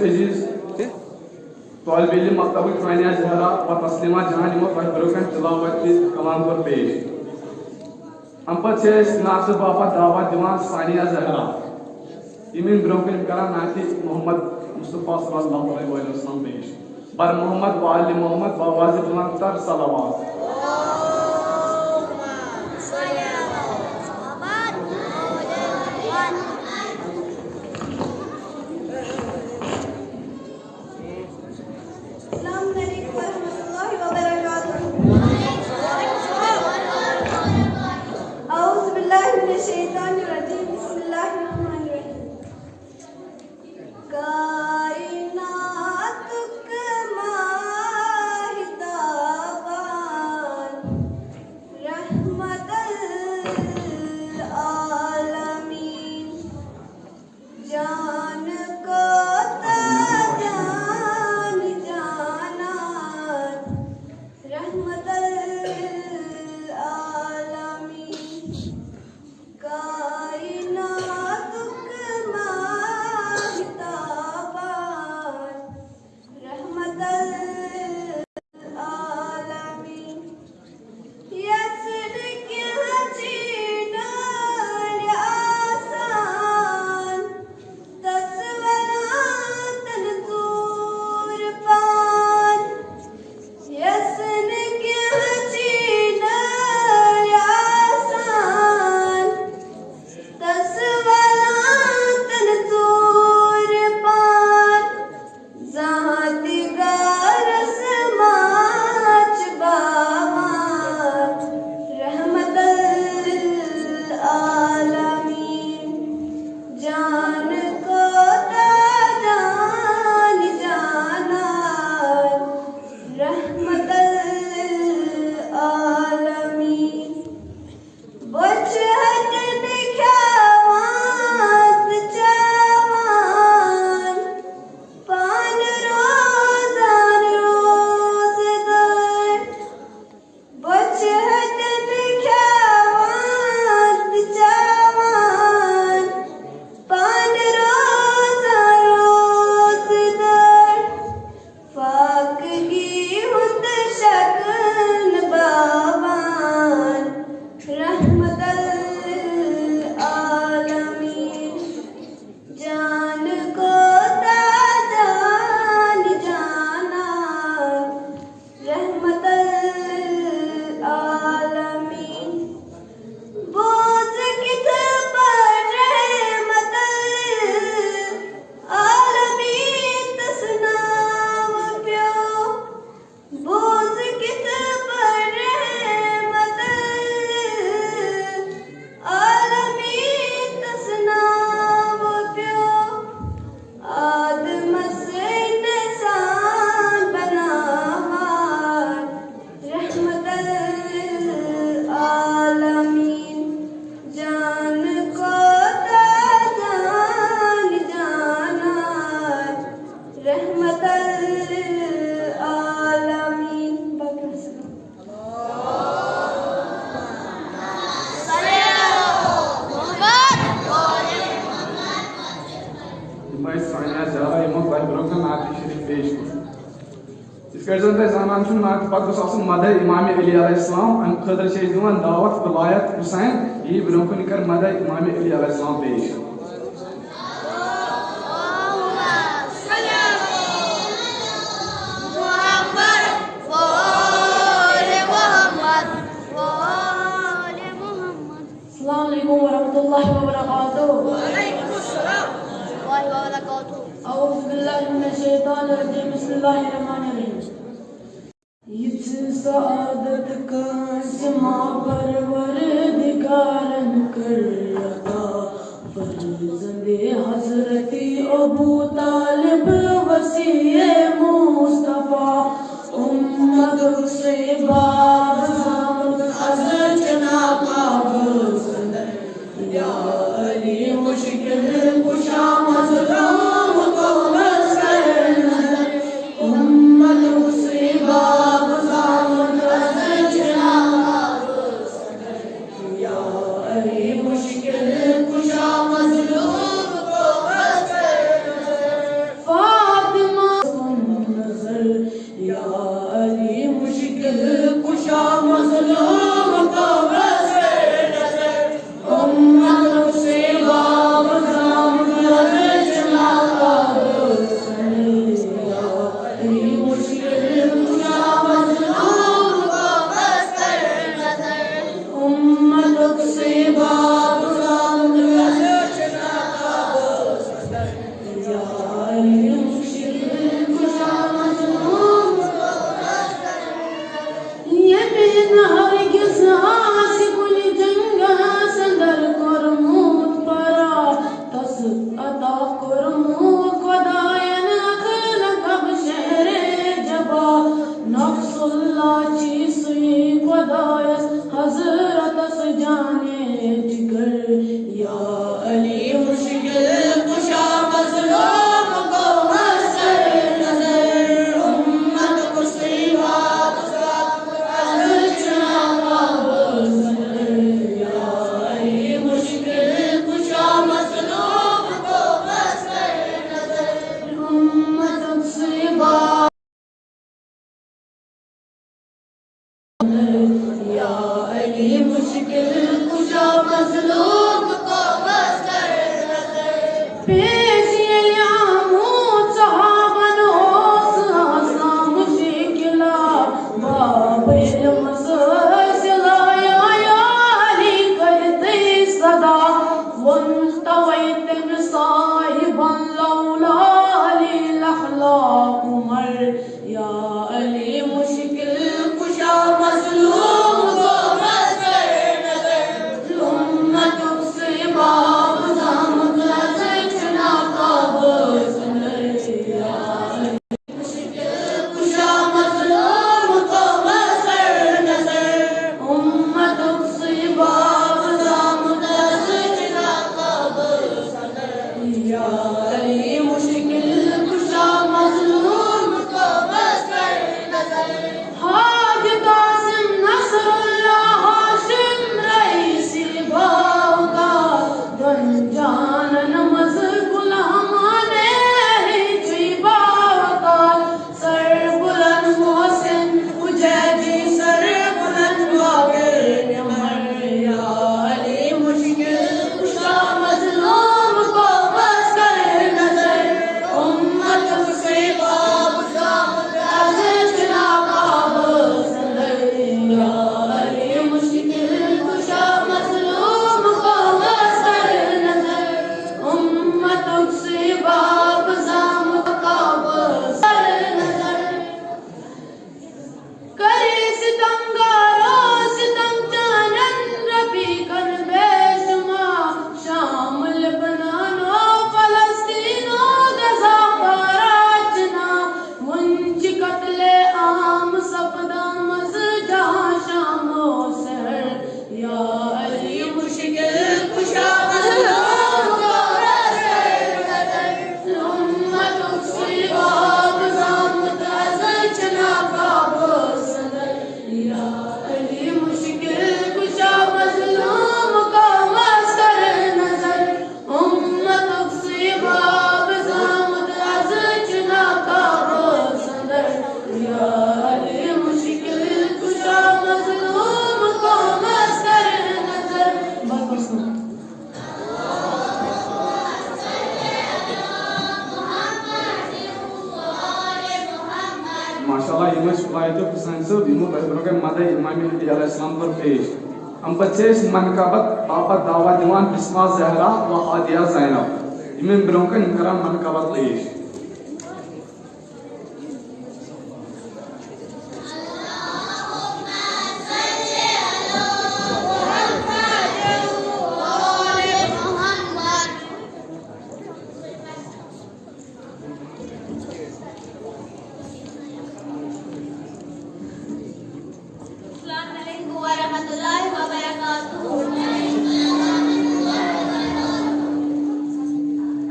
अजीज तालिब इल्म मकतब फानिया जहरा व तस्लीमा जहां निमो ब्रोकन तिलावत कलाम कर पेश हम पर नास बापत दावत दिवान सानिया जहरा इमिन ब्रोकन करा नाती मोहम्मद मुस्तफा सल्लल्लाहु अलैहि वसल्लम पेश बर मोहम्मद वाली मोहम्मद बावाज दिवान तर सलावत मदर इमाम अली अलैहिस्सलाम अम खदर छे दिवान दावत विलायत हुसैन ये ब्रोकन कर मदर इमाम अली अलैहिस्सलाम पेश अस्सलाम वालेकुम वरहमतुल्लाहि वबरकातुहू वालेकुम अस्सलाम व बरकातुहू औज़ु बिल्लाहि मिनश शैतानिर रजीम बिस्मिल्लाहिर रहमानिर रहीम सआदत का समा परवरदिगारन कर अता फर्जंदे हज़रती अबू तालिब वसीए मुस्तफा उम्मत से बाब हज़रत जनाब सदर या अली मुश्किल कुशा मज़लूम को मसर उम्मत से बाब मुश्किल कुशा मज़लूम को अली मुश्किल कुशा मज़लूम को बसे नज़र उम्मत से बाब जाम रजना अली मुश्किल कुशा मज़लूम को बसे नज़र उम्मत से बाब जाम रजना अली मुश्किल कुशा मज़लूम ये बिन हरगिज़ आशिकुल जंगा संदर कुरमूत परा तस अता कुरमूत खुदायन अखल कब शहरे जबा नफ्सुल्लाह चीज़ी खुदायस हज़रत से जाने जिगर या अली मुश्किल कुशा मज़लूम को बसे नज़र उम्मत को सिवा मुश्किल कुशा मज़लूम को बसे नज़र पेश ये लियामूत सहाबन होस आसा मुश्किला बाब इल्म सिला या अली करते सदा वंतवैत साहिबन लौला अली लखलाक उमर या अली मुश्किल कुशा मज़लूम को बसे नज़र उम्मत से बाब जाम रजना काब या अली मुश्किल कुशा मज़लूम को बसे नज़र उम्मत से बाब जाम रजना काब या अली मुश्किल कुशा मज़लूम को बसे नज़र हाज कासिम नसरुल्लाह हाशिम रईसी बावका गंजान नमज गुलामाने ही बावका सर बुलंद मोहसिन उजैदी सर बुलंद वागे अमर या अली मुश्किल कुशा मज़लूम को बसे नज़र उम्मत से बाब जाम रजना काब या अली मुश्किल कुशा मज़लूम को बसे नज़र उम्मत से बाब जाम काब नज़र करे सितमगारो सितम चानन रबी कर बेशुमा शाम लेबनानो फलस्तीनो गजा कराचना मुंज कत्ले आम सफदा मज जहां शामो सहर या अली मुश्किल कुशा मज़लूम को बसे नज़र उम्मत से बाब जाम रजना काब या अली मुश्किल कुशा मज़लूम को बसे नज़र उम्मत से बाब जाम रजना काब या अली मुश्किल कुशा मज़लूम को बसे नज़र बस माशाल्लाह ये शुभायत हुसैन से दिनों बहनों के मदे इमाम अली अलैहिस्सलाम पर पेश हम बच्चे मनकबत बाबा दावा दीवान बिस्मा ज़हरा व हादिया ज़ैनब इमें ब्रोंकन करम मनकबत पेश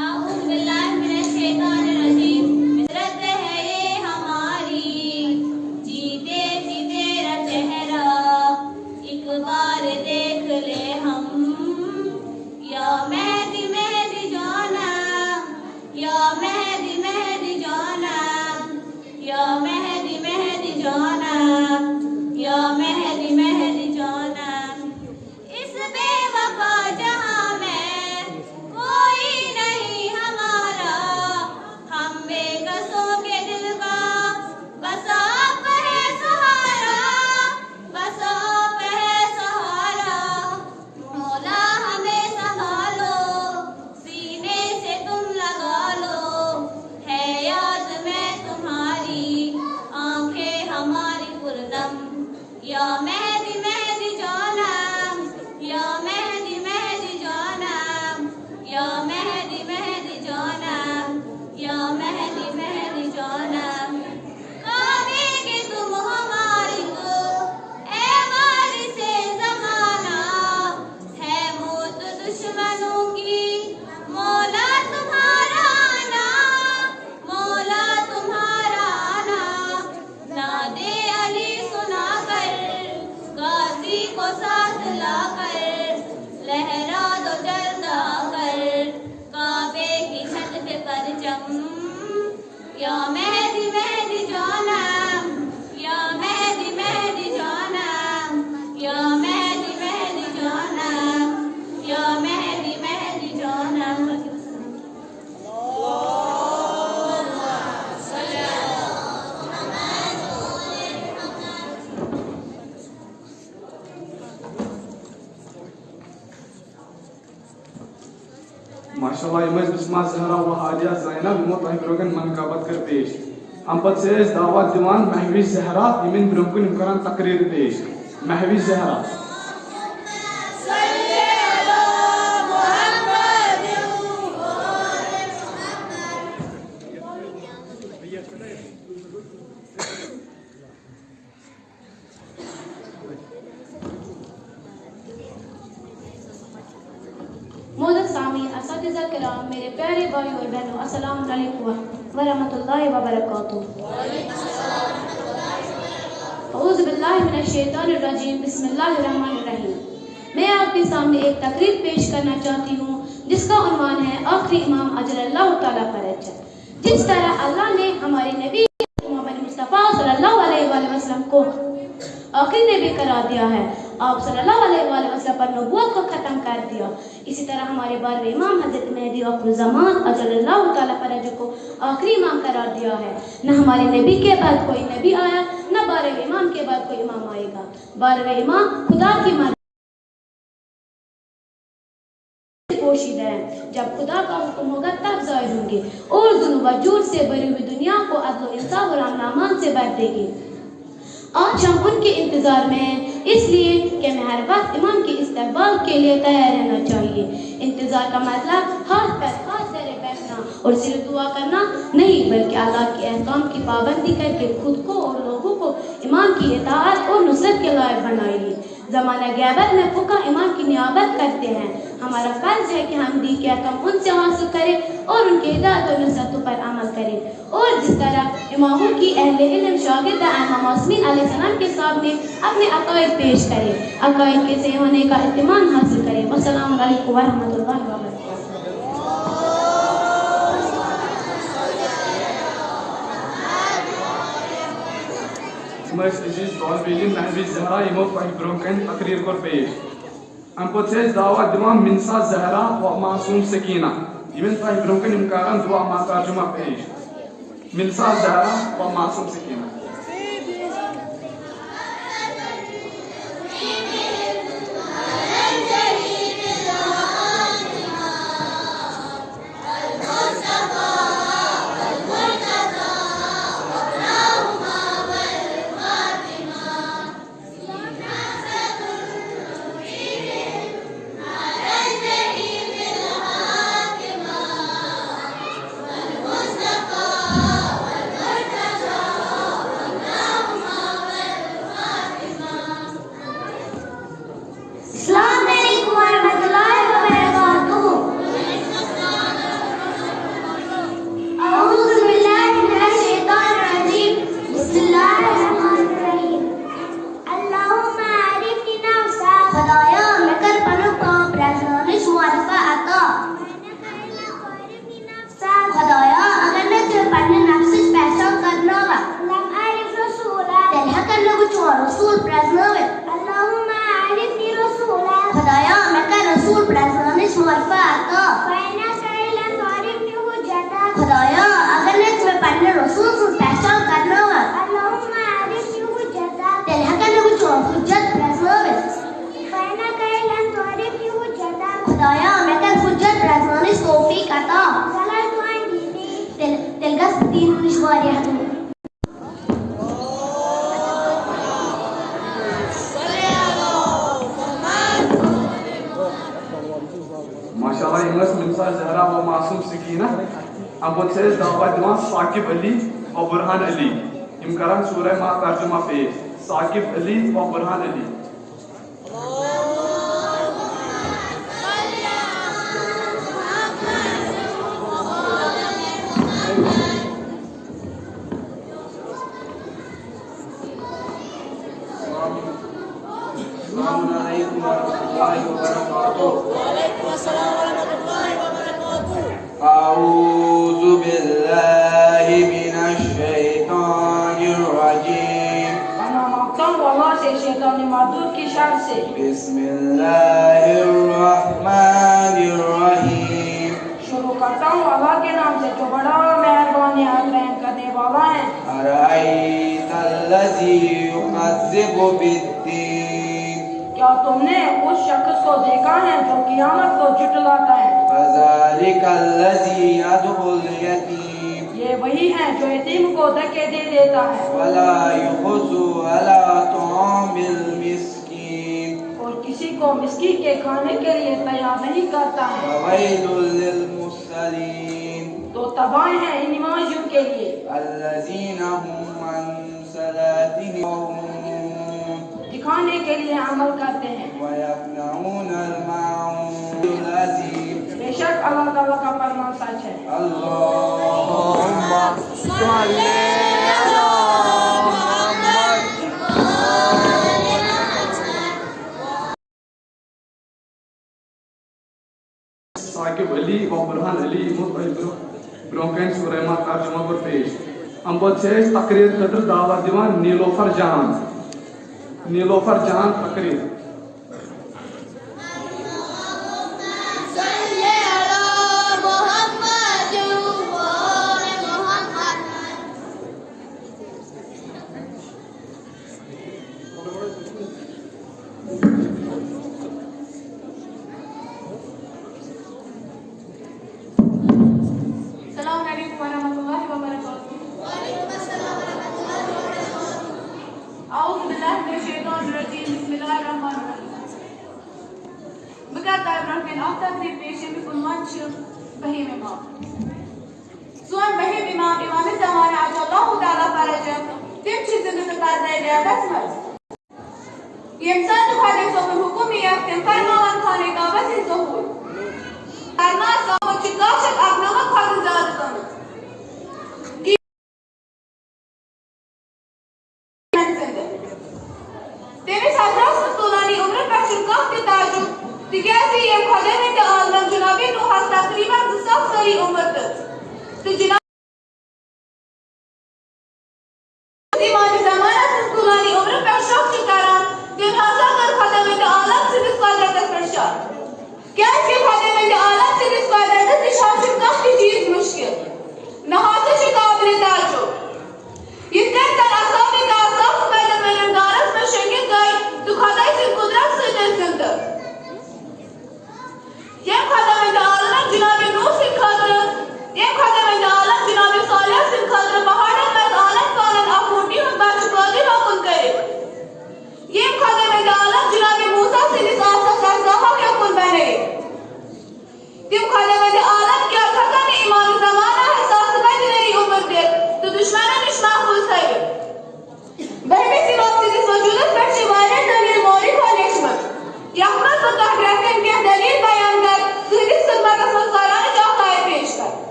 अऊज़ु बिल्लाहि मिनश शैतानिर जानम, या मेहदी मेहदी जानम। इस बेवफा जहां में कोई नहीं हमारा, हम बेकसों के दिल का बस आप है सहारा, बस आप है सहारा। मौला हमें संभालो, सीने से तुम लगा लो, है याद में तुम्हारी आंखें हमारी पुरनम। या मेहदी मेहदी जानम, या मेहदी मेहदी जानम, या मेहदी मेहदी जानम, या मेहदी मेहदी जानम। काबे के तुम हमारी को ए वारिसे ज़माना, है मौत दुश्मनों की मौला तुम्हारा आना, मौला तुम्हारा आना। नादे अली सुना कर गाजी को साथ लाकर, लहरा दो जलता कर काबे की छत पे परचम। या मेहदी मेहदी जानम, या मेहदी मेहदी जानम, या मेहदी मेहदी जानम, या मेहदी मेहदी जानम। माशाल्लाह यम बिस्मा जहरा व हादिया ज़ैनब यमो तह ब्रोगन मनकाबत कर पेश। हम पत्से दावत दिवान महवी जहरा यमिन ब्रोगन करन तकरीर पेश। महवी जहरा मोहतरम सामीन, असातिज़ा किराम, मेरे प्यारे भाई और बहनों, अस्सलाम वालेकुम व रहमतुल्लाहि व बरकातुहू। औज़ु बिल्लाहि मिनश शैतानिर रजीम, बिस्मिल्लाहिर रहमानिर रहीम। मैं आपके सामने एक तकरीर पेश करना चाहती हूँ जिसका उन्वान है आखिरी इमाम अजलल्लाहु ताला फरज। जिस तरह अल्लाह ने हमारे नबी मोहम्मद मुस्तफ़ा सल्लल्लाहु अलैहि वसल्लम को आखिरी नबी करार दिया है, आप सल्लल्लाहु अलैहि वसल्लम पर नबूवत को ख़त्म कर दिया, इसी तरह हमारे बारहवें इमाम हज़रत मेहदी आखिरुज़्ज़मान अजलल्लाहु ताला फरज को आखिरी इमाम करार दिया है। न हमारे नबी के बाद कोई नबी आया, न 12वें इमाम के बाद कोई इमाम आएगा। 12वें इमाम खुदा की मर्ज़ी पोशीदा है, जब खुदा का हुक्म होगा तब ज़ाहिर होंगे और जुल्म व जूर से भरी हुई दुनिया को अदल व इंसाफ और अमन से भर देगी। आज हम उनके इंतजार में हैं, इसलिए कि हमें हर वक्त इमाम के इस्तकबाल के लिए तैयार रहना चाहिए। इंतजार का मतलब हाथ पैर हाथ धरे बैठना और सिर्फ दुआ करना नहीं, बल्कि अल्लाह के अहकाम की पाबंदी करके खुद को और लोगों को इमाम की इताअत और नुसरत के लायक बनाइए। ज़माना ग़ैबत में फुक़हा इमाम की नियाबत करते हैं। हमारा फ़र्ज़ है कि हम दी के अहकाम उनसे हासिल करें और उनके हिदायत और नुसरतों पर अमल करें, और जिस तरह इमामों की अहले इल्म शागिर्द इमाम मासूमीन अलैहिस्सलाम के सामने अपने अक़ाइद पेश करें, अक़ाइद के सही होने का इत्मीनान हासिल करें। अस्सलामु अलैकुम व रहमतुल्लाहि व बरकातुहू। Mas aziz tolib ilm Mahvi Zahra yimo tah ब्रोगन तकरीर को पेश। हम पत्से दावत दिवान मिनसा जहरा व मासूम सकीना यमिन तह ब्रोगन इमकान दुआ मा तर्जुमा पेश। मिनसा जहरा व मासूम सकीना। रसूल प्रजनवित अल्लाहुम्मा आरिफनी रसूला खुदाया मैं कर रसूल प्रजनविश मारिफत अता फैना कैलन तारिफनी हुज्जता खुदाया अगर ने तुम्हें पढ़ने रसूल से पहचान करना हो अल्लाहुम्मा आरिफनी हुज्जता तेरे हक ने कुछ हुज्जत प्रजनवित फैना कैलन तारिफनी हुज्जता खुदाया मैं कर हुज्जत प्रजनविश तौफीक अता सलाह तुआई दीनी तेलगस तीन निश्वारी हदू माशाअल्लाह इंग्लिश मिनसा जहरा व मासूम सकीना अब से दावत दिवान साकिब अली और बुरहान अली इम करन सूरह मा तर्जुमा पेश साकिब अली और बुरहान अली أعوذ بالله من الشيطان الرجيم بسم الله الرحمن الرحيم शुरू करता हूँ अल्लाह के नाम से जो बड़ा मेहरबान रहम करने वाला है। أرأيت الذي يكذب بالدين क्या तुमने उस शख्स को देखा है जो कियामत को झुठलाता है? فذلك الذي يدعو اليتيم ये वही है जो यतीम को धक्के दे देता है ولا يحض على طعام المسكين और किसी को मिस्कीन के खाने के लिए तैयार नहीं करता है। وويل للمصلين तो तबाह है इन नमाजियों के लिए الذين هم عن صلاتهم दिखाने के लिए अमल करते हैं। ويمنعون الماعون العظيم बेशक अल्लाह ताला का फरमान सच है। اللهم صل على साकिब अली व बुरहान अली ब्रोकन सूरह मा तर्जुमा पर पेश अंबद से तकरीर खतर दावत दिवान नीलोफर जहान तकरीर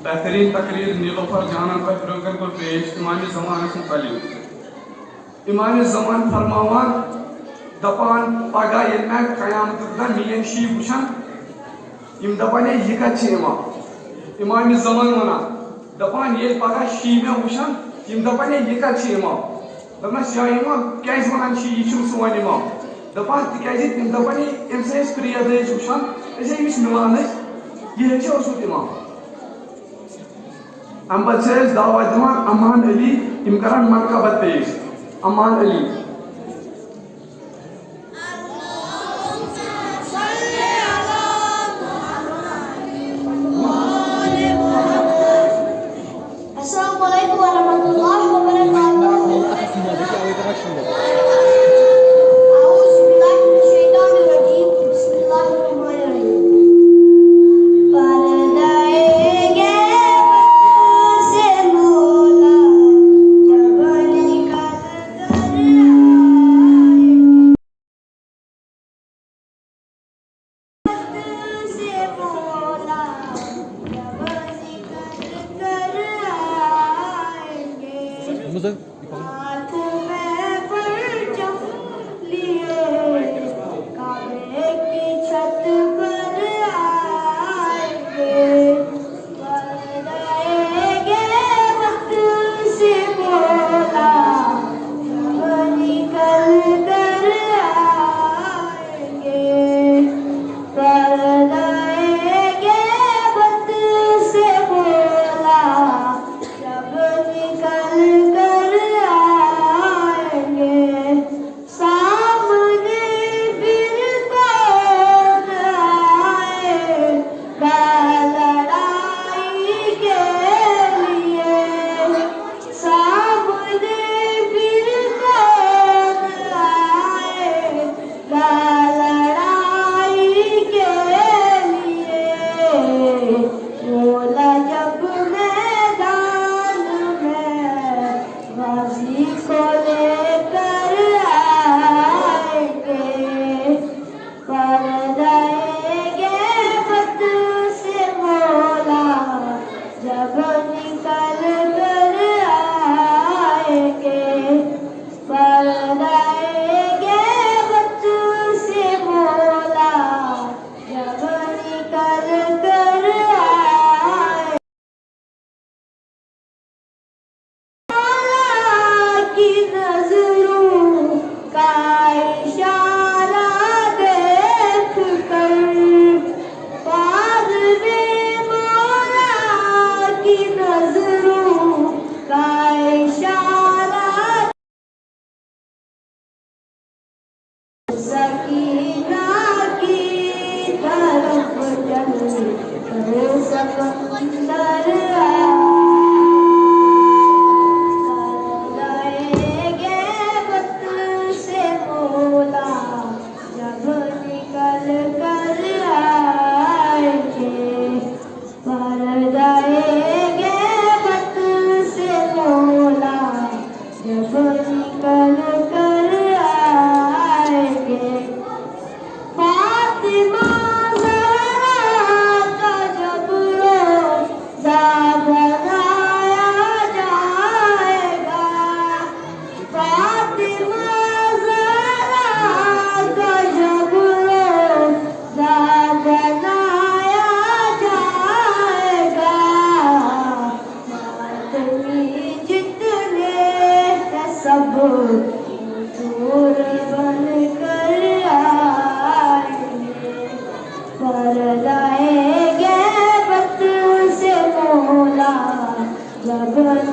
बेहतरीन तकरीर नीलोफर जाना पर को पेश इमाम ज़मान मुतल्लिक़। इमाम ज़मान फरमावान दपान पगा ये मैं क़यामत दिन मियन शी वुछन यम दपान यह कत इमाम ज़मान वना दपान ये पगा शी में वुछन यम दपान यह कत दपस या इमाम क्या वन शी यह सोन इमाम दपान तक तम दपान अमे प्रियद वुछन अमिस मिलान यह ओसुत इमाम। अम पे दावा दिवान अमान अली यम करान मनकबत पेश। अमान Ali Assalamualaikum warahmatullahi wabarakatuh. A'udzubillahi minasyaitonirrajim. Bismillahirrahmanirrahim. Pardae se mola jabani हाथ में परचम लिए काबे की छत पर आएंगे बदलाएंगे वक्त से बोला जब निकल कर आएंगे बदलाएंगे वक्त से बोला जब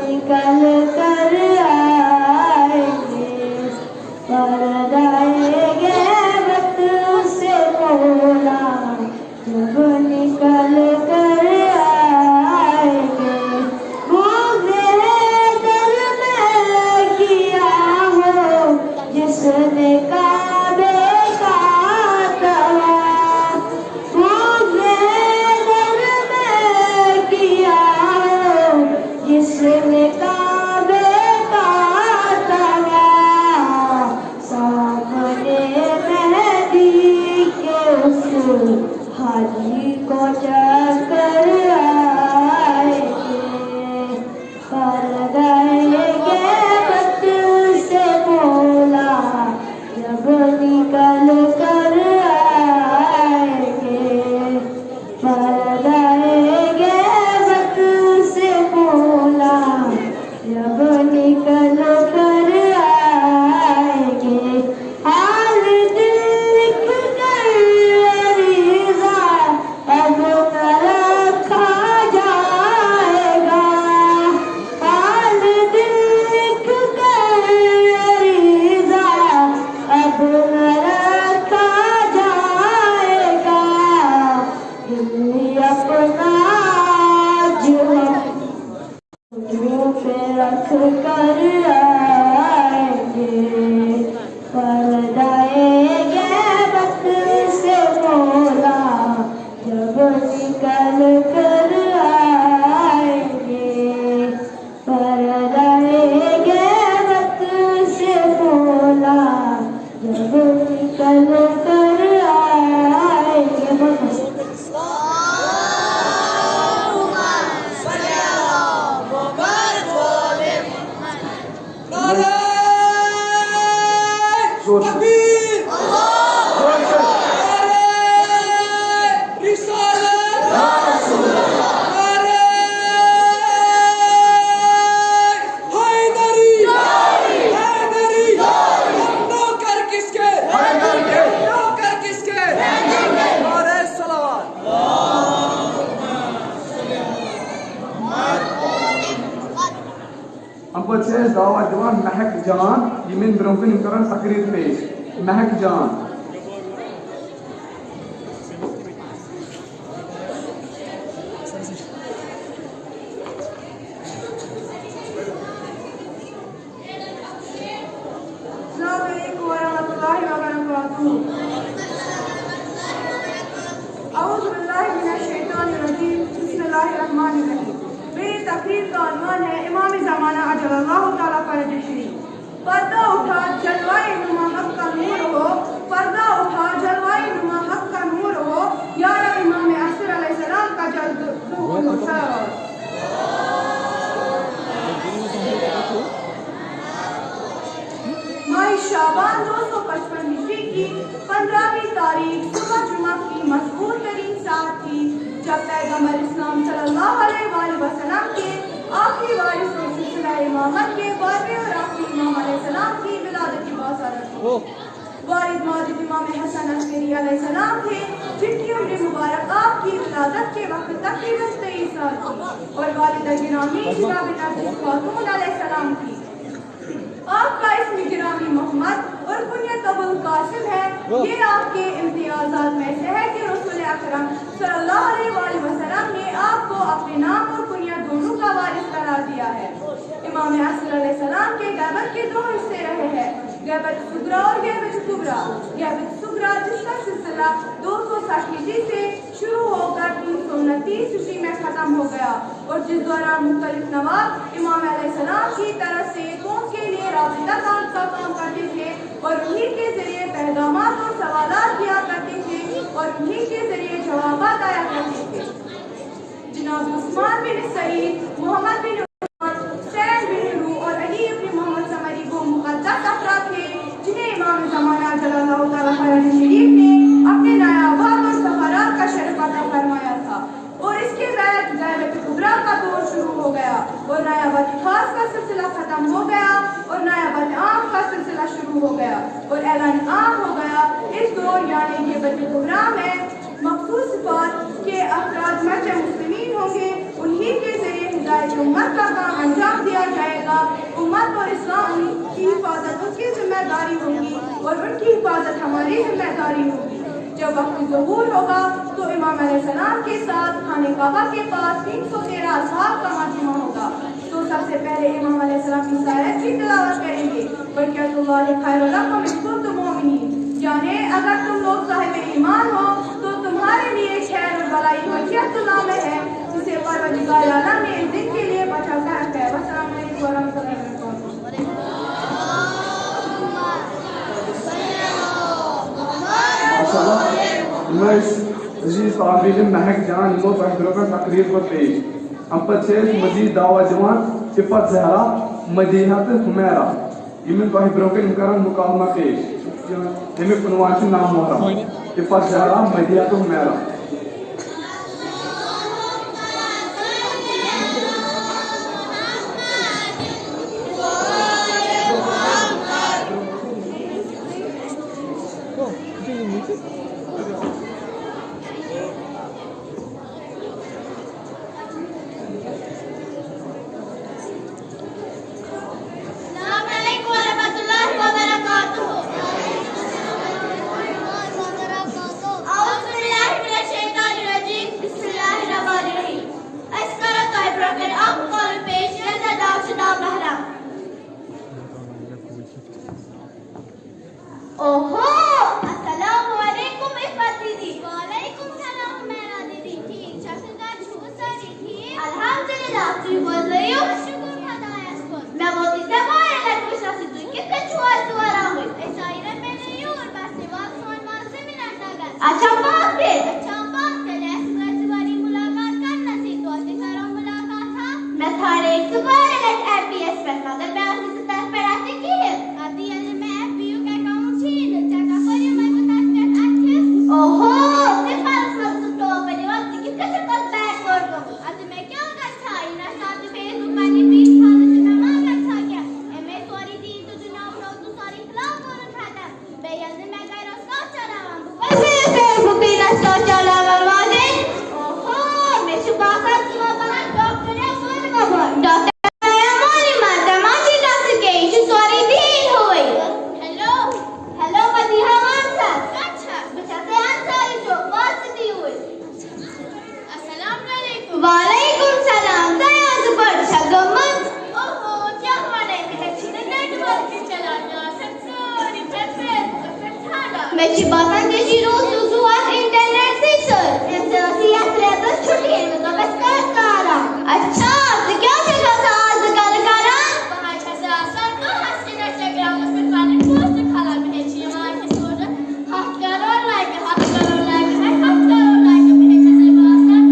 निकल हाजी को जाकर आए निकल कर आएंगे, पर्दाएंगे वक्त से बोला, जब निकल कर आएंगे, हाल दिल लिख कर अरीज़ा अब न रखा जाएगा, हाल दिल लिख कर अरीज़ा अब न रखा जाएगा, दिल अपना जो पे रख कर आएंगे, पर्दाएंगे वक्त से बोला, जब निकल कर आएंगे, पर्दाएंगे वक्त से बोला, जब निकल कर आएंगे। जोर से। दावत दिवान महक जान यमिन ब्रोकन करन तकरीर पेश महक जान तकरीर का अनवान है इमाम ज़माना अजलल्लाहु ताला फरजशरी। पर्दा उठा जलवाए नुमा हक का नूर हो, पर्दा उठा जलवाए नुमा हक का नूर हो, या रब इमाम असर अलैहिस्सलाम का जल्द माही शाबान 255 हिजरी की 15वीं तारीख सुबह जुमा की मशहूर तरीन साथ थी जब पैगंबर इस्लाम सल्लल्लाहु अलैहि वसल्लम के आखिरी वारिस और सिलसिला इमामत के 12वें और आखिरी इमाम अलैहिस्सलाम की विलादत की बासारत थी। वारिद माजिद इमाम हसन अस्करी अलैहिस्सलाम थे जिनकी उम्र मुबारक आपकी विलादत के वक्त तकरीबन 23 साल थी और वालिदा गिरामी जनाब नरगिस खातून अलैहिस्सलाम थी। आपका इसम गिरामी मोहम्मद और कुनियत अबुल कासिम है। ये आपके इम्तियाजात में से है कि रसूल अकरम सल्लल्लाहु अलैहि वसल्लम ने आपको अपने नाम और कुनियत दोनों का वारिस करार दिया है। इमाम असर अलैहिस्सलाम के गैबत के दो हिस्से रहे हैं, गैबत सुगरा और गैबत कुबरा। गैबत सुगरा जिसका सिलसिला 260 हिजरी से शुरू होकर 329 ईस्वी में खत्म हो गया और जिस दौरान मुख्तलिफ नवाब इमाम अलैहिस्सलाम की तरफ से कौम के लिए राबिता का काम करते थे और उन्हीं के जरिए पैगामात और सवालात दिया करते थे और उन्हीं के जरिए जवाबात आया करते थे। जनाब उस्मान बिन सईद, मोहम्मद बिन सैद बिन रू और अली इब्न मोहम्मद समरी वो मुक़द्दस अफराद थे जिन्हें इमाम ज़माना जल्लल्लाहु ताला अलैहि शरीफ ने अपने नायाबात और सफरात का शरफ अता फरमाया था और इसके बाद गैबत कुबरा का दौर शुरू हो गया और नायाबात खास का सिलसिला खत्म हो गया और नायाबात आम का सिलसिला शुरू हो गया और ऐलान आम हो गया। इस दौर यानी गैबत कुबरा में मखसूस सिफात के अफराद मर्ज मुस्लिमीन होंगे, उन्हीं के जरिए हिदायत उम्मत का काम अंजाम दिया जाएगा। उम्मत और इस्लाम की हिफाजत उनकी जिम्मेदारी होगी और उनकी हिफाजत हमारी जिम्मेदारी होगी। जब वक्त ज़हूर होगा तो इमाम अलैहिस्सलाम के साथ खाने काबा के पास 313 असहाब का मजमा होगा। तो सबसे पहले इमाम अलैहिस्सलाम की सायत की तिलावत करेंगे। बरकतुल्लाह खैरुल लकुम इन कुंतुम मुमिनीन, यानी अगर तुम लोग साहिब ईमान हो तो तुम्हारे लिए खैर और भलाई बरकतुल्लाह में है जिसे परवरदिगार आलम ने इस दिन के लिए बचा कर रखा है। अस्सलाम वालेकुम व रहमतुल्लाहि व बरकातुहू। मैं अजीज तालिब महक जान यमो तहबरों तकरीर को पेश हम पर मजीद दावा जवान सिफत जहरा मदीहा हुमैरा इमन तह ब्रोकन कर मुकालमा पेश तमिक उनवान नाम मोहरम इफ़त ज़हरा मदियतुल मेरा ओहो अस्सलाम वालेकुम इफ़त दीदी। वालेकुम सलाम मेरा दीदी। ठीक शख्सियत छू सारी ठीक अल्हम्दुलिल्लाह तू बोल रही हो शुक्र खुदाया को मैं बोलती जमाए लड़की शख्सियत तू कितने छुआ दुआरा हुई ऐसा ही रे मैं नहीं हूं और बस वाक सोन से मिला था अच्छा बात है लेस वाली मुलाकात करना सी तो दिखारा मुलाकात था मैं थारे एक बार लेट एपीएस पे मगर मैं आपकी सतह पर आती की है आती है मैं एपीयू का अकाउंट छीन चेक करिए मैं बता के अच्छे ओहो ते पास मत तो अपने वक्त की कैसे कल बैक कर दो आज मैं क्या अच्छा इना साथ फेसबुक पानी पीठ खाने से मैं मां अच्छा क्या मैं सॉरी दी तो जनाब नो तो सॉरी खिलाफ कर खाता बेयन मैं कह रहा स्टॉप चलावा फेसबुक पे स्टॉप चलावा वाले ओहो मैं सुबह का सुबह बना डॉक्टर ने फोन कर डॉक्टर वालेकुम सलाम दयाज पर शगमत ओहो क्या माने अच्छी नेटवर्क के चला जा सर मैं चिबाता के रोज जुआ इंटरनेट से सर सियासत रहता छुट्टी है तो बस करता रहा अच्छा तो क्या चला था आज कल करा वहां छसा सर तो हंसी इंस्टाग्राम पे पानी पोस्ट खाला में छी मां के सोच हाथ करो लाइक है हाथ करो लाइक में छसे वास्ता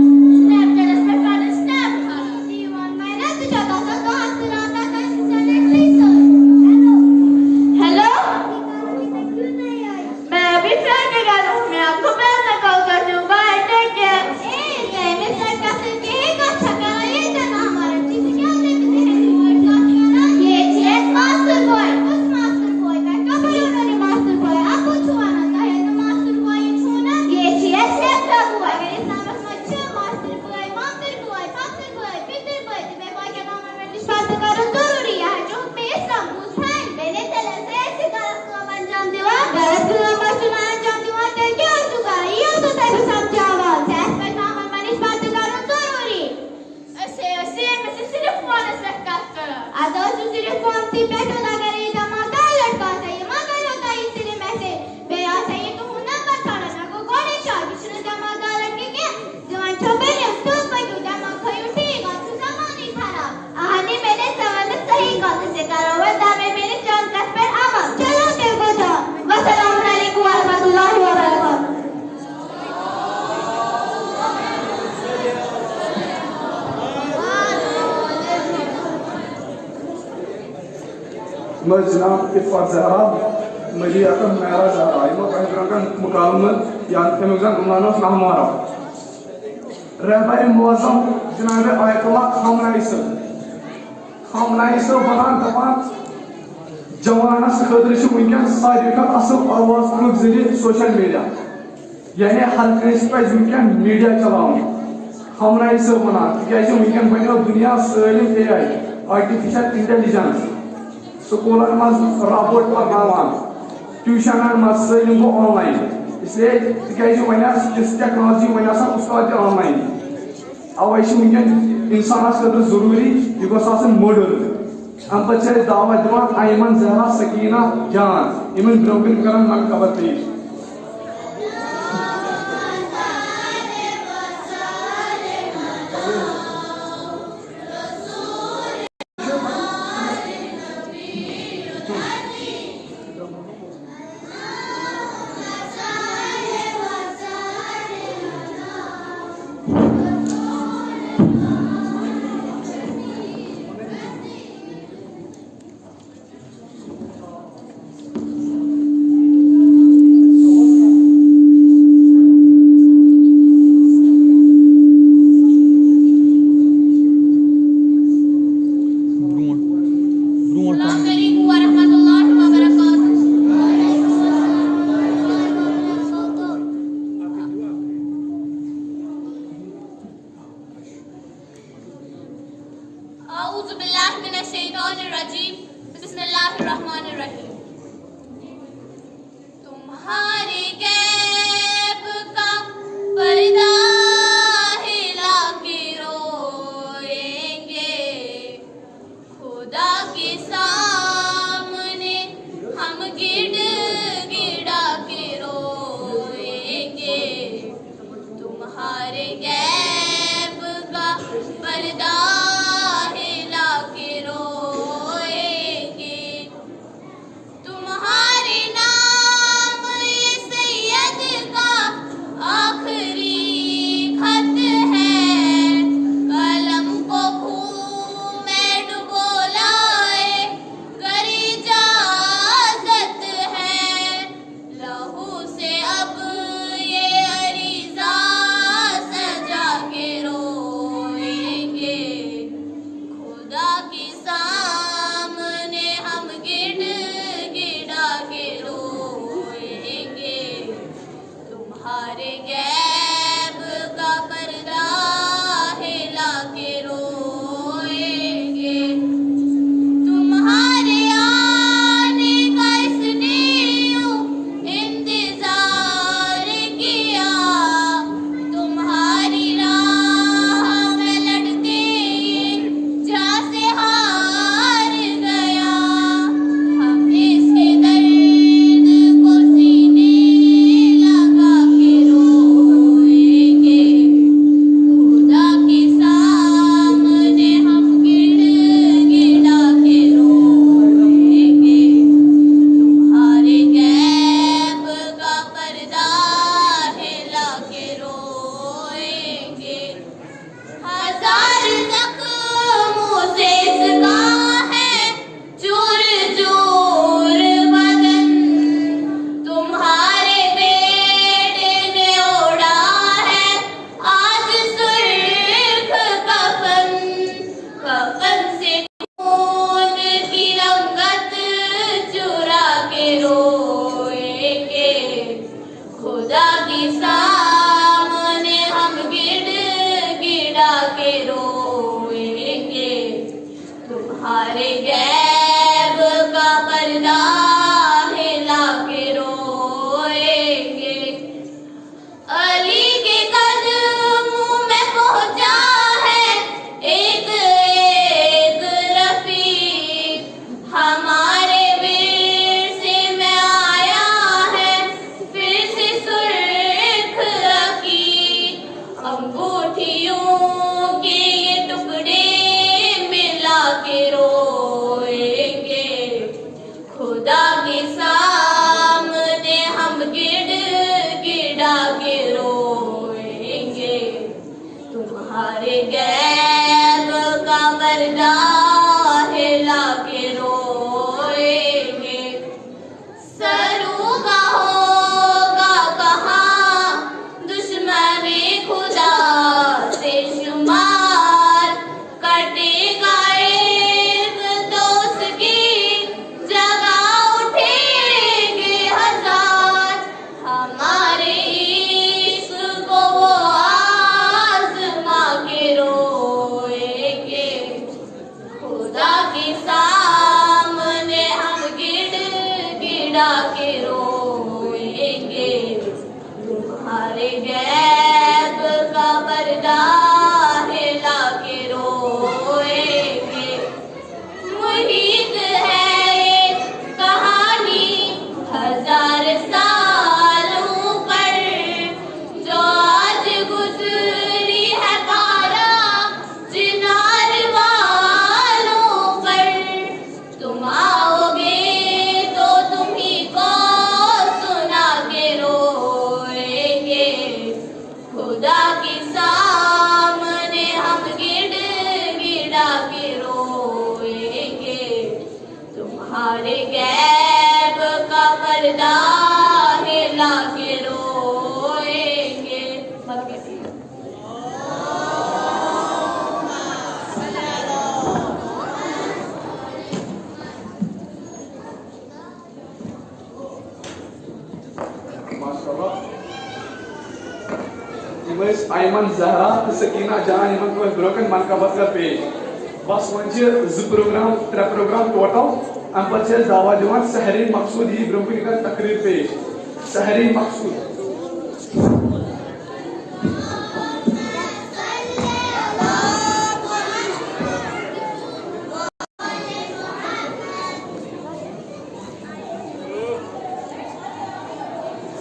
जनाब इफ़त ज़हरा मदियतुल मेरा ज़हरा इमो कह मुकालमत या तमिक जन उनवान नाम मोहरम रहबर मुअज़्ज़म जनाब आयतुल्लाह खामनाई सब वनान दपान जवानस खतर वनकन सारे असल आवाज जरिए सोशल मीडिया यानी हर कंस पे वनकन मीडिया चलावन खामनाई सब वनान तिक वनकन बनो दुनिया सालिम AI आर्टिफिशियल इंटेलिजेंस स्कूलन मज रापोर्ट पढ़ावान ट्यूशनन मज सालिम गो ऑनलाइन इसलिए तिक वन टेक्नोलॉजी वन उस्ताद ऑनलाइन अवे वनकन इंसानस खतर जरूरी यह गोस मॉडर्न अम पे दावत दिवान अयमन ज़हरा सकीना जान इन ब्रोकन कर मन खबर पेश तुम्हारे गैब का पर्दा हिला के रोएंगे। सरूगा होगा कहाँ दुश्मनी खुदा से शुमार, कटेगा एक दोस्त की जगह उठेंगे हजार। हमारे इश्क को वो आज़मा के रोएंगे। खुदा के सामने हम गिड़ा के रोएंगे। तुम्हारे गैब का पर्दा हिला के रोएंगे। मुहित है एक कहानी हजार सालों पर, जो आज गुजरी है पारा चिनार वालों पर। तुम आओगे तो तुम्ही को सुना के रोएंगे। खुदा के सामने हम गिड़ा के रोएंगे। तुम्हारे गैब का पर्दा हिला के रोएंगे। माशाअल्लाह। आयमन जहरा सकीना जान इन ब्रोकन मन का बस कर पेश। बस वन प्रोग्राम 3 प्रोग्राम टोटल अम पे दावा दिवान सहरी मकसूद यी ब्रोकन कर तकरीर पेश। सहरी मकसूद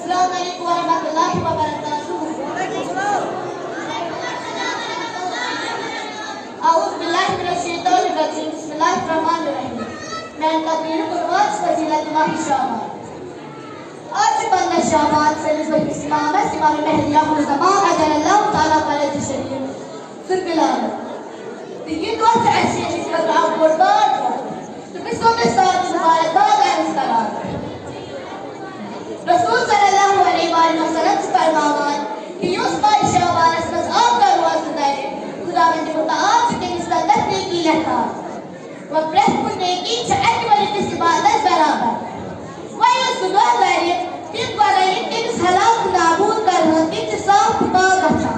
Assalamualaikum warahmatullahi wabarakatuh. A'udzu billahi minasyaitonir rajim. Bismillahirrahmanirrahim. मैं तकरीर कुर्बान फजीलत माही शाबान। आज बंदा शाबान से निस्बत इस्लाम है इमाम महदी आखिर ज़मान अजलल्लाहु ताला क़दर शरीफ फिरबिलाल। तो ये दो ऐसी निस्बत आप कुर्बान हो तो किसको के साथ मुबारकबाद है मुस्कुरात। रसूल सल्लल्लाहु अलैहि वसल्लम से फरमाया कि उस माह शाबान में आपका रोज़ा है खुदावंद मुताल के निस्बत नेकी लेता व प्रभु नेकी चाहे वाली की इबादत बराबर वही उस दुआ जारी कि वाला ये इस हलाक नाबूद कर होती कि साफ पाक अच्छा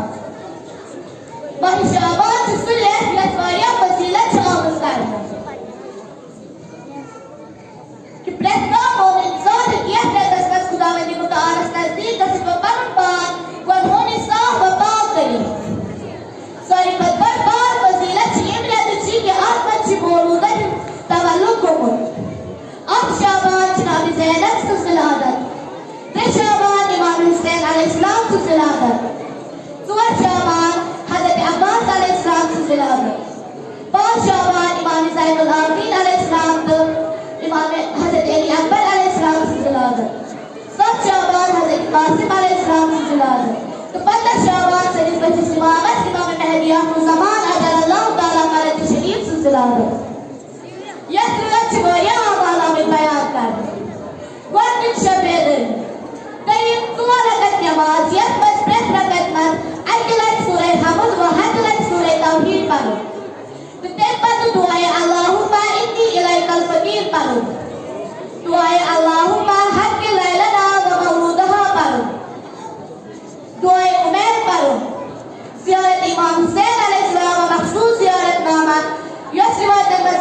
माह शाबान सुले लतवारिया फजीलत शामिल कर कि प्रभु मोमिन ज़ात यह प्रदर्शन खुदावंद मुताल नजदीक दस बरबाद व होने साफ व पाक करी सारी बरबाद फजीलत ये मिलाद जी के आत्मा जी मौजूद है तवल्लुक को अब शाबान जनाब ज़ैनब से ज़िलादत ते शाबान इमाम हुसैन अलैहिस्सलाम से ज़िलादत सुअर शाबान हज़रत अब्बास अलैहिस्सलाम से ज़िलादत 5 शाबान इमाम ज़ैनुल आबिदीन अलैहिस्सलाम तो इमाम हज़रत अली अकबर अलैहिस्सलाम से ज़िलादत 7 शाबान हज़रत कासिम अलैहिस्सलाम से ज़िलादत तो 15 शाबान से निस्बत इमामत इमाम महदी आखिर ज़मान अजलल्लाहु ताला क़दर शरीफ से ज़िलादत। यह सूरत वाया आवाला में बयान कर वक्त शबेदन करीब 2 रकत नमाज यह बस प्रथ रकत में अकलत सूरह हमद व हकलत सूरह तौहीद पढ़ो तो तेरे पर दुआए अल्लाहुम्मा इन्नी इलैकल फकीर पढ़ो दुआए अल्लाहुम्मा हक लैलना व मौलूदहा पढ़ो दुआए उमैर पढ़ो ज़ियारत इमाम हुसैन अलैहिस्सलाम व मखसूस ज़ियारत नामा यह रिवायत में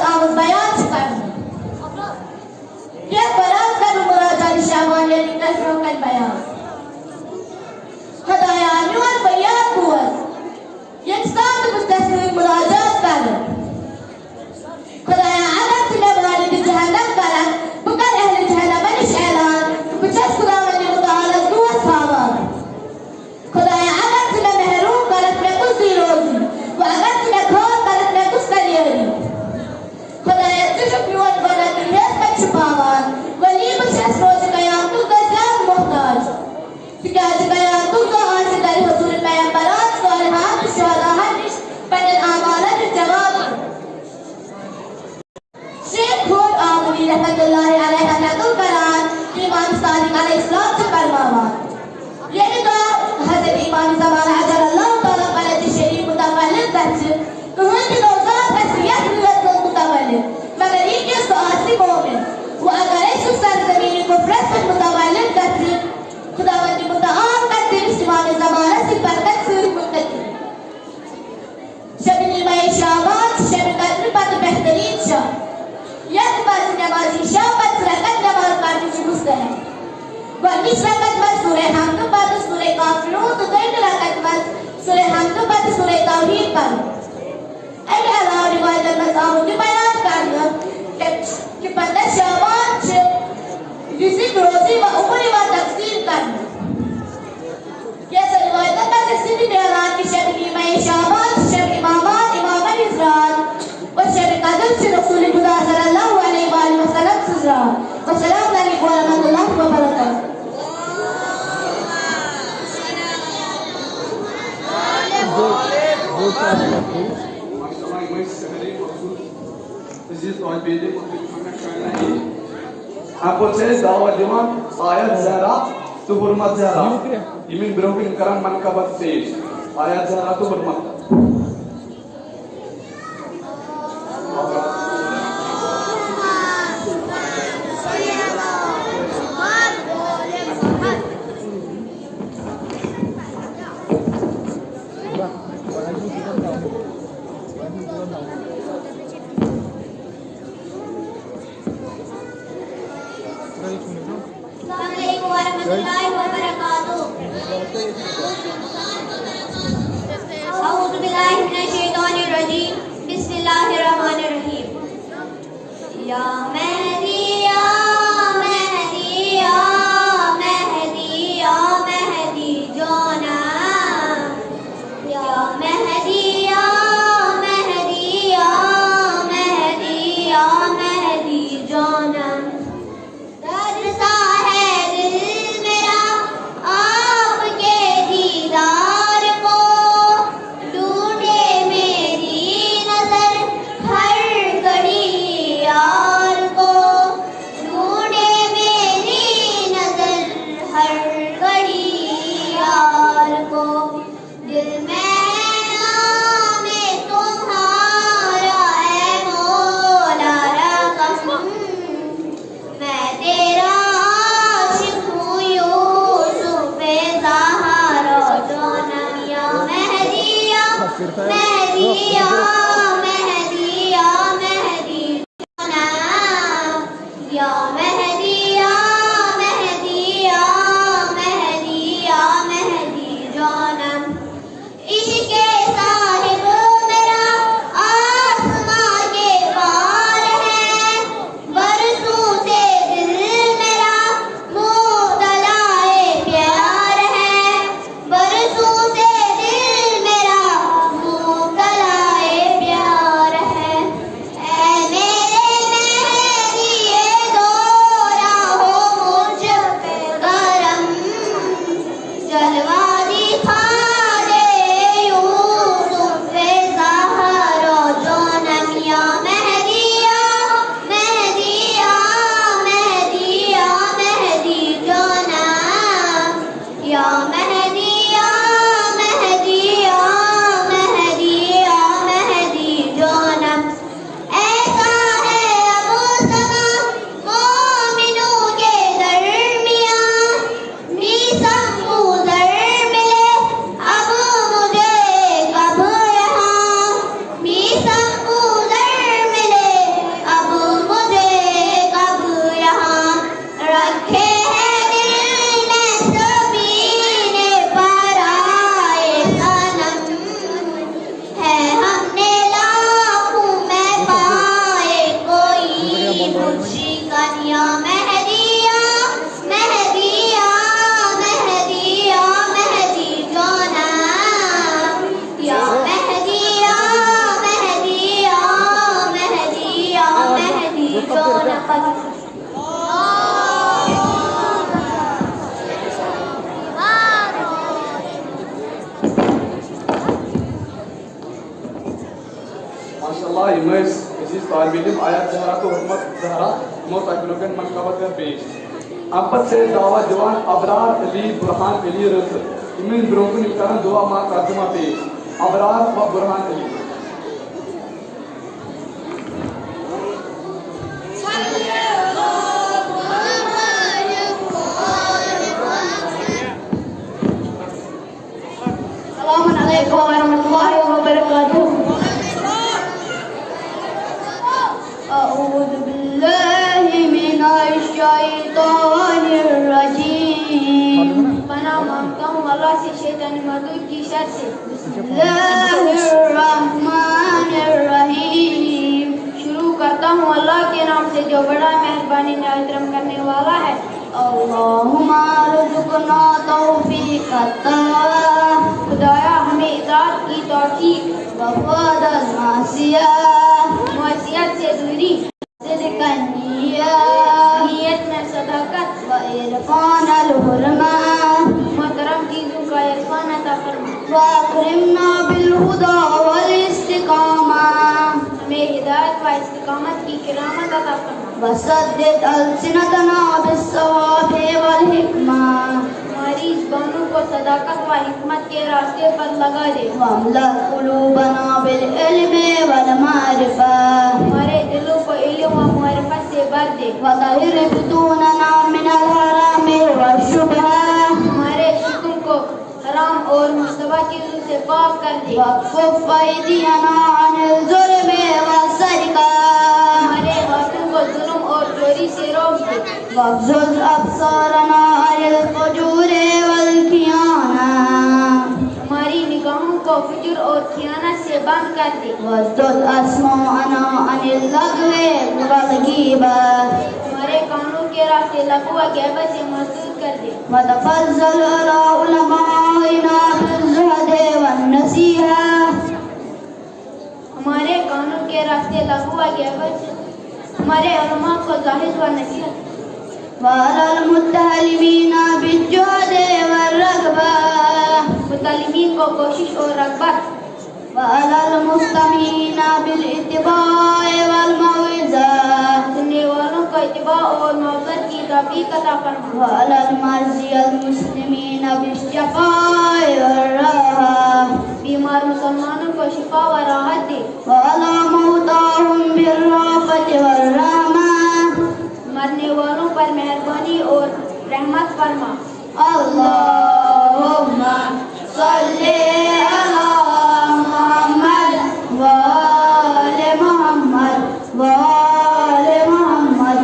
पर अलावा रिवायत मसाओ की बयान करना कि 15 शाबान से जिसे रोजी व उम्र व तकसीम करना ये रिवायत का तस्दीक बयान की शब ईमा शाबान शब इमामात इमाम इज़रात व शब कदर से रसूल खुदा सल्लल्लाहु अलैहि वसल्लम सुजरा वस्सलाम अलैकुम व रहमतुल्लाहि व बरकातहू माशाअल्लाह इमाम सहरी मौजूद अजीज तौल इल्म मुहम्मद शायरानी आपको से दावत दिवान आयत ज़हरा तो हुर्मत ज़हरा इमिन ब्रोकिन करम मनकबत पेश आयत ज़हरा तो हुर्मत अस्सलामुअलैकुम वरहमतुल्लाहि वबरकातुहू अऊज़ु बिल्लाहि मिनश शैतानिर रजीम बिस्मिल्लाहिर रहमानिर रहीम या मेहदी या मेहदी या मेहदी या मेहदी जोना या मेहदी या मेहदी या मेहदी या मेहदी जोना तरसा है दिल मेरा आपके दीदार को ढूंढे मेरी नजर हर घड़ी यार को ढूंढे मेरी नजर हर घड़ी यार को दिल में नाम तुम्हारा है मौला रकम मैं तेरा आशिक हूँ यूसुफ ज़हरा जोनम या मेहदिया मेहदिया मेहदिया मेहदी जोनम या मेहदिया मेहदिया मेहदिया मेहदी जोनम इश्क़े साहिब मेरा आसमां के पार है बरसों से दिल मेरा मुतलाए प्यार है बरसों से दिल मेरा मुतलाए प्यार है ऐ मेरे मेहदी दोरा हो मुझ पे करम जलवा दिखा दे यूसुफ ज़हरा जोनम या मेहदिया मेहदिया मेहदिया मेहदी जोनम या मेहदिया मेहदिया मेहदिया मेहदी जोनम ऐसा है अब समा मोमिनों के दरमियां मीसम मुज़र मिले अब मुझे कब यहाँ मीसम मुज़र मिले अब मुझे कब यहाँ रखे हैं दिल में सभी ने पराए सनम है हमने लाखों में पाए कोई मुश्किन या मेहदिया मेहदिया मेहदिया मेहदी जोनम या मेहदिया मेहदिया मेहदिया मेहदी जोनम माशाअल्लाह इमाम अजीज तौल इल्म आयत ज़हरा तो हुर्मत ज़हरा मोतकलोकन मनकबत का पेश आपत से दावत दिवान अबरार अली बुरहान अली रज़ इमिन ब्रोकिन करम दुआ मा तर्जुमा पेश अबरार व बुरहान अली अस्सलामुअलैकुम वरहमतुल्लाहि वबरकातुहू अऊज़ु बिल्लाहि मिनश शैतानिर रजीम मांगता हूँ अल्लाह से शैतान मरदूद की शर से। बिस्मिल्लाहिर्रहमानिर्रहीम। शुरू करता हूँ अल्लाह के नाम से जो बड़ा मेहरबानी निहायत रहम करने वाला है। अल्लाहुम्मा रुज़ुक़ना तौफ़ीक़त खुदाया हमें इताअत की तौफीक व फ़ुअदल मासिया मासियत से दूरी, सिद्क़न निय्या नियत में सदाकत व इरफ़ानल हुरमा मोहतरम चीज़ों का इरफान अता फरमा। व अकरिमना बिल हुदा वल इस्तिक़ामा हमें हिदायत व इस्तिकामत की किरामत अता फरमा। व सद्दिद अलसिनतना बिस्सवाबि वल हिक्मा हमारी ज़ुबानों को सदाकत व हिकमत के रास्ते पर लगा दे। वमला क़ुलूबना बिल इल्मि वल मारिफ़ा हमारे दिलों को इल्म व मारिफत से भर दे। व तहिर बुतूनना मिनल हरामि वश्शुबहा हमारे शुक्र को हराम और मुश्तबा चीज़ों से पाक कर दे। वक़्फ़ अयदियना अनिल ज़ुल्मि वस्सरिक़ा हमारे हाथों को जुल्म और चोरी से रोक दे। वग़्ज़ुज़ अब्सारना अनिल फ़ुजूरि वल ख़ियाना हमारी निगाहों को फुजुर और खियानत से बंद कर दे। वज़्दुद अस्माअना अनिल लग़्वि वल ग़ीबा हमारे कानों के रास्ते लग़्व व ग़ीबत से महसूस कर दे। वतफ़ज़्ज़ल अला उलमाइना बिज़्ज़ुहदि वन नसीहा हमारे कानों के रास्ते लग़्व व ग़ीबत से हमारे उलमा को ज़ाहिद व नसीहत। वअलल मुत्तअल्लिमीना बिज्जुहदि वर्रग़बा मुतल्लिमीन को कोशिश और रग़बत। वअलल मुस्तमीना बिल इत्तिबाइ वल मौइज़ा सुनने वालों को इत्तिबा और मौज़त की तौफ़ीक़ अता फरमा। वअलल मर्ज़ियल मुस्लिमीना बिश्शफ़ाइ वर्राहा बीमार मुसलमानों को शिफा व राहत दे। वअला मौताहुम बिर्राफ़ति वर्रहमा मरने वालों पर मेहरबानी और रहमत फरमा। अल्लाहुम्मा सल्लि अला मुहम्मद व आलि मुहम्मद व आलि मुहम्मद।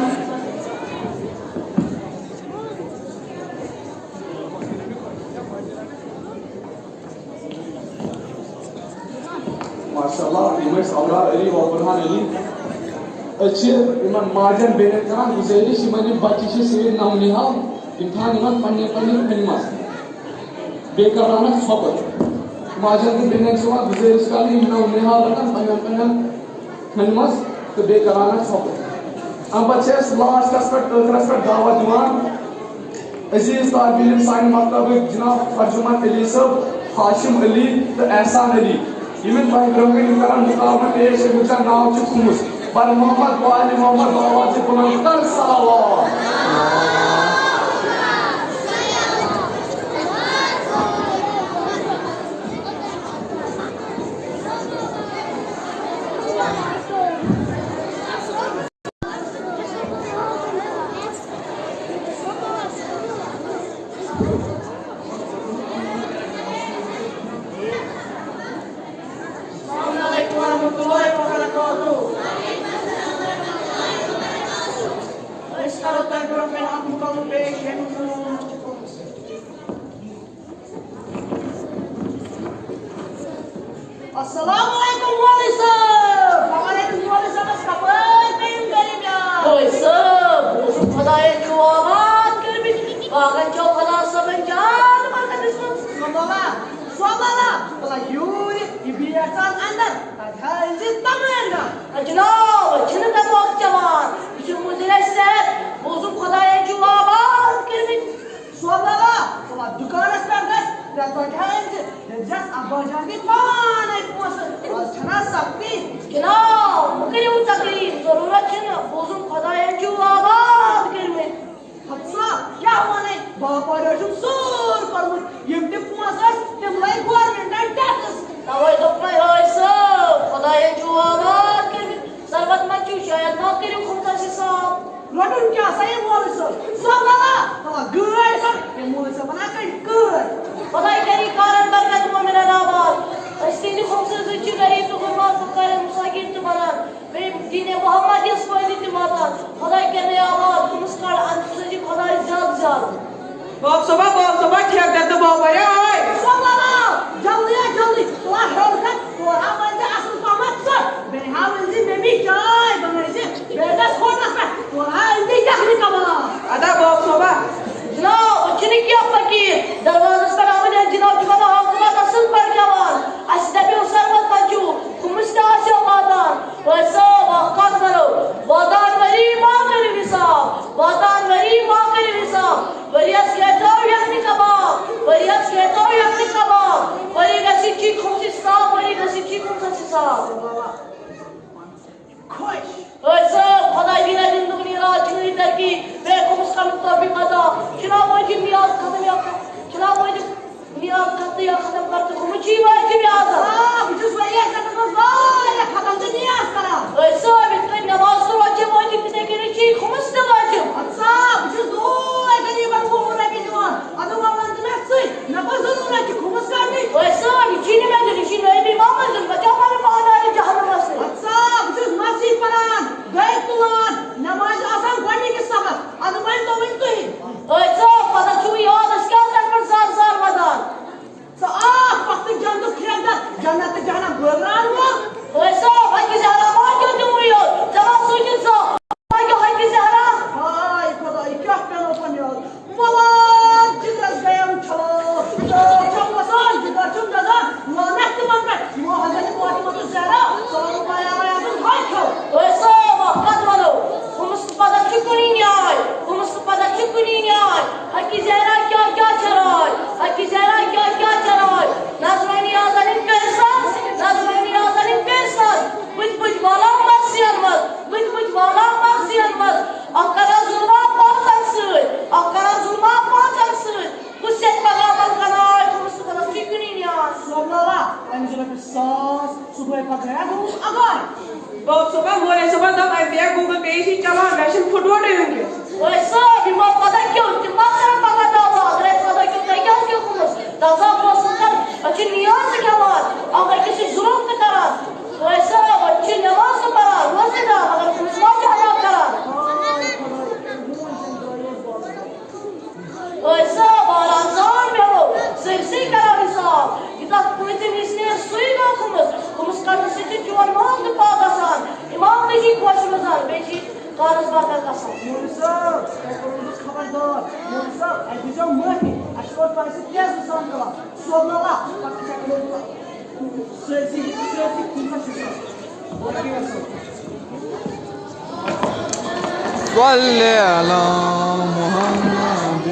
माशाअल्लाह इमस औलाद अली व बुरहान अली अच्छे इमन माजन बेने करान गुजारिश इमन बच्चे से नाम निहाल इम्तिहान इमन पन्ने पन्ने खनिमस बेकराना खबर माजन बेने सवा गुजारिश काली नाम निहाल रकन पन्ने पन्ने खनिमस तो बेकराना खबर अब बच्चे लास्ट पर दावा दिवान अजीज तालिब इल्म साइन मतलब जनाब फर्जुमान अली साहब हाशिम अली तो एहसान अली इमन भाई ब्रह्मन करान मुकाबला पेश मुझा नाम च खुमुस पर मोहम्मद वाली मोहम्मद आवाज बुलंद कर सलावत। Assalamualaikum wali sahab. Waalaikum wali sahab. Kabar benim galimnya. Wali sahab, bozuk Xudaya jualan kelbi. Bahkan çok kadar sebencar bahkan disebut. Swabala. Kalau yuri dibiarkan anda, hadis tamamnya. Ajnab, çene de bakcalar. Bütün mudiraslar bozuk Xudaya jualan kelbi. Swabala. Kalau dukan asperdas, datang hadis. Just abajan di mana itu masuk? Chana sakti. Kenal, mungkin itu taklif. Zarurat chana. Bozum Xudaya jualan kelbi. Hatsa, क्या माने? बापा रजूम सोर परमुट. यमटे पुमासas, temlai government and taxes. Tawai dokmai hoy sab. Xudaya jualan kelbi. Sarvat machu shayad nokri khumta sisab. Lotun क्या saya बोल sab. Sab lala. Tawai gay sab. Yang बोल sab mana kan gay. Xudaya kari karan barkat mu'min alabad. Istini khumsuz uchi gari tu gurmat bukare musagir tu manan. Ve dine Muhammad yasfaydi tu manan. Xudaya kari alabad. Kumuskar antusaji Xudaya zad zad. बाप सभा ठेक देते नहीं किया फकीर दरवाजे पर आमने जनाब जुबान हुकूमत असल पर जवान असदबी सरमत पंजू कुमस्ता से वादान वैसा वाकात करो वादान वरी मां करे विसाब वादान वरी मां करे विसाब वरियस कहता यखनी कबाब वरियस कहता यखनी कबाब वरी गसी की खुशी साब वरी गसी की खुशी साब खुश वैसा खुदा बिना जिंदगी राज नहीं तरकी बेगम उसका मुताबिक अदा चुनाव में नियाज खत्म या चुनाव में नियाज खत्म या खत्म करते को मुझी वाई की आजा जिस वजह से तो ज़ाया खत्म से नियाज करा वैसा बिल्कुल नमाज तो वाजिब वाजिब कितने के नीचे खुमस तो वाजिब अच्छा जिस दो गरीब को मुरा के जवान अदो मामला में से नमाज जरूर है खुमस करनी वैसा नीचे में नीचे में भी मामला जब बचा वाले पाना है जहन्नम से अच्छा जिस मस्जिद परान गए तुलान नमाज आसान पढ़ने के सबक अदो मैं तो ही वैसा पता चुई याद इसका पर सार सार मदान सो आप वक्त जन्नत खेलता जन्नत जाना बोलरान वो वैसा हकी जहरा मां जो तुम यो जरा सोच सो क्या हकी जहरा हाय खुदा क्या करो पनियो वाला जिस गया उठलो तो चंगा साल जिदा चुंगा दा वो नेक्स्ट मंथ वो हजरत फातिमा तो जहरा सल्लल्लाहु अलैहि वसल्लम हाय खो वैसा वक्त वालो मुस्तफा चुकनी न्याय मुस्तफा चुकनी न्याय हकी जहरा क्या क्या चराय हकी जहरा क्या क्या चराय नाजरानी आजालिम कैसा नाजरानी आजालिम कैसा बुझ वाला मर्सियन मत बुझ वाला मर्सियन मत अकरा जुल्मा पातन से अकरा जुल्मा पातन से कुछ पगामल कनाय मुस्तफा चुकनी न्याय सल्लल्लाहु अलैहि वसल्लम सुबह का गया हूं अगर बहुत सुबह हो रहे सुबह तब ऐसे गूगल पे ही चला वैसे फुटबॉल होंगे वैसा बीमा पता क्यों दिमाग खराब पका दावा अगर पता क्यों क्या खुश दादा को सुनकर अच्छी नियत से क्या बात अगर किसी जुल्म पे करा वैसा अच्छी नमाज पढ़ा रोजे दा अगर मुसलमान चाहा करा वैसा बाराजान में हो सिर्सी करा हिसाब इतना कोई दिन इसने सुई ना खुमस करने से जोर मांग पागसान इमाम ने जी खुश मजान बेची कारस बाकर का सा मुर्सा खबरदार मुर्सा ऐसा माफी अशोक पास क्या सुसान करा सल्लल्लाहु अलैहि वसल्लम सिर्सी कितना शिक्षा सल्ले अला मुहम्मद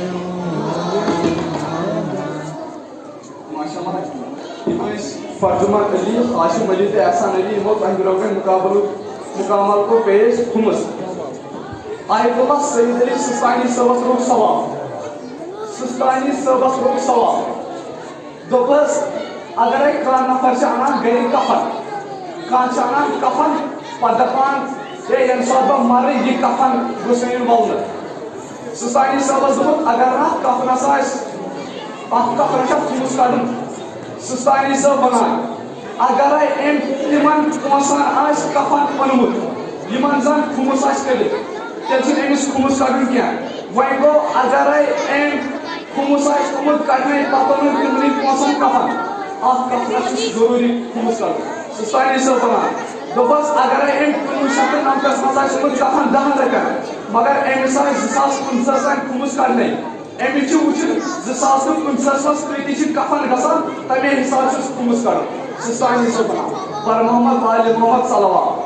माशाअल्लाह फर्जुमा अली हाशिम अली ते एहसान अली मो तंगरों मुकामल को पेश खुमस आयतुल्लाह सईद अली सिस्तानी सबस रोक सवाल दोपस अगर कान नफर चाना गए कफन कान चाना कफन पदपान ये इंसान मर ये कफन गुस्सेन बोल सिस्तानी सबस अगर ना कफन साइज कफन का खुमस काडन सिस्तानी सब बना अगर एम तिमन पोसान आस कफन पनमुत यमन जन खुमस आस कले तेल एमिस खुमस काडन क्या वही गो अगर एम खुमस आस पमुत काडने पतन तिमनी पोसान कफन आस कफन जरूरी खुमस काडन सिस्तानी सब बना दोबस अगर एम खुमस नाम का मसाज कफन दहन रखन मगर एमिस आस 2015 खुमस काडने एमिच वुचन 2015 कफन गसान तमे हिसाब से खुमस काडन सिस्तानी सब बना पर मोहम्मद वाले मोहम्मद सल्लल्लाहु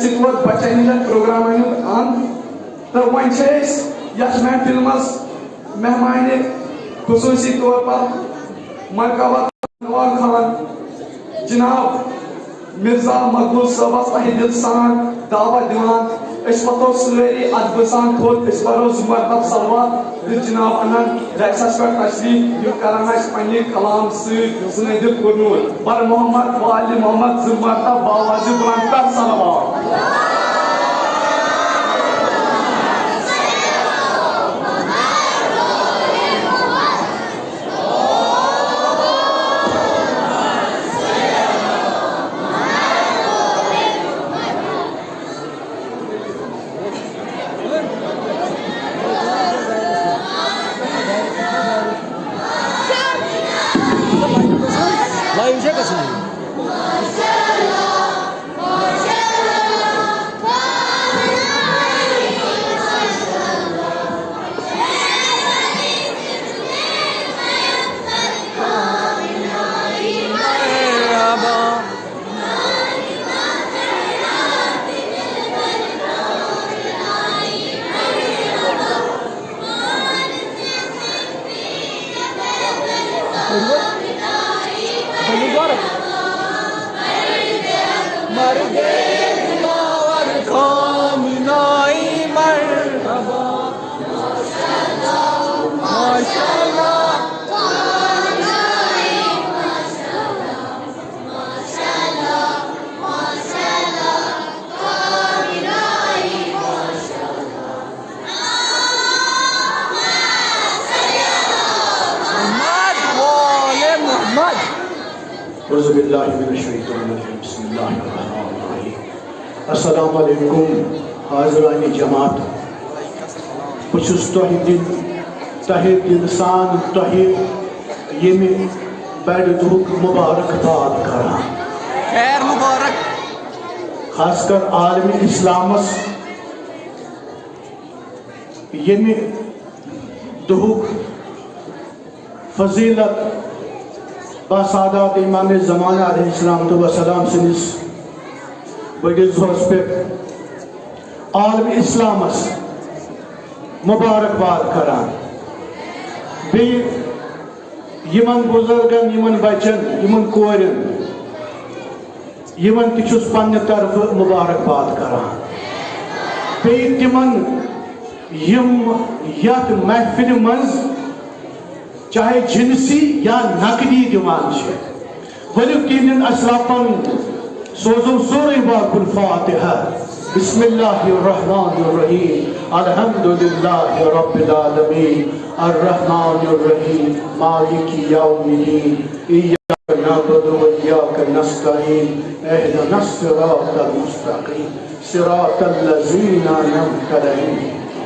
चितवत बच्चन हंद प्रोग्राम अंत तो वन यथ महफिल मज मेहमान खुसूसी तौर पर मरकबा खान जनाब मिर्जा मकबूल सबस अहि दिल सान दावत दिवान पतो सारी अदब सान थोत बरो जुमरतब सलवात जनाब अनन रैक्सस पर तशरीफ यु करान पन्ने कलाम सुनद कुरनूर बर मोहम्मद वाली मोहम्मद जुमरतब बावाजी बुलंद कर सलवात लाइव जे कसं अस्सलामु अलैकुम हाज़िरान जमात पुछुस तोहि दिल तहे दिल सान तोहि येमे बड़ दुख मुबारकबाद करा खैर मुबारक खासकर आलमी इस्लामस येमे दुख फजीलत बासादात इमाम ज़माना अलैहिस्सलाम तो वसलाम सिनिस बड़िस जोस पे आलमी इस्लामस मुबारकबाद करान बे यमन बुजुर्गन यमन बचन यमन कोरन यमन तिछुस पन्ने तरफ मुबारकबाद करान बे तिमन यम यत महफिल मंज चाहे जिनसी या नकदी दिवान छे वलिक तीन असलापन सोजो सूरह बाकुल फातिहा बिस्मिल्लाहिर्रहमानिर्रहीम अल्हम्दुलिल्लाहि रब्बिल आलमीन अर्रहमानिर्रहीम मालिकी यौमिद्दीन इय्याका नअबुदु व इय्याका नस्तईन इहदिनस सिरातल मुस्तकीम सिरातल लज़ीना अनअमता अलैहिम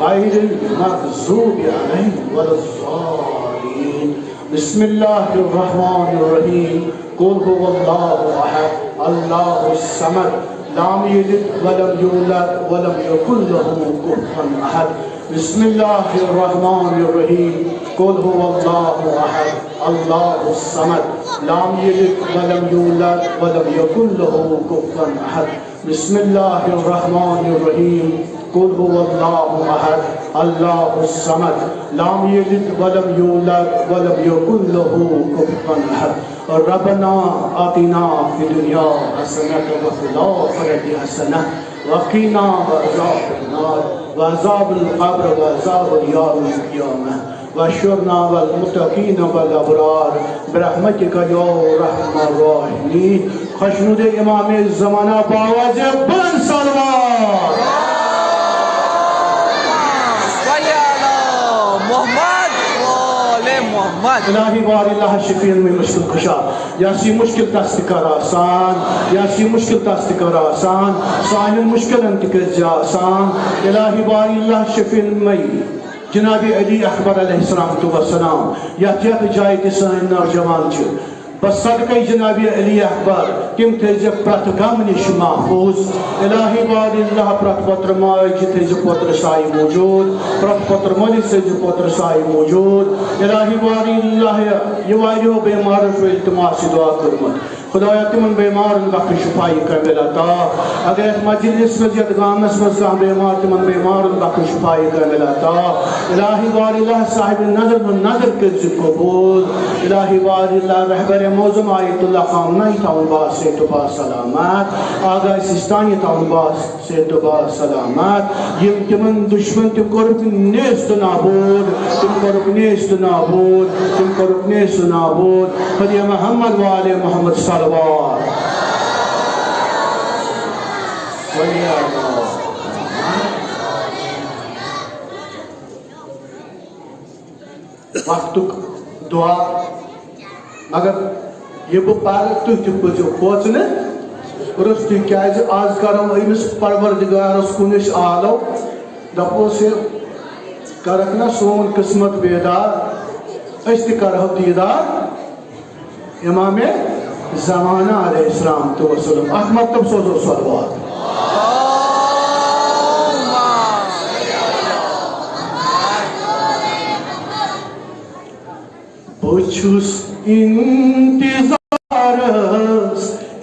गैरिल मग़ज़ूबि अलैहिम वलज़्ज़ालिमीन बिस्मिल्लाहिर्रहमानिर्रहीम कुल हुवल्लाहु अहद अल्लाहुस समद लम यलिद वलम यूलद वलम यकुल लहू कुफुवन अहद बिस्मिल्लाहिर्रहमानिर्रहीम कुल हुवल्लाहु अहद अल्लाहुस समद लम यलिद वलम यूलद वलम यकुल लहू कुफुवन अहद बिस्मिल्लाहिर्रहमानिर्रहीम कुल हुवल्लाहु अहद अल्लाहुस समद लम यलिद वलम यूलद वलम यकुल लहू कुफुवन अहद रब्बना आतिना फिद दुनिया हसनतन व फिल आखिरति हसनतन व क़िना अज़ाबन नार व अज़ाबल क़ब्र व अज़ाब यौमिल क़ियामह वशुरना वल मुत्तक़ीन वल अबरार बिरहमतिका या रहमान राहिमीन खुशनुद इमाम ज़माना बावाज़ बुलंद सलवात इलाही वारिल्लाह शफीन में मुश्किल खुशा यासी मुश्किल तस्तिकर आसान यासी मुश्किल तस्तिकर आसान सान मुश्किल अंतिकर आसान इलाही वारिल्लाह शफीन में जनाब अली अकबर अलैहिस्सलाम तो वसलाम या जाय सान नौजवान बस सदक़े जनाब अली अकबर तिम थे प्रत गम निश महफूज इलाही वारिल्लाह प्रत पत्र माज थे पुत्र साई मौजूद प्रत पत्र मलिक से पुत्र साई मौजूद इलाही वारिल्लाह ये वारियो बेमार इल्तिमास दुआ करमत खुदाया तिमन बेमार बख्श शिफाई कर अता अगर मजलिस में जत गामस में का बेमार तिमन बेमार बख्श शिफाई कर अता इलाही वारिल्लाह साहिब नजर के कबूल इलाही वारिल्लाह रहबर मौजूम आयतुल्लाह खामना ताउन बा से तो बा सलामत आगा सिस्तानी ताउन बा से तो बा सलामत यम तिमन दुश्मन तिम करक नेस्त नाबूद तिम करक नेस्त नाबूद तिम करक नेस्त नाबूद खुदा मोहम्मद वाले मोहम्मद सल्लल्लाहु वक्तुक दुआ मगर ये बो पार तुह तुझो पोचने रुस्ती क्या आज करो अमिस परवरदिगारस कुनिश आलो दपो से करक ना सोन किस्मत बेदार अस्त करहो दीदार इमाम ज़माना अलैहिस्सलाम तो वसल्लम अहमद तब सोजो सलवात बुछुस इंतज़ारस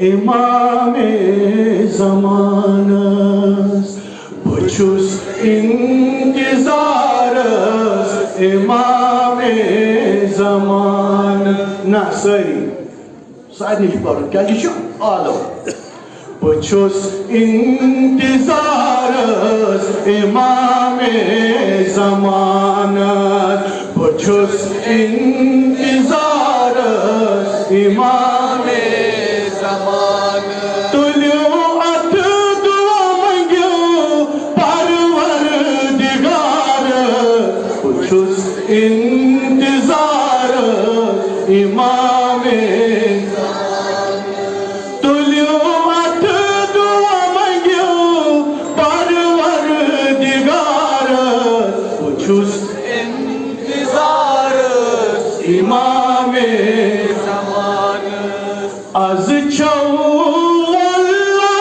इमामे ज़मानस बुछुस इंतज़ारस इमामे ज़मान ना सरी साइड नहीं पढ़ो क्या लिखो आलो बुछुस इंतज़ारस इमामे ज़मानस बुछुस इंतज़ारस इमामे ज़मान तुलियो अथ दुआ मंगियो परवरदिगार बुछुस इंतज़ारस इमामे बचुस इंतजार इमामे ज़मान az çavalla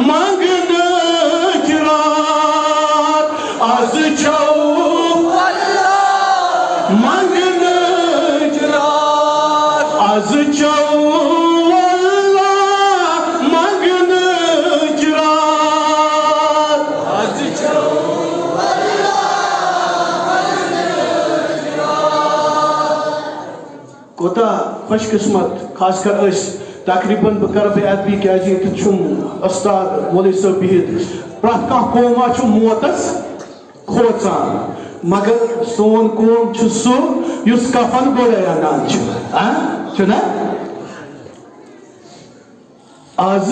mangınıç rahat az çavalla mangınıç rahat az çavalla mangınıç rahat az çavalla mangınıç rahat Kota खुशकिस्मत खासकर तकरीबन बह कर बेअदबी क्या उस्ताद मौलवी साहब बिहित प्रत कह कौमा मौतस खोचान मगर सोन कौम सह कफन गोड़े अनान ना आज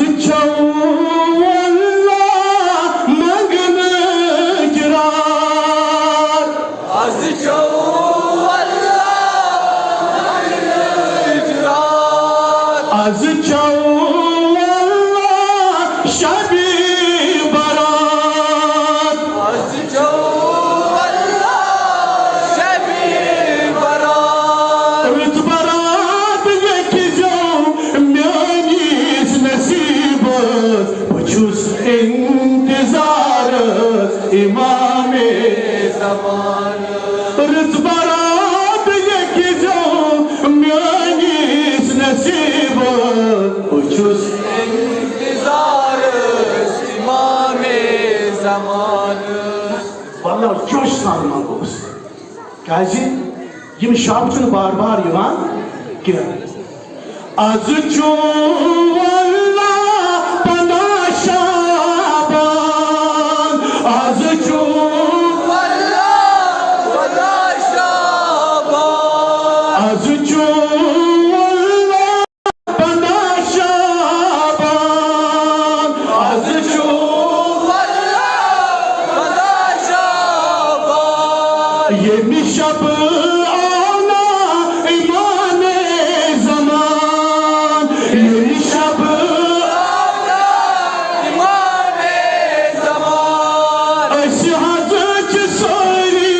मंगनच रात आज az çavalla şabi barat az çavalla şabi barat rıt barat yekizav myanis nasibet buçuz intizarız imam-ı zaman rıt barat yekizav myanis nasibet uçuz intizarız imam-ı zamanı Vallahi joş sanmak olsun Kazi yim şabçını bar bar yıvan ki azı çuvalla bana şaban azı çuvalla bana şaban azı çuvalla bana şaban azı çuvalla bana şaban yemiş şabı ana imane zaman yemiş şabı ana imane zaman eşi hazıç söyle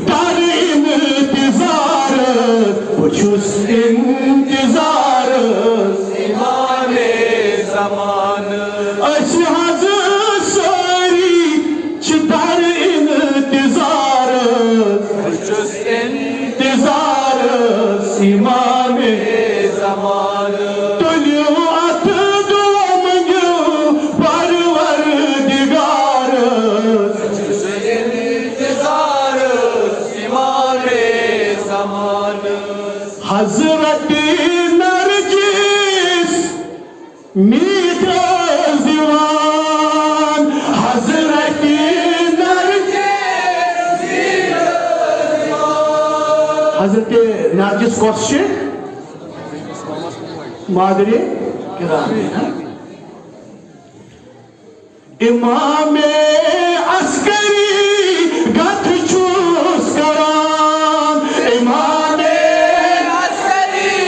dar intizarı buçuz intizarız imane zamanı eşi hazı söyle çıtar intizarız buçuz intizarız imane zamanı Tölü atı doğamını var var digarız buçuz intizarız imane zamanı Hazreti Nergis Mitraz divan Hazreti Nergis Mitraz divan Hazreti Nergis Kosçi Madri Kirami İmam-ı Askeri Gatçuz Karan İmam-ı Askeri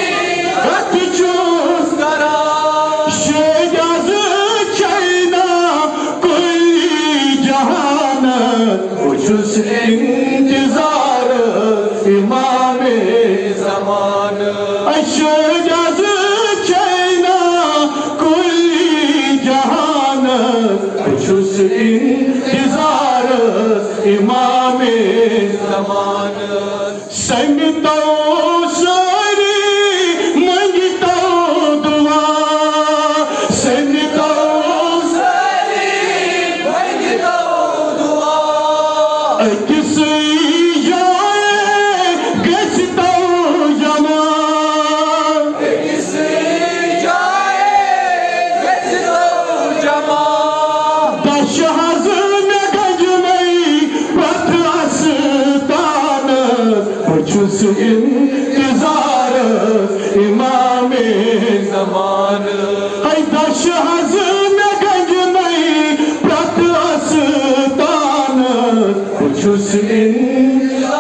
Gatçuz Karan Şegazı çayna kulli cahanat ucuz intizarı imam-ı zamanı Şegazı çayna kulli cahanat ucuz intizarı imam-ı zamanı Sen tavsari mangita dua Sen tavsari mangita dua Kisi jaye geçta zaman Kisi jaye geçta zaman Taş hazım gacmeyi patlasıtanız Uçuz intizarız imam-ı zamanı Hay taş hazım gacmeyi patlasıtanız Uçuz intizarız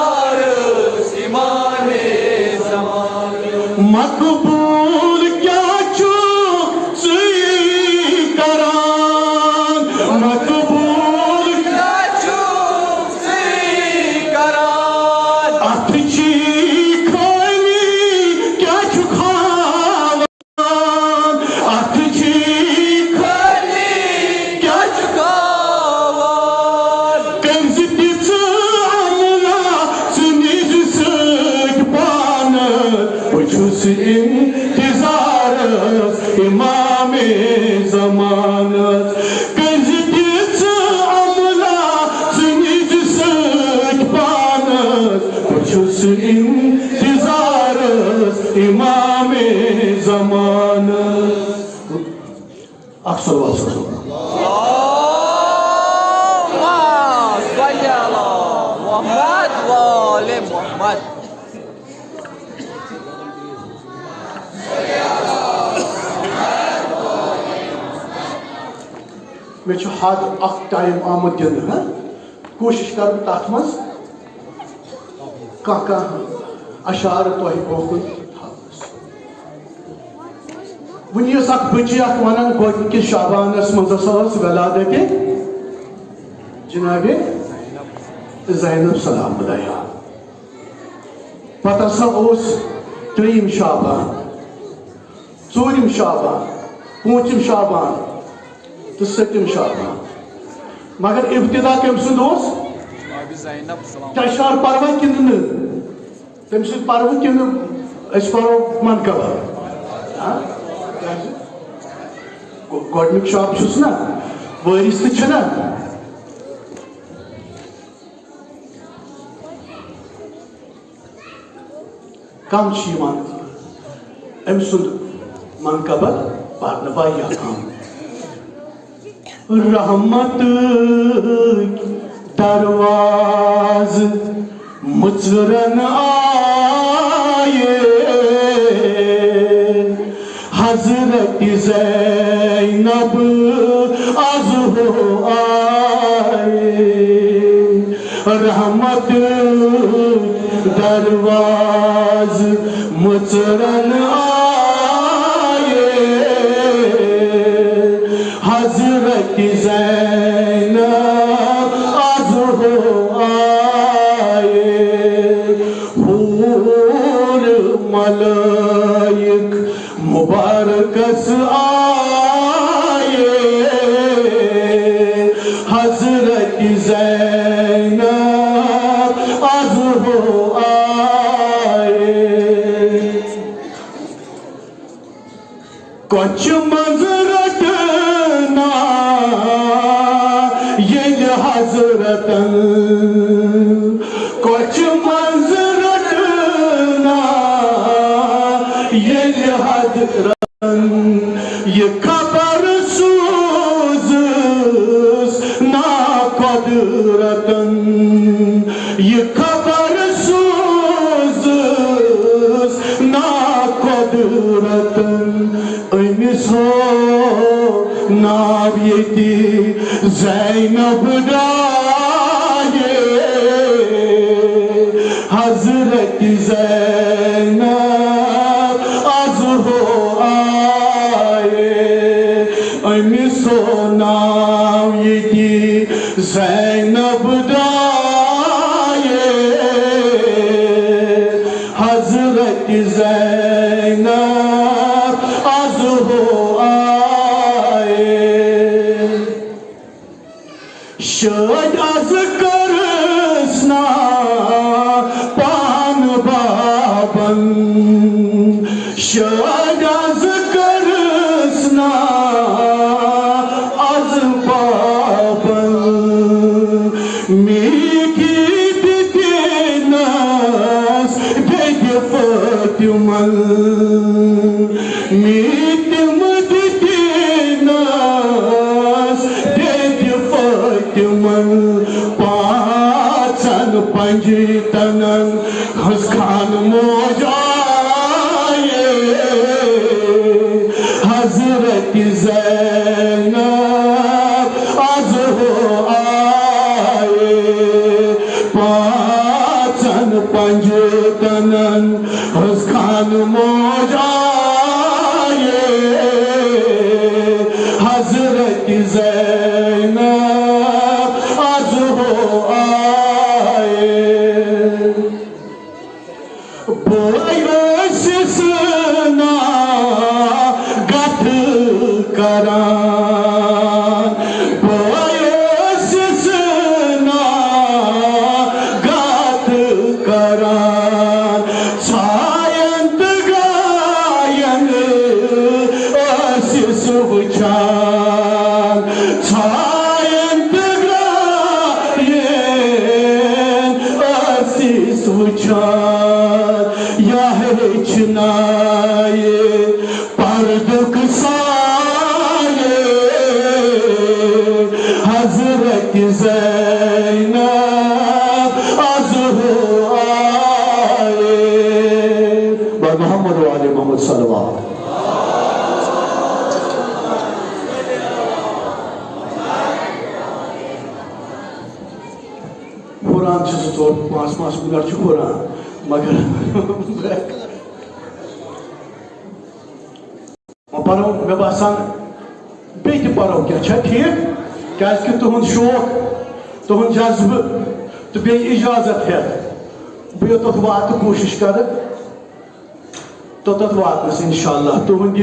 imam-ı zamanı Makbul kya çok suyi karan Makbul kya çok suyi सल्लल्लाहु मे हद अख time आमुद दिन कोशिश कर तथ मज कह अशार तुह बोकुन वस अख बची अख वन गोकिस शाबानस मज वलादत जनाब ज़ैनब सलाम बदाया पता त्रीम शाबान चूरिम शाबान पूंचम शाबान तो सतम शाबान मगर इब्तिदा कम शार पर्व कि तम पर्व कि पो मनकब गोडनिक शाब ना वरिस तो कम अम मनकब पान वाया कम रहमत दरवाज मुचरन आए हजरत ज़ैनब आज हो आए रहमत दरवाज मुचरन आए हजरत ज़ैनब आज हो आए हूर मलाइक मुबारकस आए हजरत ज़ैनब आज हो आए कुछ मंजरत ना ये हजरतन कुछ मंजरत ना ये हजरतन ये खबर सूज ना कदरतन ये खबर सूज ना कदरतन अमिस हो नाव ये ज़ैनब डाये हजरत ज़ैनब आज हो आए अमिस हो नाव ये ज़ैनब डाये हजरत ज़ैनब आज हो आए शायद आज करसना पान बाबन शायद आज करसना आज बाबन मीठी दिनस देख फातिमन मीठम दिनस देख फातिमन पाचन पंजतनन हस खान मोजाए हजरत ज़ैनब आज हो आए पाचन पंजतनन हस खान मोजाए हजरत ज़ैनब आज हो आए बोयस ना गठ करान बोयस ना गठ करान छायंत गायन आशीष वुचान छायंत गायन आशीष वुचान यह चुनाए पर्दुक साये Zeynep azhı Ali. Ve Muhammed ve Ali Muhammed sallallahu. Kur'an çizgi tor, mas bunlar şu Kur'an. Magar bırak. Paro ve basan beyti paro क्या अच्छा ठीक क्या कि तुहंद शौक तुहंद जज्ब तो बे इजाजत है बे तथ वात कोशिश कर तो तथ वात इंशाल्लाह तुहंद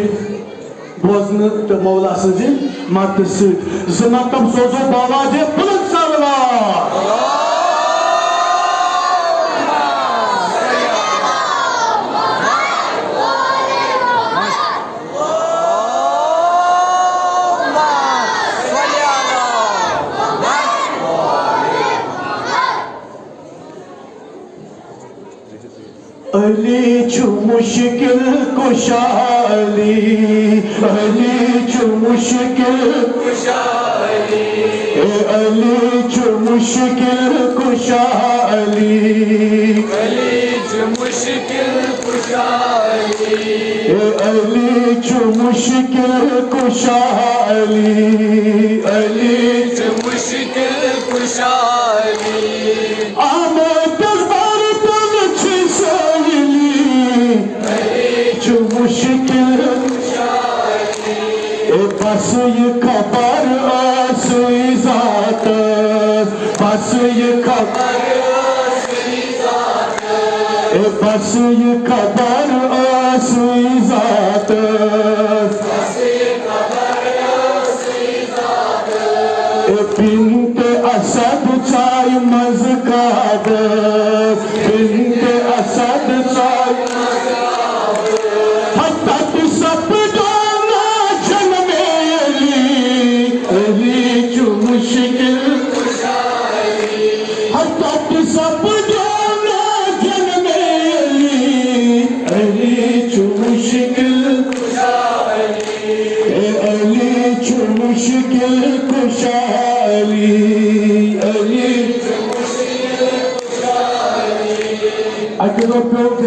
बोजन तो मौला सजी मत ज़मतब सोजो बावाजे बुलंद सलवात Ali çu müşkil kuşali Ali çu müşkil kuşali Ali çu müşkil kuşali Ali çu müşkil kuşali Ali çu müşkil kuşali Ali çu müşkil kuşali Ahmet मुश्किल बस ये खबर असली ज़ात बस ये खबर असली ज़ात बस ये खबर असली ज़ात बस ये खबर असली ज़ात बिन्ते असद चाय मज़काद बिन्ते असद चाय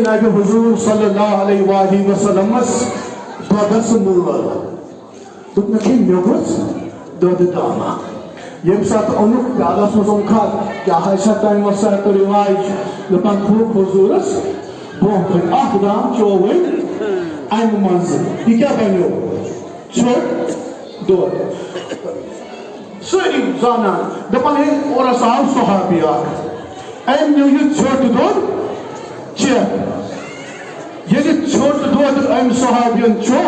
जनाब हुजूर सल्लल्लाहु अलैहि वसल्लम दोदस मूल तुम नखी म्योगुस दोद दामा ये साथ अनुक प्याला सोजों का क्या है शतान वसात रिवाज लपन खूब हुजूरस बहुत आखदाम चोवे आइन मंजिल ये क्या बनो छोड़ दो सही जाना दपन है और साहब सहाबिया आइन न्यू ये छोड़ दो ये छोट दोद अम सहाबियन चो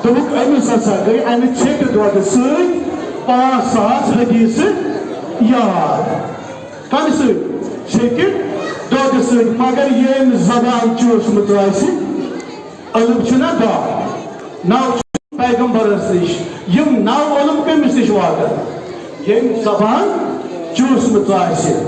दोक अमिस हसा गई अमि छेट दोद सई 5000 हदीस याद कम सई छेट दोद सई मगर ये जबान चोस मुतवासी अलम छना दा नाव पैगंबर सिश यम नाव अलम कमिस निश वादा ये जबान चोस मुतवासी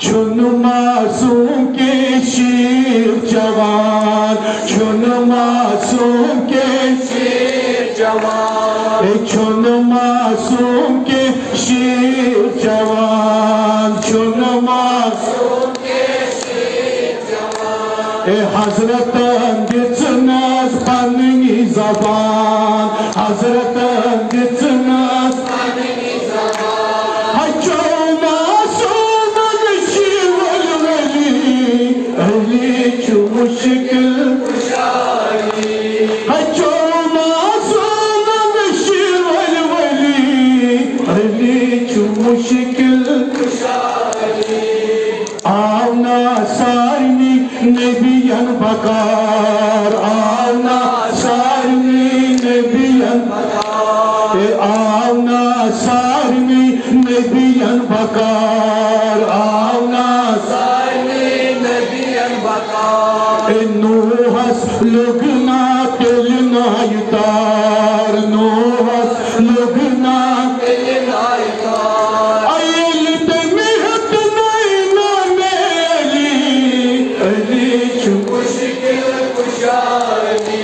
चुन मासूम के शीर जवान चुन मासूम के शीर जवान चुन मासूम के शीर जवान चुन मासूम के शीर जवान हजरत दिचनास पन्नी जबान हजरत दिचनास पन्नी जबान हजो मुश्किल कुशाली हजो मासूम बशीर वली अली चु मुश्किल कुशाली आवना सारनी नबियन बकार आवना सारनी नबियन बकार आवना सारनी नबियन बकार आवना सारनी नबियन बकार नूहस लुगना तिलना युतार नूहस लुगना तिलना युतार आयल ते मेहत नैना मेली अली चु मुश्किल कुशाली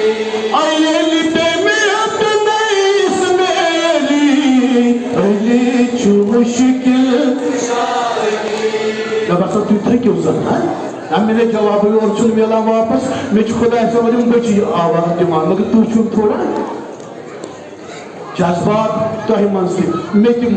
आयल ते मेहत नैस मेली अली चु मुश्किल मैं बस तु थकिव जन मैंने जवाब और चुन मिला वापस मे खुदा सब बची आवाज दिमान मगर तु छु थोड़ा जज्बात तह मन मे तम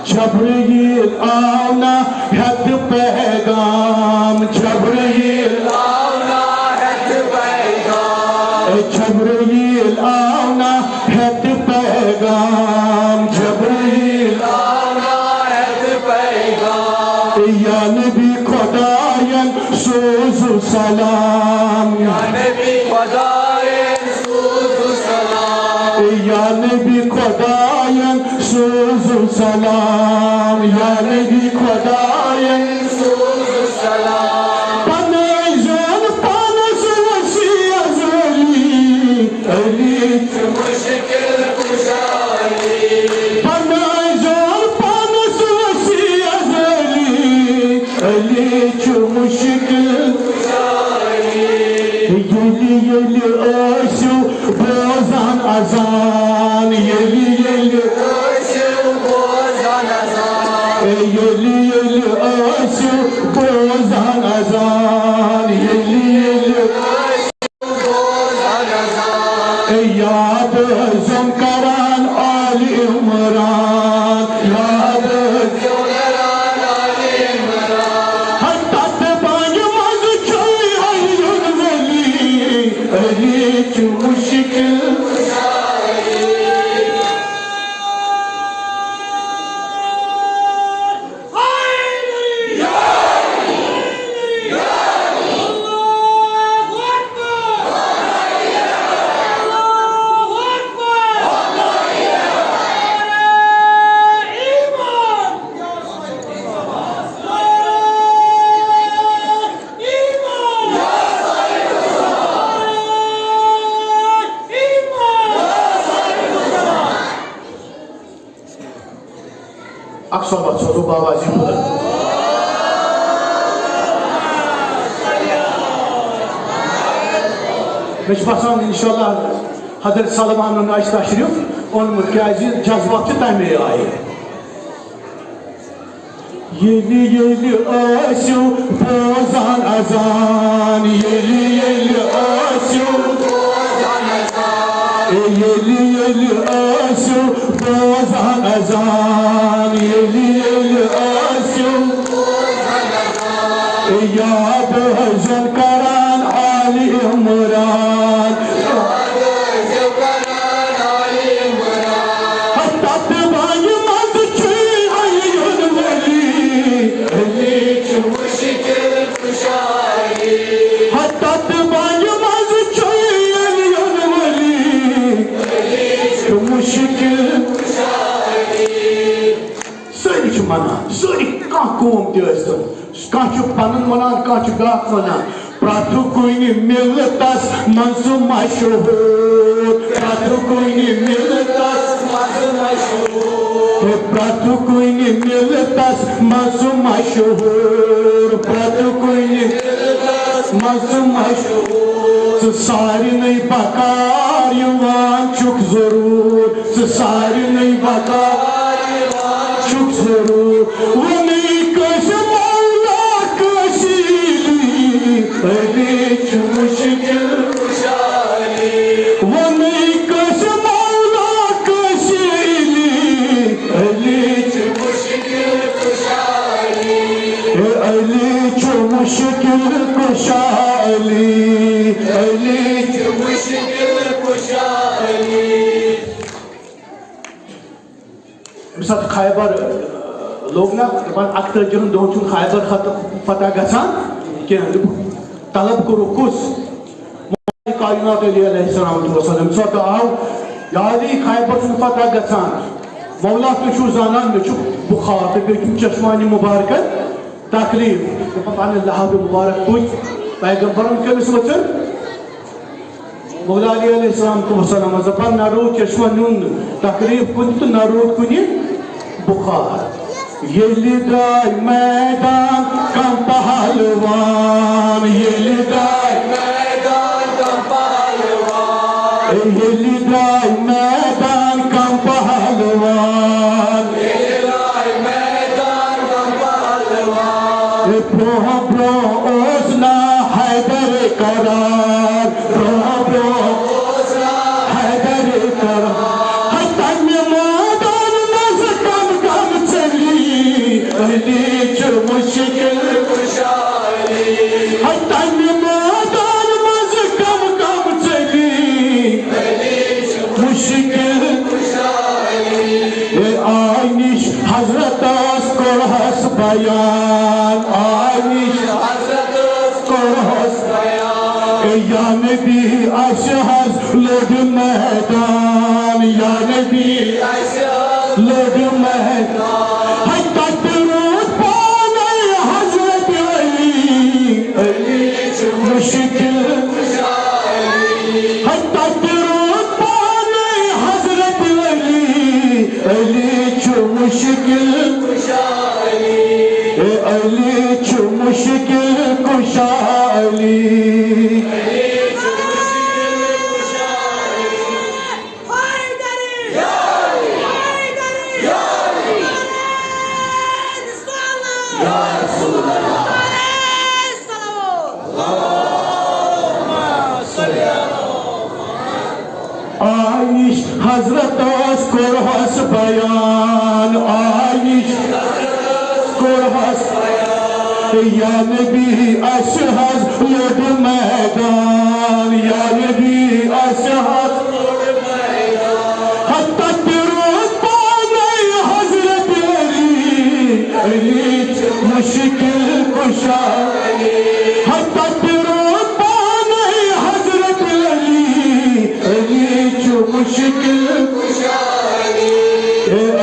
जबरील आना हद पैगाम जबरील आना हद पैगाम जबरील आना हद पैगाम जबरील आना हद पैगाम या नबी खुदायन सोज़ु सलाम या नबी खुदायन सोज़ु सलाम या नबी खुदायन सोज़ु सलाम या नबी खुदायन सोज़ु सलाम पनाज़न पनस वसी अज़ली अली मुश्किल कुशाई पनाज़न पनस वसी अज़ली अली मुश्किल कुशाई यली यली आशु बोज़ान अज़ान यली यली yeli yeli aşu bozan azan yeli yeli aşu bozan azan yad zon karan Ali İmran yad zon karan Ali İmran hatta tabanımız köy hayyun veli Ali ki müşkil Aksobat soru babacı budur. Meşbasan inşallah Hazreti Salman'ın Ayşe Şerif onun mutkazi cazbatçı temeli ayı. Yeli yeli aşu bozan azan yeli yeli aşu bozan azan yeli yeli aşu bozan azan yeli yeli aşu bozan azan ya bozan karan Ali İmran ya bozan karan Ali İmran hatta tıbayımaz ki hayyun veli Ali ki müşkil kuşayi hatta tıbayımaz ki hayyun veli Ali ki müşkil Söyle kah kovum diyorsun. Kaçıp panın manan kaçıp gak manan. Pratu kuyni milletas mansu maşhur. Pratu kuyni milletas mansu maşhur. Pratu kuyni milletas mansu maşhur. Pratu kuyni milletas mansu maşhur. Sari nahi bakar yuvan çok zorur. Sari nahi bakar çok zorur. Vani kaş Mevla kaşili Ali çok müşkil kuşali Vani kaş Mevla kaşili Ali çok müşkil kuşali Ali çok müşkil kuşali Ali çok müşkil kuşali Misal Khaybar लोग ना अक्सर जन दोन खैबर फतह गसान तलब करो कुस कायनात अलैहिस्सलाम सो आव यादी खैबर फतह गसान मौला तो जानान मे बुखार तो बे चश्मानी मुबारक तकलीफ पान लहाब मुबारक तुझ पैगंबरन कमिस वचन मौला अली अलैहिस्सलाम तो सलाम जपन नरो चश्मा नुन तकलीफ कुन तो नरो कुनी बुखार Yeli day meydan kan pahluvan Yeli day meydan kan pahluvan Yeli day meydan kan pahluvan Yeli day Ali च मुश्किल कुशाली तन मैदान मज कम कम चली मुश्किल कुशाली आनिश हजरत कोरहस बयान आनिश हजरत कोरहस बयान या नबी अशहज लोड मैदान या नबी अशहज लोड मैदान है तकरूर पाने हजरत अली अली च मुश्किल कुशाली है तकरूर पाने हजरत अली अली च मुश्किल कुशाली अली च मुश्किल कुशाली आइश हजरत कोरहस बयान आइश कोरहस बयान या नबी अशहज लोड मैदान या नबी अशहज लोड मैदान हत्तत रोज पाने हजरत अली च मुश्किल कुशाली हत्तत रोज पाने हजरत अली च मुश्किल कुशाली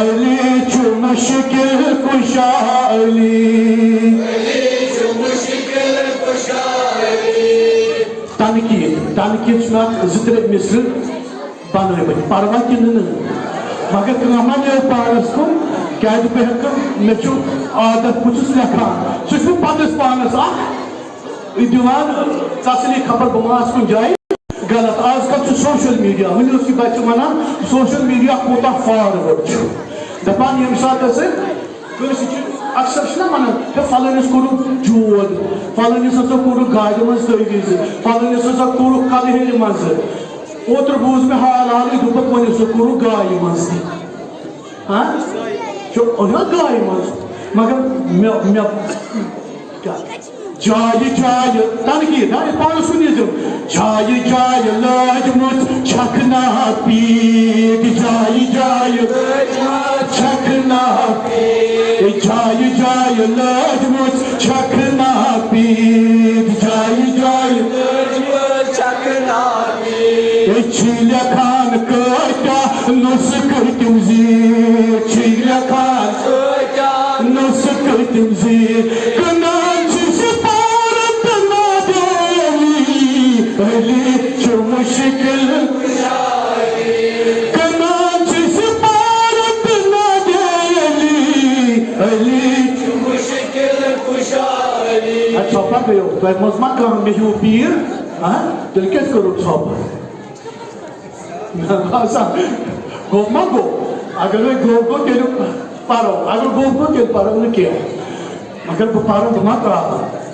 अली च मुश्किल कुशाली तनकीद जित्र मिस्र बन पर्वा कि मगर कमान पानस को क्या मे आदत बहुत लेखान सह पन्नस पानस दिवान तसली खबर बह मास कुछ जाए गलत आजकल सोशल मीडिया वन बच्चे वन सोशल मीडिया कूत फॉरवर्ड दपान ये सात अक्सर वन फलानिस कोर जोद फलानिस हसा कोर गाड़ मज तवीज फलानिस हसा कोर कलहेल मज ओतर बूज मे हाल हाल दुपक वन सह कोर गाय मज गाय मज मगर जाय जाय तनकीद पान सुन जाय जाय लाजमुत छकना पीक जाय जाय छकना जाय जाय लाजमुत छकना पीक जाय जाय छकना छील खान कटा नुस्ख तुम छील खान नुस्ख तुम अली च मुश्किल कनाच से पारत न अली अली च मुश्किल कुशाली छपा गयो तो मजमा काम में जो पीर तेल क्या करो छप गोमा गो अगर वे गो तेल पारो अगर गो तेल पारो न क्या मगर पारो तो मत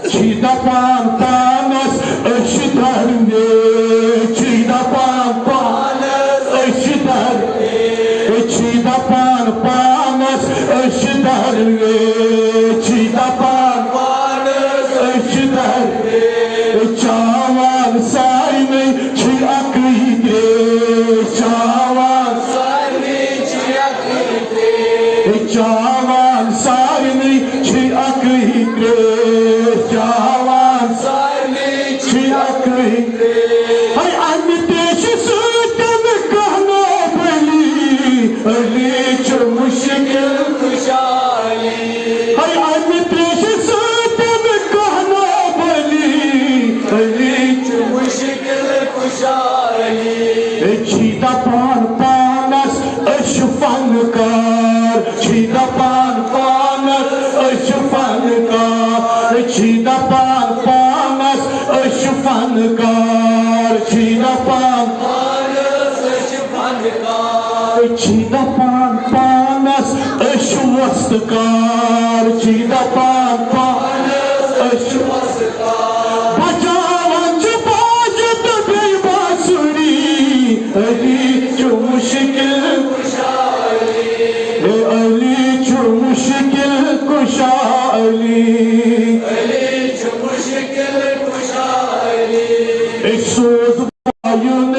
Chida pan panas ashidar ne Chida pan panas ashidar Chida pan panas ashidar ne Chida pan panas ashidar Chawan saine chi akide Chawan saine chi akide Chawan saine chi akide Jawan sarni chiyakre hay andesh sutam kahna bali ali ch mushkil kushali hay andesh sutam kahna bali ali ch mushkil kushali chida pan panas ashfankar chida pan panas ashfankar Chida pan panas ashfankar Chida pan panas ashfankar Chida pan panas ashwastkar Chida pan panas ashwastkar Bajavan ch bajat bey basuri Ali ch mushkil kushali Ali ch mushkil कुशा अली सोज वायुन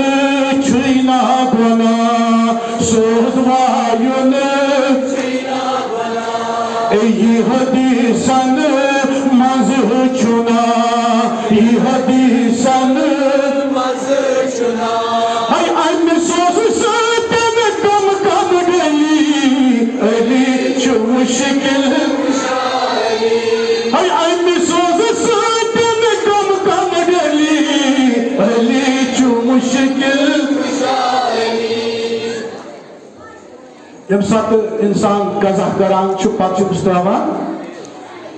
छुना बना सोज वायुन ये हदीसन मज चुना ये हदीसन मज चुना हाय अन्य सोज सतन कम कम गई अली चु मुश्किल हाय अन्य सोज सतन कम कम गई अली चु मुश्किल यम साथ इंसान गजा करान पत् मुस्तरावान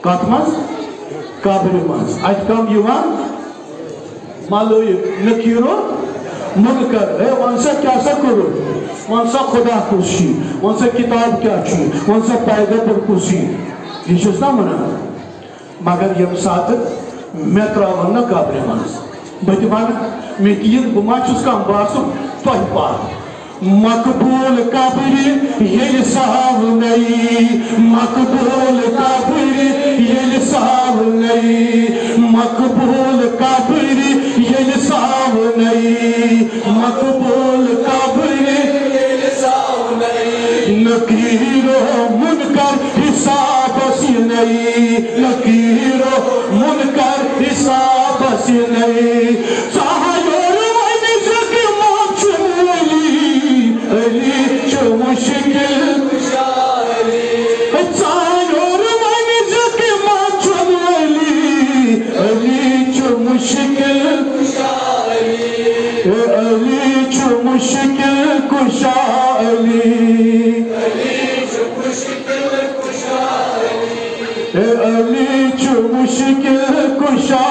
कत मज काबिर मज अत कम युवान मालोय नकीरो मुनकर ए वन सा क्या सा करो वन सा खुदा कुर्सी वन सा किताब क्या छी वन सा पैगंबर कुर्सी ये छस ना मना मगर यम साथ मैं त्रावन न काबिर मज बदिमान मैं तीन गुमा छस कम बासु तोह पार मकबूल कब्र ये साव नहीं मकबूल कब्र ये साव नहीं मकबूल कब्र ये साव नहीं मकबूल कब्र ये साव नहीं नकीरो मुनकर हिसाब से नहीं नकीरो मुनकर हिसाब से नहीं अली चो मुश्किल चायोर मन जके माचो अली अली चो मुश्किल अली चो मुश्किल कुशा अली अली चो मुश्किल कुशा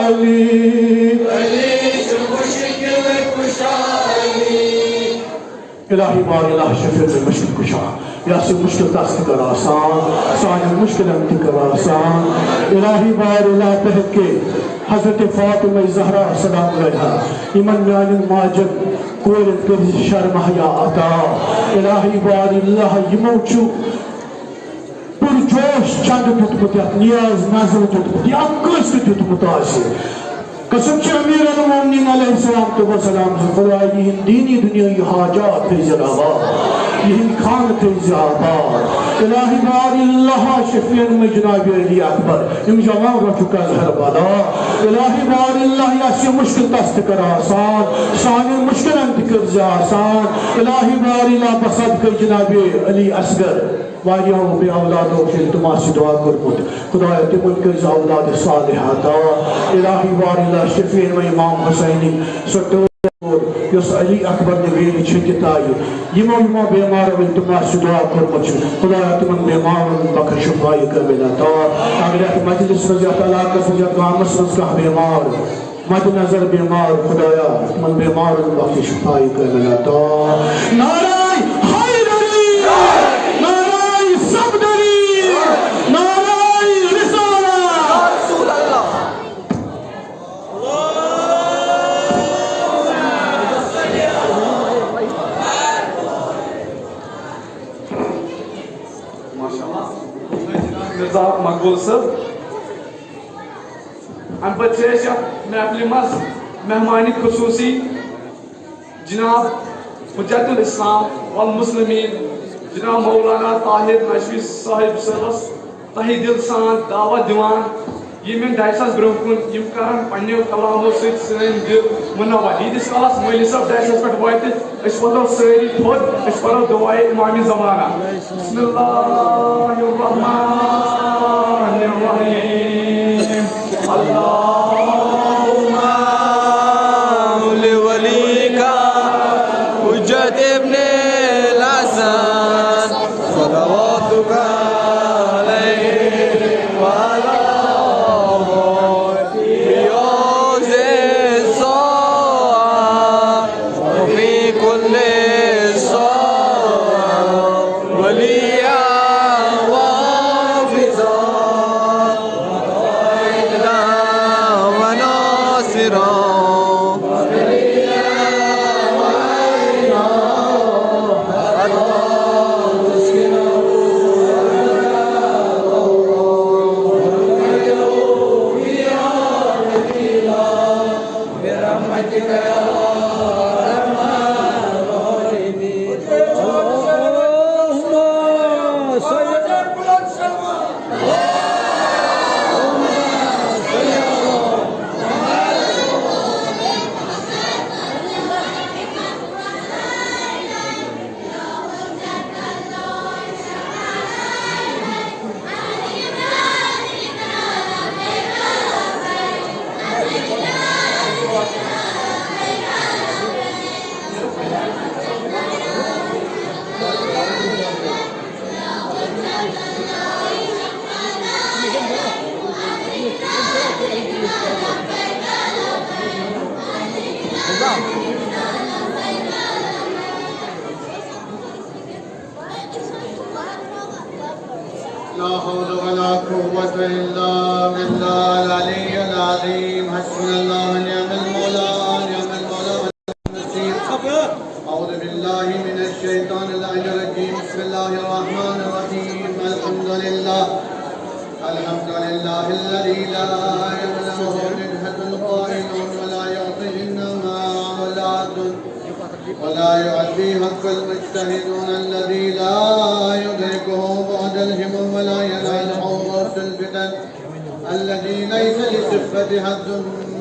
अली इलाही बार इलाह शफीर में मुश्किल कुशा यासी मुश्किल दस्त कर आसान सानी मुश्किल अंत कर आसान इलाही बार इलाह तहत के हजरत फातिमा ज़हरा सलाम अलैहा इमन म्यान माजन कोर कर शर्म हया अता इलाही बार इलाह यमोचु पुरजोश चंद दुतमुत नियाज नजर दुतमुत या कष्ट दुतमुत आसे कसम से अमीर अल-मोमिनीन अलैहिस्सलाम से खुदा ये दीनी दुनिया ये हाजात थे जनाबा ये खान थे ज़ाबा इलाही बार अल्लाह शफीन में जनाब अली अकबर इम जवान रचुका ज़हर बाला इलाही बार अल्लाह यासी मुश्किल दस्त कर आसान सानी मुश्किल अंत कर आसान इलाही बार अल्लाह बसद कर जनाब अली असगर वारिया बे औलादो के तुमासी दुआ करमुत खुदा तिमुन कर औलाद सालिहाता इलाही बार अल्लाह शफीन में इमाम हुसैनी सटो यस अली अकबर ने वेल छिताई यमो यमो बीमार व तुमासी दुआ करमुत खुदा तिमुन बीमार बख्श शिफाई कर मिलता अगर मजलिस रज़ा ताला का फजर गामस का बीमार मद नजर बीमार खुदाया तिमुन बीमार बख्श शिफाई कर मिलता नारा हैदरी मकबूल सब अम पे महफिल मज मेहमान खसूसी जनाब हुज्जतुल इस्लाम वल मुस्लिमीन जनाब मौलाना ताहिर नशवी साहिब सबस तहे दिल सान दावत दिवान यम डायसस ब्रोकुन यम करान पन्ने कलामो सन दिल मुनव्वर यीदिस कालस मौलवी सब डायसस पे वात अस वतो सारी थोद अस परो दुआए इमाम ज़माना बिस्मिल्लाहिर्रहमानिर्रहीम अल्लाहुम्मा वली का हुज्जत इब्ने हसन सलवातुका لا حول ولا قوة إلا بالله العلي العظيم حسبنا الله ونعم المولى ونعم المولى ونعم النصير. أعوذ بالله من الشيطان اللعين الرجيم. بسم الله الرحمن الرحيم. الحمد لله الذي لا يملأه منهة القائل ولا يعطيه معاملات ولا يعدي حق المجتهدون الذي لا يدركه بعد الهمم ولا يناله غوث الفتن الذي ليس لصفة حد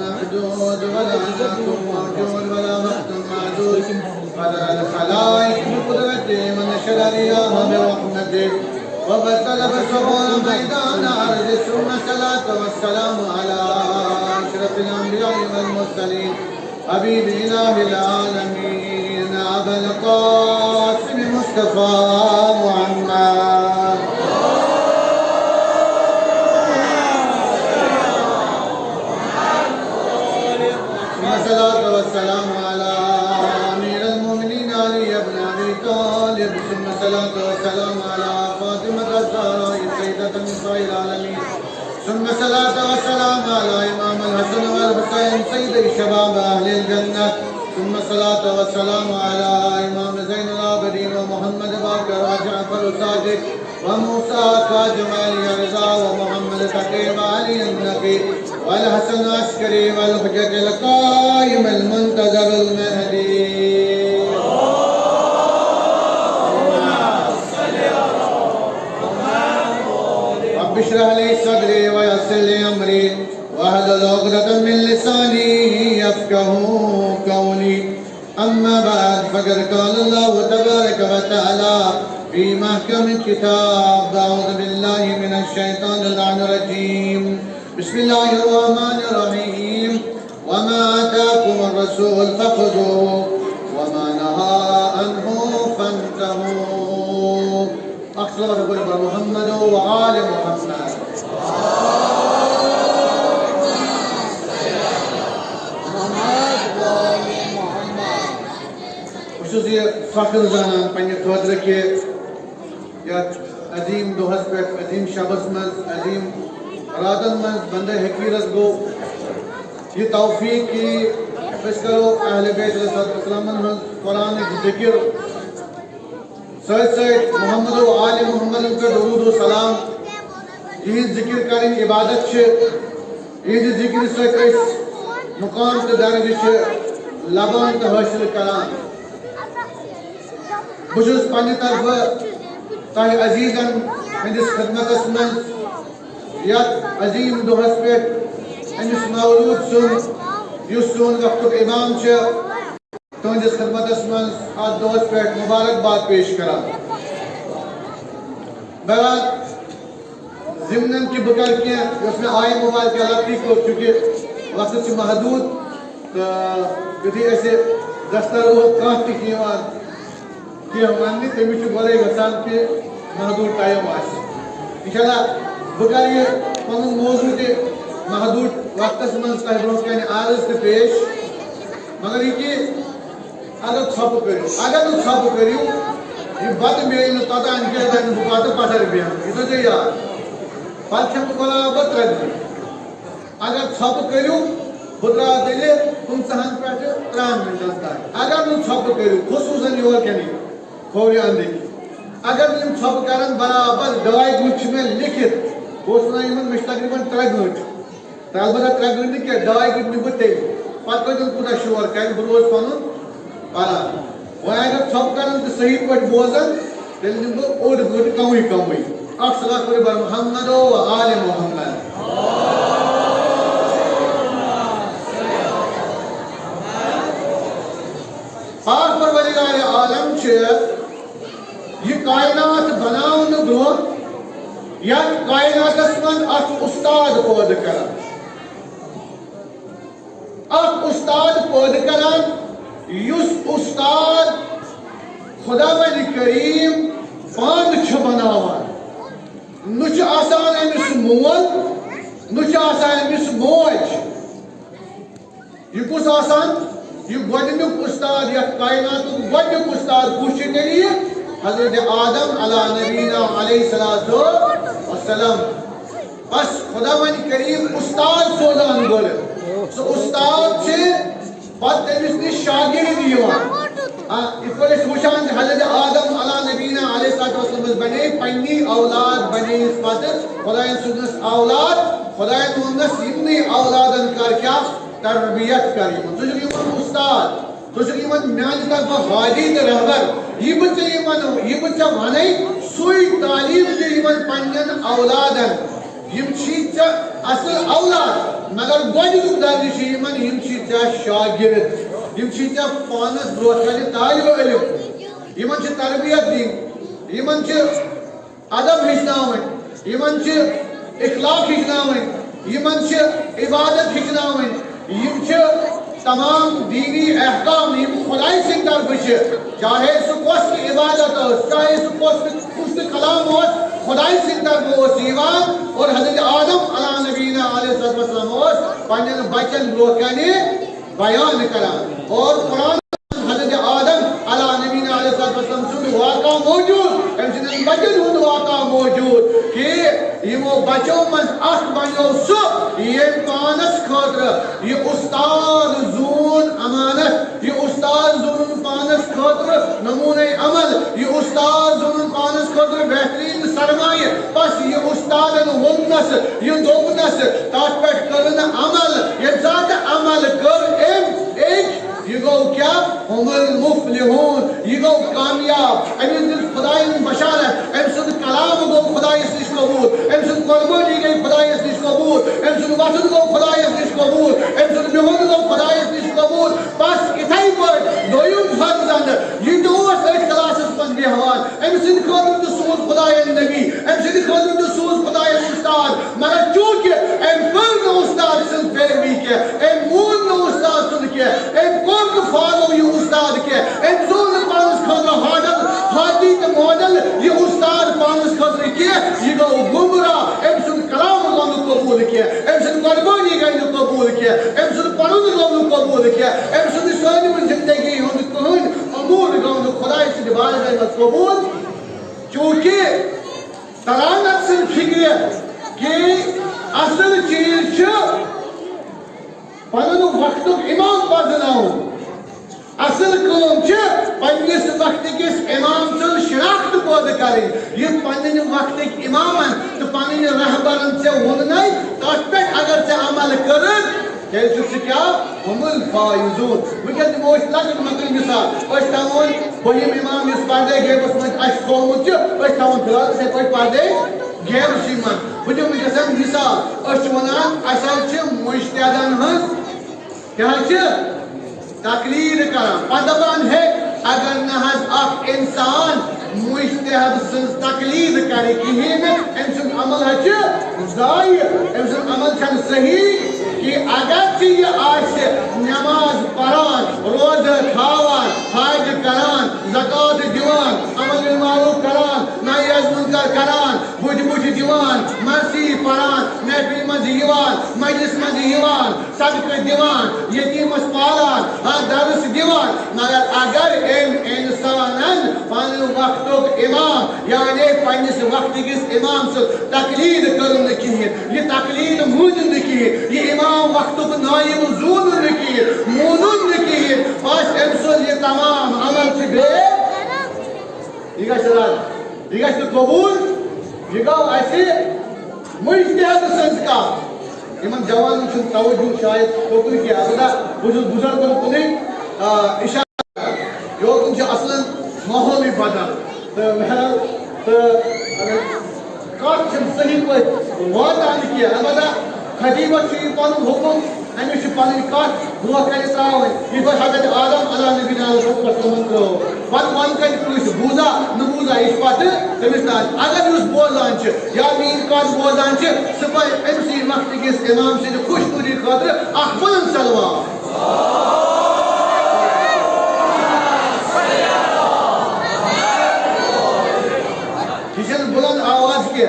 محدود ولا ذات موجود ولا وقت معدود قدر الخلائق بقدرته ونشر الرياح برحمته وبدل بصرون ميدان عرض. ثم الصلاة والسلام على أشرف الأنبياء والمرسلين حبيب إله العالمين أبا القاسم مصطفى محمد. ثم الصلاة والسلام على أمير المؤمنين علي بن أبي طالب. ثم الصلاة والسلام على فاطمة الزهراء سيدة نساء العالمين. ثم الصلاة والسلام على إمام الحسن والحسين سيد شباب أهل الجنة. ثم الصلاة والسلام على إمام زين العابدين ومحمد باقر وجعفر الصادق وموسى كاظم علي رضا ومحمد تقي وعلي النقي والحسن العسكري والحجة القائم المنتظر المهدي. رب اشرح لي صدري ويسر لي امري واحلل عقدة من لساني يفقهوا قولي. اما بعد فقد قال الله تبارك وتعالى في محكم الكتاب. اعوذ بالله من الشيطان اللعين الرجيم. بسم الله الرحمن الرحيم. وما اتاكم الرسول فخذوه وما نهى عنه فانتهوا. أقصد محمد وآل محمد. بس یہ فخر زانان پنہ خاطر کہ یتھ عظیم دۄہس پٮ۪ٹھ عظیم شبس منٛز عظیم راتن منٛز بندے حقیرس گو یہ توفیق کہ أسۍ کرو اہل بیت علیہ السلام ہٕنٛز قرآنٕچ ذکر سۭتۍ سۭتۍ محمد و آل محمد پہ درود و سلام یہند ذکر کریں عبادت چھ یہند ذکر سۭتۍ أسۍ مقام تہٕ درجہ چھ لبان تہٕ حٲصِل کران. بہٕ چھُس پننہِ طرفہٕ تۄہہِ عزیٖزن ہٕنٛدِس خدمتس منٛز یتھ عظیٖم دۄہس پٮ۪ٹھ أمِس مولوٗد سُنٛد یُس سون وقتُک اِمام چھُ تُہنٛدِس خدمتس منٛز اتھ دۄہس پٮ۪ٹھ مبارکباد پیش کران. بہرحال ضمنن کہ بہٕ کرٕ کینٛہہ یۄس مےٚ آیہِ مبارکہ لفظی کوٚر چوٗنٛکہِ وقت چھُ محدوٗد تہٕ یُتھُے أسۍ دستر کانٛہہ تہِ چھِ یِوان کینٛہہ وننہِ تٔمِس چھُ گۄڈَے گژھان کہِ محدوٗد ٹایم آسہِ. اِنشاء اللہ بہٕ کرٕ یہِ پنُن موضوٗع تہِ محدوٗد وقتس منٛز تۄہہِ برونٛہہ کنہِ عرض تہِ پیش. مگر یہِ کہِ اگر ژھۄپہٕ کٔرِو اگر نہٕ ژھۄپہٕ کٔرِو یہِ بتہٕ میلہِ نہٕ توٚتام کینٛہہ یوٚتام نہٕ بہٕ پتہٕ پتھر بیٚہمہٕ. یہِ تھٲیزیو یاد پتہٕ کھٮ۪مہٕ بہٕ برابر 3 دۄہ. اگر ژھۄپہٕ کٔرِو بہٕ ترٛاوٕ تیٚلہِ 15 پٮ۪ٹھٕ 3 مِنٹن تام. اگر نہٕ ژھۄپہٕ کٔرِو خصوٗصن یور کٮ۪نٕے کھوورِ انٛدٕکۍ اگر نہٕ یِم ژھۄپہٕ کرن برابر 2 گٲنٛٹہٕ چھِ مےٚ لیکھِتھ بہٕ اوسُس ونان یِمن مےٚ چھِ تقریٖبن 3 گٲنٛٹہٕ تہٕ البتہ 3 گٲنٛٹہٕ نہٕ کینٛہہ 2 گٲنٛٹہٕ نِمہٕ بہٕ تیٚلہِ پتہٕ کۭتیاہ کوٗتاہ شور کرِ بہٕ روزٕ پنُن پران. وۄنۍ اگر ژھۄپہٕ کرن تہٕ صحیح پٲٹھۍ بوزن تیٚلہِ نِمہٕ بہٕ 1 گٲنٛٹہٕ کمٕے کمٕے. اکھ صلات پٔرِو بر محمد و آل محمد. پاک پروردگار عالم چھِ یہِ کائنات بناونہٕ برونٛہہ یتھ کائناتس منٛز اکھ اُستاد پٲدٕ کران. اکھ اُستاد پٲدٕ کران یُس اُستاد خدا ولی کریم پانہٕ چھُ بناوان. نہ چھُ آسان أمِس مول نہ چھُ آسان أمِس موج. یہِ کُس آسان یہِ گۄڈنیُک اُستاد یتھ کائناتُک گۄڈنیُک اُستاد کُس چھُ تیٚلہِ یہِ حضرت آدم علیٰ نبینا علیہ الصلوۃ वसल्लम बस खुदा वन करीम उस्ताद सोजान गोल सो उस्ताद से पत तमिस निश शागिर्द दिवान इस वुचान हजरत आदम अला नबीना अलैहिस्सलाम बने पन्नी औलाद बने इस पत खुदायन सुनस औलाद खुदायन वनस इतनी औलादन कर क्या तरबियत कर तुझ उस्ताद तुझ म्यान तरफ वादी तो रहबर यह बच्चा वन सुई तालीम दिन औलादन असल औलाद मगर गोजुक दर्ज शागिर्द पानस ब्रोह तालिब इलम तरबियत दिन अदब हेचनावन इखलाक हेचनावन इबादत हेचनावन तमाम दीनी अहकाम खुदाई से तरफ चाहे सह कस इबादत चाहे सह कस कलाम खुदाई से तरफ और हजरत आदम अला नबीना अलैहिस्सलाम पन्न बचन ब्रोह कने बयान करान और कुरान हजरत आदम अला नबीना अलैहिस्सलाम सुन वाक़ा मौजूद बचन हुंद वाक़ा मौजूद कि यमो बचो मज अख बनो सो ये पानस खतर ये उस्ताद जून अमानत ये उस्ताद जून पानस खतर नमूने अमल ये उस्ताद जून पानस खतर बेहतरीन सरमाए बस ये उस्तादन वोनस ये दोबनस तात पे करन अमल ये जात अमल कर एक ये गो क्या हुमुल मुफ्लिहून ये गो कामयाब अमिन खुदाई बशारत अम सुन कलाम गो खुदाई निश कबूल अम सुन कुर्बानी गई खुदाई निश कबूल अम सुन वतन गो खुदाई निश कबूल अम सुन बिहुन गो खुदाई निश कबूल बस इथाई पर दोयुम फर्जंद ये दोस एट क्लासेस मन बेहवान अम सुन खोदन तो सूज खुदाई नबी अम सुन खोदन तो सूज खुदाई उस्ताद मगर चूंकि अम कर नो उस्ताद सुन पैरवी के अम मूल नो उस्ताद सुन के अम फॉलो ये उस्ताद के जोन पानस खतर हाडल हादी तो मॉडल ये उस्ताद पानस खतर के ये गो गुमराह एम सुन कलाम गो कबूल के एम सुन कुर्बानी गो कबूल के एम सुन परुन गो कबूल के एम सुन सानी जिंदगी हुंद कहन अमूर गो खुदाई से बार गो कबूल चूंकि तरानत से फिक्र कि असल चीज पन वक्त इमाम बदनाव असल कम पन्निस वक्त किस इमाम सन शनाख्त पद करें ये पन्न वक्त इमाम तो पन्न रहबरन से वोन तथ पे अगर से अमल कर क्या हुमुल फाइजून वह दिमो लकट मकल मिसाल तवन बहिम इमाम इस पर्दे गेबस मज थोमुत तवन फिलहाल से पर्दे गेबस मन वह दिम मिसाल वन मुश्तदन हज क्या तकलीद करान पदबान है अगर नहज अख इंसान मुश्तहद सज तकलीद करे कहें अम अमल जाय अम अमल सही कि अगर नमाज पढ़ान रोज थावान हज करान ज़कात दिवान अमल मारूफ करान नाई मुनकर करान बुझ दिवान मसी पढ़ान महफिल मज यवान मजलिस मज यवान सदका दिवान यतीमस पालान दर्स दिवान मगर अगर इंसानन पन वक्तुक इमाम यानी पन्निस वक्त किस इमाम से तकलीद करन कहें ये तकलीद मूजन कहें ये इमाम वक्तुक नाइब जून कहें मूनुन कहें बस अमसुल ये तमाम अमल से बे यह कबूल यह गो मुश्तहद संस्कार इन जवान तवज्जो शायद कोकुन की अलबत्ता बहुत बुजुर्ग कुन इशारा योकुन असल माहौल बदल तो महल तो कत सही पे वातान की अलबत्ता खतीबत पन हुकुम अमिस पन कत ब्रोह कर त्रावन यह हजरत आदम अला नबीना अलैहिस्सलाम त्रो पन वन कर बूजा न बूजा यह पत तमिस अगर बोजान या मीन कत बोजान सह पे अमसी वक्त किस इमाम सद खुशनुदी खतर अख बुलंद सलवात बुलंद आवाज के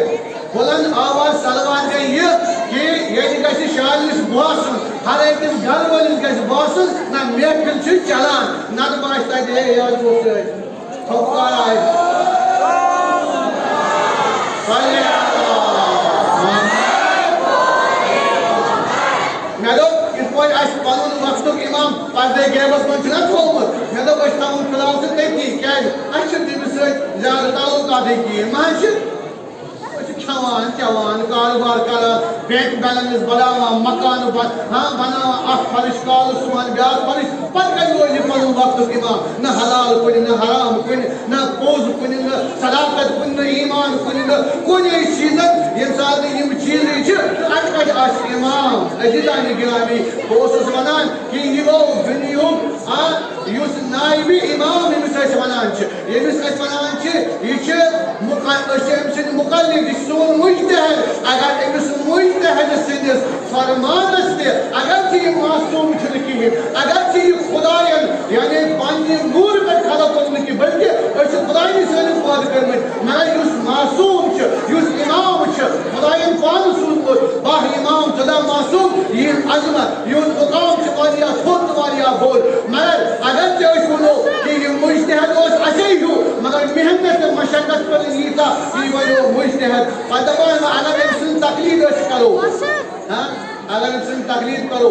बुलंद आवाज सलवात गई ये कि ये शालिस बासन हर एक घर वालिस गस बासन ना महफिल चलान ना बात याद थोकार पर्दे गैबस मन छना थोमत मे दो बस ताउन खलाव से तेती क्या अच्छ दिस ज्यादा ताल्लुकात है की माश खवान चवान कारोबार कर बैंक बैलेंस बढ़ावा मकान बनावा अख फरिश काल सुमान ब्या फरिश पत कर पन वक्त इमाम न हलाल कुन न हराम कुन न पोज कुन न सदाकत कुन न ईमान कुन न कुन चीज इंसान यम चीज अट आश इमाम अजीजान गिरामी बोस वनान कि यो दुनियो युस नाइबी इमाम यमिस वनान यमिस वनान यह मुकल्लिद सोन मुज्तहिद अगर अमिस मुज्तहिद सिंदिस फरमानस ते अगर यह मासूम कहीं अगर यह खुदायन यानी पानी नूर पे खड़ा करने की बल्कि खुदायन सन पाद कर मगर युस मासूम इमाम खुदायन पान सूद बाह इमाम जदा मासूम यह अजमत यह मुकाम थोत बोल मगर अगर वो कि यह मुज्तहिद अच्छे हो मगर मेहनत मशक्कत कर यीता वो मुज्तहिद अगर इन तकलीद करो अगर इन तकलीद करो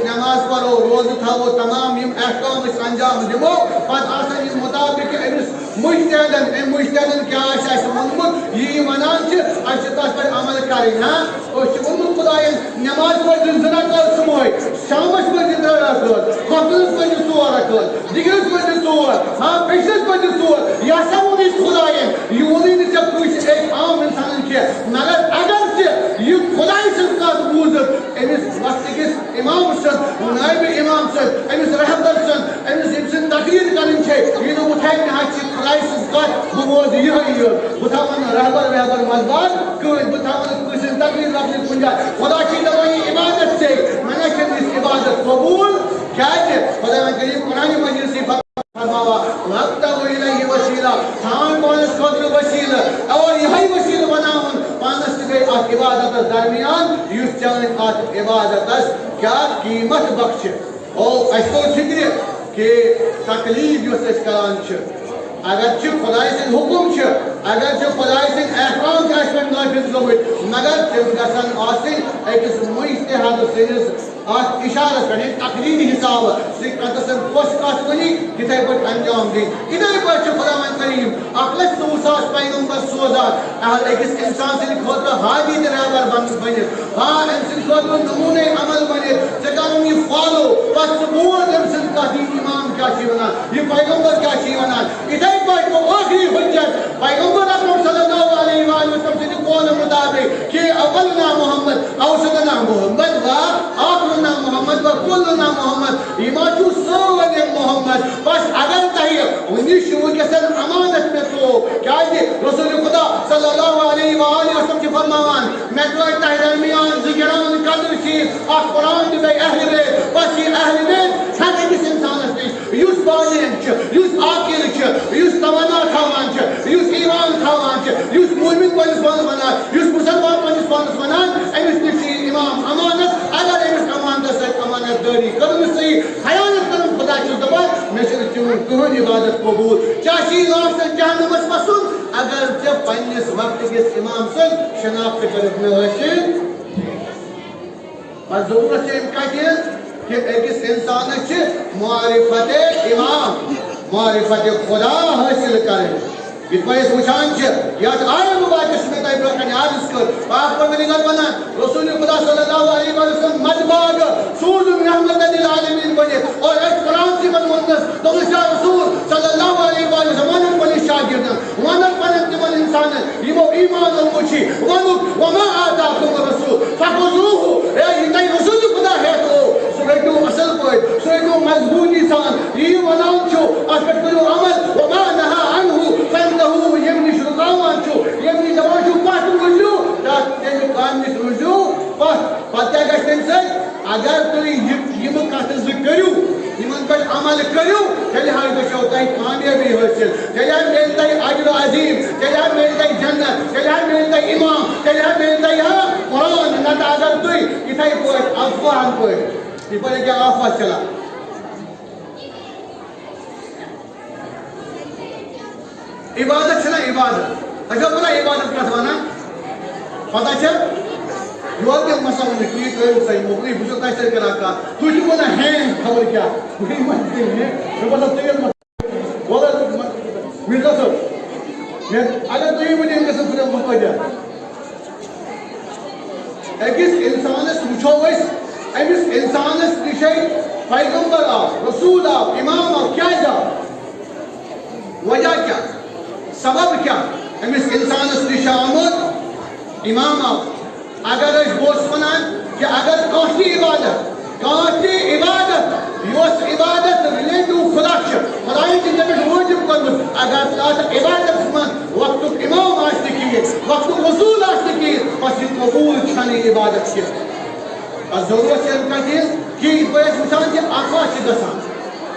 नमाज पढ़ो रोज थो तमाम अहकाम अंजाम दिमो पे मुताबिक अमिस मुज्तहिदन क्या वोनमुत यह वनान तथ पे अमल कर खुदायन नमाज पढ़ जनात सुबह शामस पढ़ 3 रकात खतरस पढ़ 4 रकात दिगरस पढ़ 4 पेशस पढ़ 4 यह वोन खुदायन यह वोन एक आम इंसान के मगर अगर यह खुदाई सत बूजत अमिस वक्त इमाम नायब इमाम अमिस रहबर अमिस तकरीर कर खुदाई सत बोज यह बह रहबर वहबर मजबार बह तकरीर रखने कुछ खुदा की दवाई इबादत से मैंने इस इबादत कबूल क्या खुदा करीम कुरान मजीद से फरमावा वक्त वसीला थान पानस खुद वसील और यही वसील बनावन पानस गई अत इबादत दरमियान युस चान अत इबादत क्या कीमत बख्श और अस्तो फिक्र कि तकलीफ युस करान अगर खुदाई सद हुकुम अगर खुदाई सद अहकाम नाफिज गमित मगर तम गसन अकिस मुज्तहिद सदिस इशारस पे तकरीरी हिसाब सतसन खुश कत वन इथे पे अंजाम दिन इथे पे खुदा करीम 1,09,000 पैगम्बर सोजान अकिस इंसान सद खुद हादी रहबर बन हाँ अम सद नमूने अमल बन कर यह फॉलो पे बोल अम सद इमाम क्या वन यह पैगम्बर क्या वन इथे पे आखिरी हुज्जत पैगम्बर अकरम सल्लल्लाहु अलैहि वसल्लम सद कौल मुताबिक कि अव्वलना मोहम्मद औसतना मोहम्मद व आखिरना मोहम्मद व कुल्लना मोहम्मद इमाचू सोने मोहम्मद बस अगर चाहिए उन्हीं शुरू के सन अमानत में तो क्या है रसूल खुदा सल्लल्लाहु अलैहि वसल्लम की फरमान मैं तो तह दरमियान जिगरान कदर चीज और कुरान दे अहले बैत बस ये अहले बैत छाते किस इंसान से युस बालेन युस आकिल युस तमन्ना थावान युस ईमान थावान युस मुमिन पनिस बना युस मुसलमान पनिस बना अमिस निशी इमाम अमानत अगर अमिस अमानत से अमानत दारी करन सही खयानत करन खुदा की दबात में से तुम इबादत कबूल चाशी लाख से जहन्नम पसुन अगर जब पन्निस वक्त के इमाम से शनाख्त करत में हसिल और जरूरत है का कि एक इंसान मारिफत इमाम मारिफत खुदा हासिल करें इत वुचान आय मुबारक में तय ब्रोकन अर्ज कर पाक परवरदिगार बना रसूल खुदा सल्लल्लाहु अलैहि वसल्लम मजबाग सूरज रहमत लिल आलमीन बने और एक कुरान से मनमुंदस तो रसूल सल्लल्लाहु अलैहि वसल्लम वन पर शागिर्द वन पर तिमन इंसान यमो ईमान मुछी वन वमा आताकुम रसूल फखुजुहु ए इतै रसूल खुदा है तो सुबेटू असल कोई सुबेटू मजबूती सान ये वनान छो अकट करो अमल वमा नहा अनहु फंदहु यमनी शुरुकावान छो यमनी जवान छो पात रुजू तात तेन काम में रुजू पत्या गठन से अगर तुम यम कत करू इमन पर अमल करू तेल हाय गो तय कामयाबी हासिल तेल मिलता अजर अजीम तेल मिलता जन्नत तेल मिलता इमाम तेल मिलता कुरान नत अगर तुम इथे पे अफवाहन पे इपर क्या अफवाह चला इबादत छना इबादत अगर बोला इबादत क्या वना पता योर के मसला में की कोई सही मोकली बुझो का सर करा का तू जो बोला है खबर क्या कोई मत है मैं बोला तेरे मत बोला मिर्जा साहब मैं अगर तू ही मुझे इनके से पूरा मत जा अकिस इंसानस वुचो वस अमिस इंसानस निशे पैगंबर आ रसूल आ इमाम आ क्या जा वजह क्या सबब क्या अमिस इंसानस निशे आमद इमाम आ अगर बोस वनान कि अगर काफी इबादत योस इबादत रिलेट खुदा खुदाई जिंदे पे वाजिब कर अगर तात इबादत मन वक्त इमाम आस्ते की वक्त रसूल आस्ते की बस कबूल छाने इबादत के जरूरत है उनका चीज कि बड़े इंसान के आखवा से गसान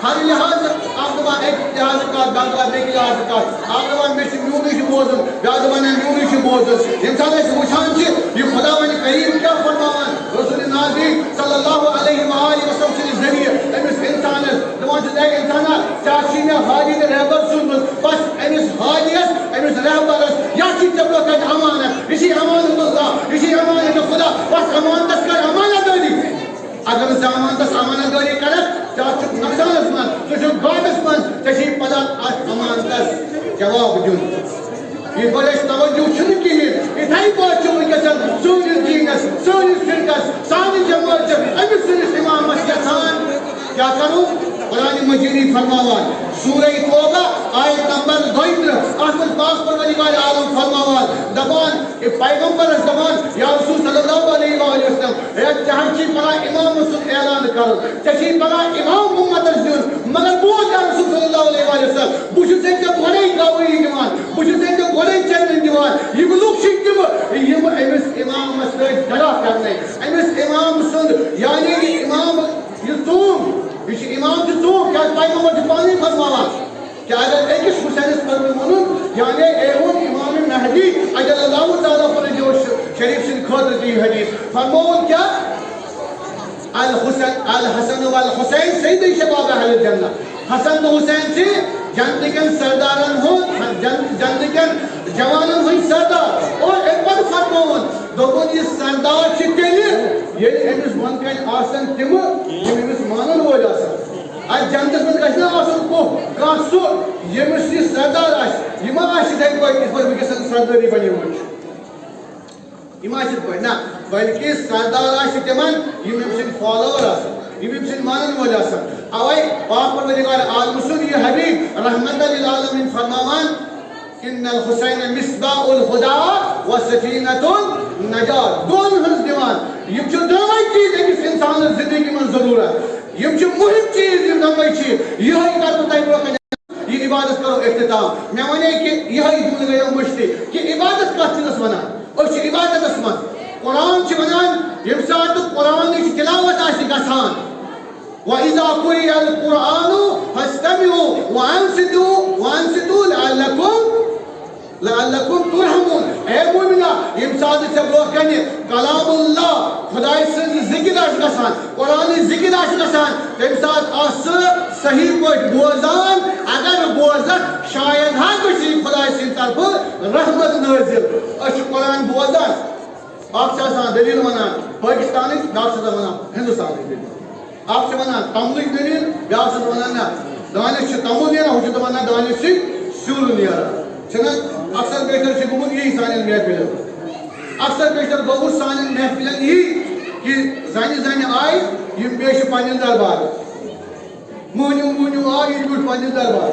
हर लिहाज आपका एक लिहाज का गंगा एक लिहाज का आपका में म्यूनिश बोझ याद बने म्यूनिश बोझ इंसान ऐसे मुशान से ये खुदा वाले करीम क्या फरमान रसूल नाज़ी सल्लल्लाहु अलैहि वसल्लम के जरिए इस इंसान जवान से इंसान चाची ने हाजी ने रहबर सुन बस इस हाजियत इस रहबर या चीज जब लोग का अमानत इसी अमानत अल्लाह इसी अमानत खुदा बस अमानत का अमानत दे अगर अमानत अमानतदारी करे चाचु नक्सानस मन तुझे बादस मन तशी पदा अमानत जवाब जुन ये बड़े तवज्जो छुन की इथाई बात जो उनके सोनी दीनस सोनी फिरकस सानी जमात अमिस इमाम मस्जिदान क्या करूं कुरान मजीद फरमावान सूरह तौबा आयत नंबर 2 आसमान पाक परवरदिगार आलम फरमावान दबान ये पैगंबर दबान या रसूल सल्लल्लाहु अलैहि वसल्लम ए चाहची परा इमाम रसूल ऐलान करो चाहची परा इमाम उम्मत रसूल मगर बोल या रसूल सल्लल्लाहु अलैहि वसल्लम बुझ से के बड़े गावई दीवान बुझ से के बड़े चैन दीवान ये लोग शिकम ये एमएस इमाम मसले डरा करने एमएस इमाम सुन यानी इमाम ये तुम इस इमाम जो तो क्या पैगंबर पानी फरमावा क्या अगर एक हुसैन पर मनून यानी एवं इमाम महदी अजल्लाहु ताला फरजो शरीफ से खुद की हदीस फरमाओ क्या अल हसन वल हुसैन सैयद शबाब अहल जन्नह हसन तो हुसैन से जन्नत के सरदारन हो जन्नत के जवानन हो सरदार और एक बार फरमाओ दोनों ये सरदार चितेले ये एमिस वन का आसन तिम ये एमिस मानन हो जासा आज जन्नत में गजना आसन को कासो ये एमिस सरदार आश इमा आश दे कोई इस पर के सरदारी बने हो इमाजिन कोई ना बल्कि सरदार आश तिमन ये एमिस फॉलोअर आस ये एमिस मानन हो जासा अवै पाक परवरदिगार आलम सुन ये हबीब रहमत लिल आलमीन फरमावन इन्नल हुसैन मिस्बाउल हुदा व सकीनतुन नजात दोन हंस दीवान ये जो दोनों चीज एक इंसान जिंदगी में जरूरत ये जो मुहिम चीज ये दोनों चीज यही कर तो तय ये इबादत करो इख्तिताम मैं वने कि यही जुल गया मुश्ती कि इबादत का चीज बना और ये इबादत असमन कुरान च बनान ये साथ कुरान की तिलावत आसी गसान व इज़ा कुरिअल कुरान फस्तमिउ व अंसितु लअल्लकुम तुरहमुन ए मोमिना यम साद से लोग कने कलामुल्लाह खुदाई से जिक्र आश गसान कुरान जिक्र आश गसान तम साद आस सही पट बोजान अगर बोजत शायद हा किसी खुदाई से तरफ रहमत नाजिल अश कुरान बोजान आप से दलील वना पाकिस्तानी डाक्टर वना हिंदुस्तानी दलील आप से वना तमिल दलील ब्यास वना ना दानिश तमिल ने हो तो वना दानिश सूल निया छना अक्सर बेहतर से गुमन यही सानिल महफिल अक्सर बेहतर गोबू सानिल महफिल यही कि जानी आए ये पेश पानिल दरबार मुन्यू आए ये पानिल दरबार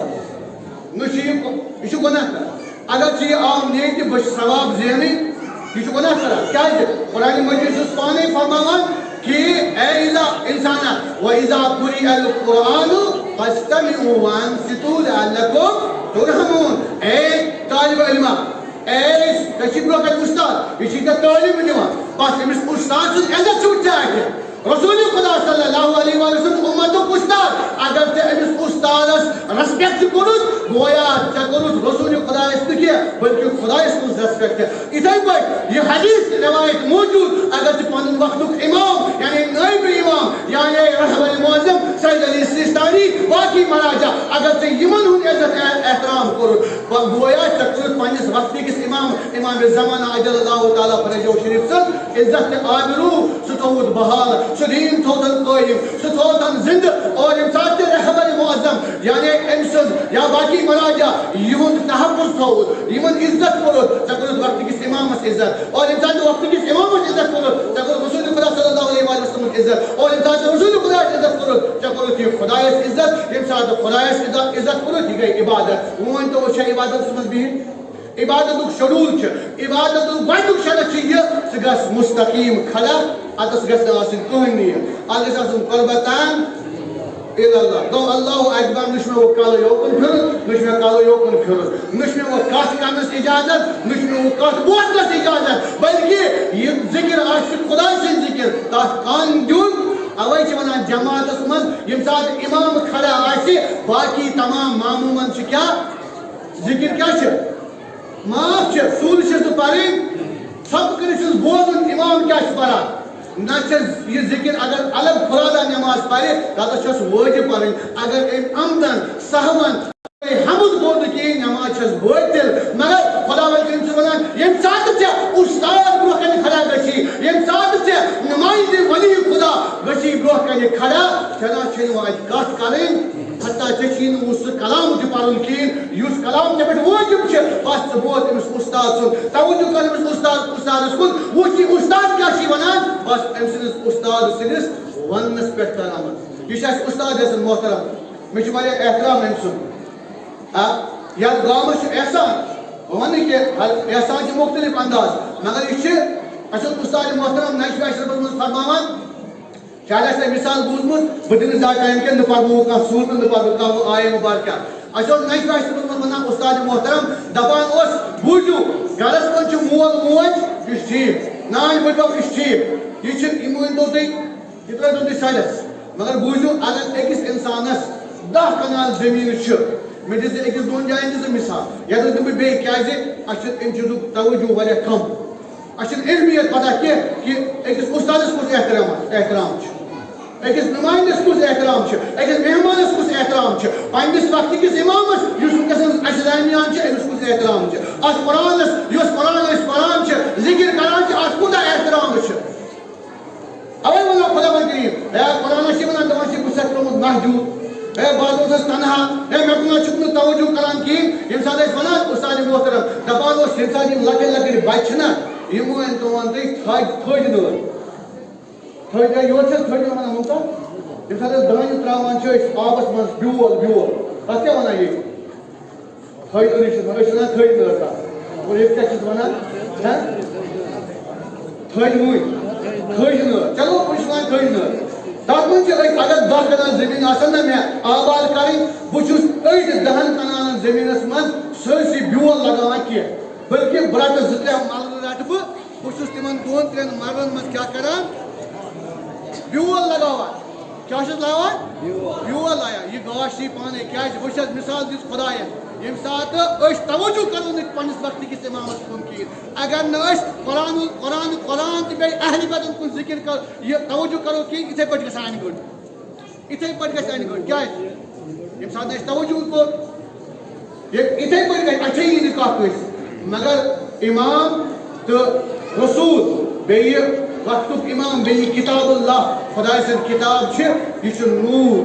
नशीब इशु गुनाह कर अगर ची आम ने कि बश सवाब ज़हनी इशु गुनाह कर क्या है कुरान मजीद उस पानी फरमावन कि ए इज़ा इंसाना व इज़ा कुरिअल कुरान फस्तमिउ व अंसितु लअल्लकुम तुरहमुन ए तालिब इल्म ए तशबुह का उस्ताद इसी का तालिब दिवा बस इस उस्ताद से इज्जत छूट जाए रसूल खुदा सल्लल्लाहु अलैहि वसल्लम उम्मत को उस्ताद अगर ते इस उस्ताद रेस्पेक्ट करूस गोया करूस रसूल खुदा इसके बल्कि खुदा इसको रेस्पेक्ट है इधर पर ये हदीस रिवायत मौजूद अगर ते पन वक्त इमाम यानी नाइब इमाम यानी रहबर मुअज्जम सैयद अली सिस्तानी बाकी महाराजा अगर ते यमन हुन इज्जत एहतराम करो गोया तक पन्निस वक्त किस इमाम ज़माना अजल्लाहु ताला फरजो शरीफ सन इज्जत आबरू सुतौद बहाल सुदीन थोदन कायम सुतौदन जिंद और इमसात रहबर मुअज्जम यानी एमसन या बाकी महाराजा यमन तहफ्फुज थोद यमन इज्जत करो तक वक्त किस इमाम इज्जत और इमसात वक्त किस इमाम इज्जत करो तक रसूल खुदा सल्लल्लाहु अलैहि वसल्लम इज्जत और इमसात रसूल खुदा इज्जत करो तक कि खुदा इज्जत इमसात खुदा इज्जत करो दी गई इबादत वो तो छ इबादत समझ भी इबादत शेड्यूल इबादत गो शरत यह मुस्तकीम खड़ा अतस गहनी अगर कुर्बतान गो अल्लाह अकबर नश वो कल योकन फिर नश मे कल योकन फिर नश मे वो कथ कर इजाजत नश मे वो कथ बोलने इजाजत बल्कि ये जिक्र खुदा से जिक्र तथ कान दिन अवे वन जमात मज यम सात इमाम खड़ा बाकी तमाम मामूमन क्या जिक्र क्या माफ सूल तो पढ़ सब कर बोजन इमाम क्या पढ़ा ना यह जिक्र अगर अलग फुरादा नमाज पढ़े तथा वाजिब पढ़ अगर अमदन सहवन हमद बोल कि नमाज बोल मगर खुदा वन यम सात उस्ताद ब्रोह कन खड़ा गशी यम सात नुमाइंद वली खुदा गशी ब्रोह कन खड़ा चना आज कथ करें हत्ता उस कलाम पढ़न कहें कलाम पे वाजिब बस बोल अमिस उस्ताद सुन तवज्जो कर अमिस उस्ताद कुन वो उस्ताद क्या वनान बस अमिस उस्ताद सदिस वनस पे कर अमल यह उस्ताद मोहतरम मे एहतराम अम सुन या गाँव एहसान वन कि एहसान मुख्तलिफ अंदाज मगर यह उस्ताद मोहतरम नशर अशरफ मज फरमान शायद मिसाल बूजमुत बह दिन ज्यादा टाइम क्या पढ़ो कह सूरत न पढ़ो आय मुबारक नशर अशरफ मज वन उस्ताद मोहतरम दपान बूझू गरस मज मोल मोज यह ठीक नान बड़ब यह ठीक यह दो तुम सड़स मगर बूझू अगर अकिस इंसानस 10 कनाल जमीन मे दिस अकिस दोन जायन दिस मिसाल या दिन बे क्या अम चीज तवज्जो वारिया कम अहमियत पता कि अकिस उस्तादस कुछ एहतराम अकिस नुमाइंदस कुछ एहतराम अकिस मेहमानस कुछ एहतराम पन्निस वक्त किस इमामस अशदामियान अमिस कुछ एहतराम अत कुरानस कुरान पढ़ान जिक्र करान अत कूदा एहतराम अवे वन खुदा करीम कुरान वन दपान बस त्रोमुत महजूद बात तनहा मे कुन तवज्जो करान कहें यम सात वन उस्ताद मोहतरम दपान यम सात लकट लकट बच्चे ना यम वन तुम थज नर थज योर थज वन मुमता यम सात दान त्रावान आबस मज ब्योल ब्योल तथ क्या वन ये थज वन थज नर और ये क्या वन थज मुई थज नर चलो वन थज नर तथ मन अगर 10 कनाल जमीन ना मे आबाद कर बहुत 10 कनाल जमीन मज सरसी ब्योल लगान कह बल्कि बह रट 2-3 मल रट बहुत तिम 2-3 मरन मज क्या करान ब्योल लगावान क्या लगावान ब्योल लाया यह गाश पाने क्या बस मिसाल दिस खुदायन यम सात तवज्जो करो पन्निस वक्त किस इमामस कुन कहें अगर न कुरान कुरान कुरान तो बे अहल बदन कुन जिक्र कर यह तवज्जो करो कि इथे पे गन गुड इथे पे गन गुड क्या यम सात तवज्जो कर इथे पे गई अच्छे ही कथ मगर इमाम तो रसूल बे वक्त इमाम बे किताबुल्लाह खुदा सद किताब यह नूर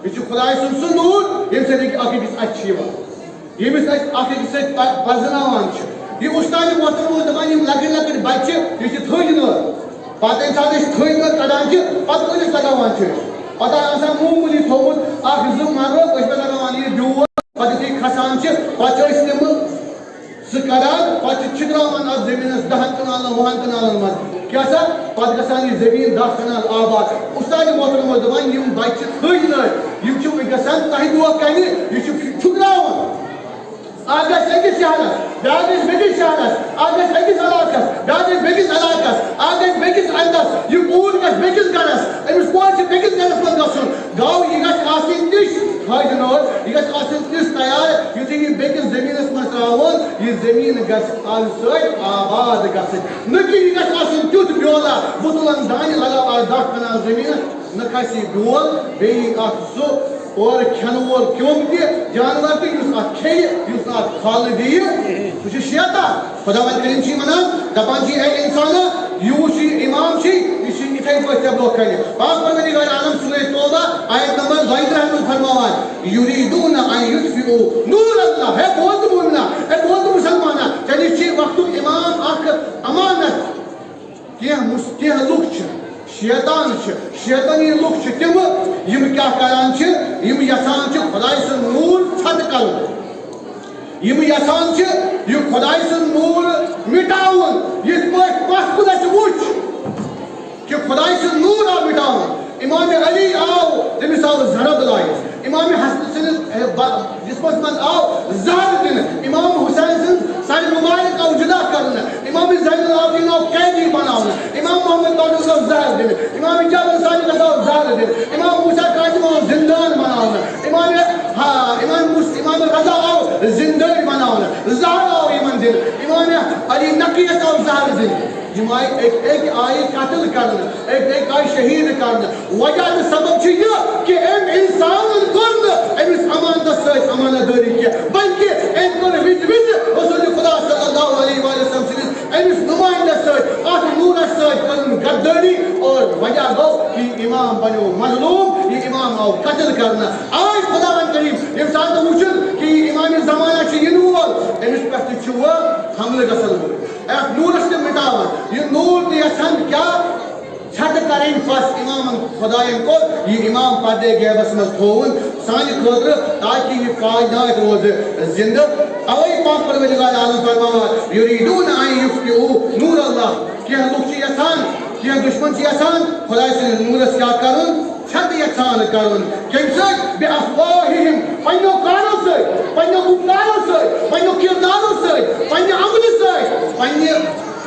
यह खुदा सह नूर यम सकिस अच्छी यमिस अकिस पजनावान यह उस्ताद मोहतरम दपान लकट लकट बच्चे यह थज नर पे थज नर कड़ान पे लगावान पे मूमूली थोमुत 2 मरो पे लगावान यह ब्योल पे खसान पे तम सह कड़ान पे छिद्रावान अत जमीन 10 कनाल 20 कनाल मज क्या पे गसान यह जमीन 10 कनाल आबाद उस्ताद मोहतरम दपान बच्चे थज नर गसान तह दो कन यह छुकरावान आज अकिस शहरस ब्याक बेकिस शहरस आज अकिस इलाकस ब्याक बेकिस इलाकस आज बेकिस अंदस यह कूर गस बेकिस गरस अमिस कोर बेकिस गरस मज गसन गाव यह गस तिश थज नर यह गस तिश तैयार युथि यह बेकिस जमीनस मज त्रावन यह जमीन गस आबाद गस न कि यह गस तुथ ब्योला बुतुलन दान लगाव 10 कनाल जमीन न खसी गोल बे सो और खन वोल क्यों जानवर तो खे फल दी सह शैतान खुदावंद करीम छी वनान दपान छी ए इंसान यूस इमाम छी इथे पे ब्रो कर पाक परवरदिगार आलम सूरह तौबा आयत नंबर 22 में फरमावान युरीदून अन युतफिउ नूर अल्लाह है बहुत मुमिना है बहुत मुसलमाना चली छी वक्त इमाम अख अमानत के लुक शैतान शैतानी लुक तम यम क्या करान यम यसान खुदाय सन नूर छत कर यम यसान यह खुदाय सन नूर मिटावन यथ पथ खुदा वुच कि खुदाय सन नूर आव मिटावन इमाम अली आव तमिस आव जरब लाइस इमाम हसन सन जिसमस मन आव जहर दिन इमाम हुसैन सन सर मुबारक आव जुदा करना इमाम ज़ैनुल आबिदीन आव कैदी बनाना इमाम मोहम्मद बाक़ी आव जहर दिन इमाम जाफर सादिक आव जहर दिन इमाम मूसा काज़िम आव जिंदान बनाना इमाम रज़ा आव जिंदगी बनाना जहर आव इमान दिन इमाम अली नकी आव जहर दिन एक आई कत्ल करना एक आई शहीद करना वजह सबब कि इंसान अमानत अमानतदारी बल्कि विज रसूल खुदा सल्लल्लाहु अलैहि वसल्लम अमिस नुमाइंदस नूरस गद्दारी और वजह गो कि इमाम बनो मजलूम ये इमाम आओ कत्ल करना आज खुदावंद करीम ये साथ वुचन कि इमाम जमाना यन वोल अमिस पे हमले गसन नूरस ते मिटावन ये नूर तो यसान क्या छत करें फस इमाम खुदायन को ये इमाम पर्दे गैबस में थोवन सानी खतर ताकि ये कायनात रोज जिंदा अवै पाक परवरदिगार आलम फरमावा युरीदून अन युफ्तिउ नूर अल्लाह के लुक यसान के दुश्मन यसान खुदाय से नूरस क्या करन छत यसान करन केमसे बे अफवाहिहिम पन्नो कानो से पन्नो गुफ्तारो से पन्नो किरदारो से पन्नो अमल से पन्नो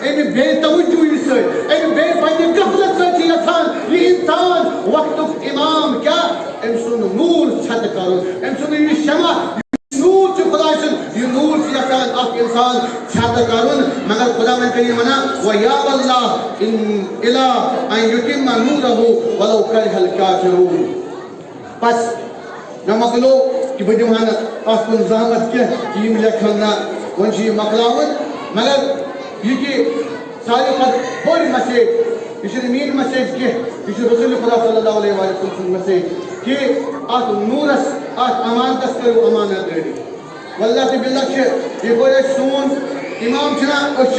एमे बेतवज्जुही से एमे बे पन्नो गफलत से यसान ये इंसान वक्त इमाम क्या एमसुन नूर छत करन एमसुन ये शमा नूर च खुदा से ये नूर से यसान अक इंसान छत करन मगर खुदावंद करीम मना व या अल्लाह इन इला अन युतिम नूरहु वलौ करहल काफिरून बस नमकलो कि बदिमान आस्पुन जहमत के टीम लेखना वंशी मकलावन मगर ये कि सारी खत बड़ी मैसेज इस मीन मैसेज के इस रसूल खुदा सल्लल्लाहु अलैहि वसल्लम मैसेज कि आत नूरस आत अमानत करो अमानत रेडी वल्लाह ते बिल्लाह के ये बोले सोन इमाम छना अछ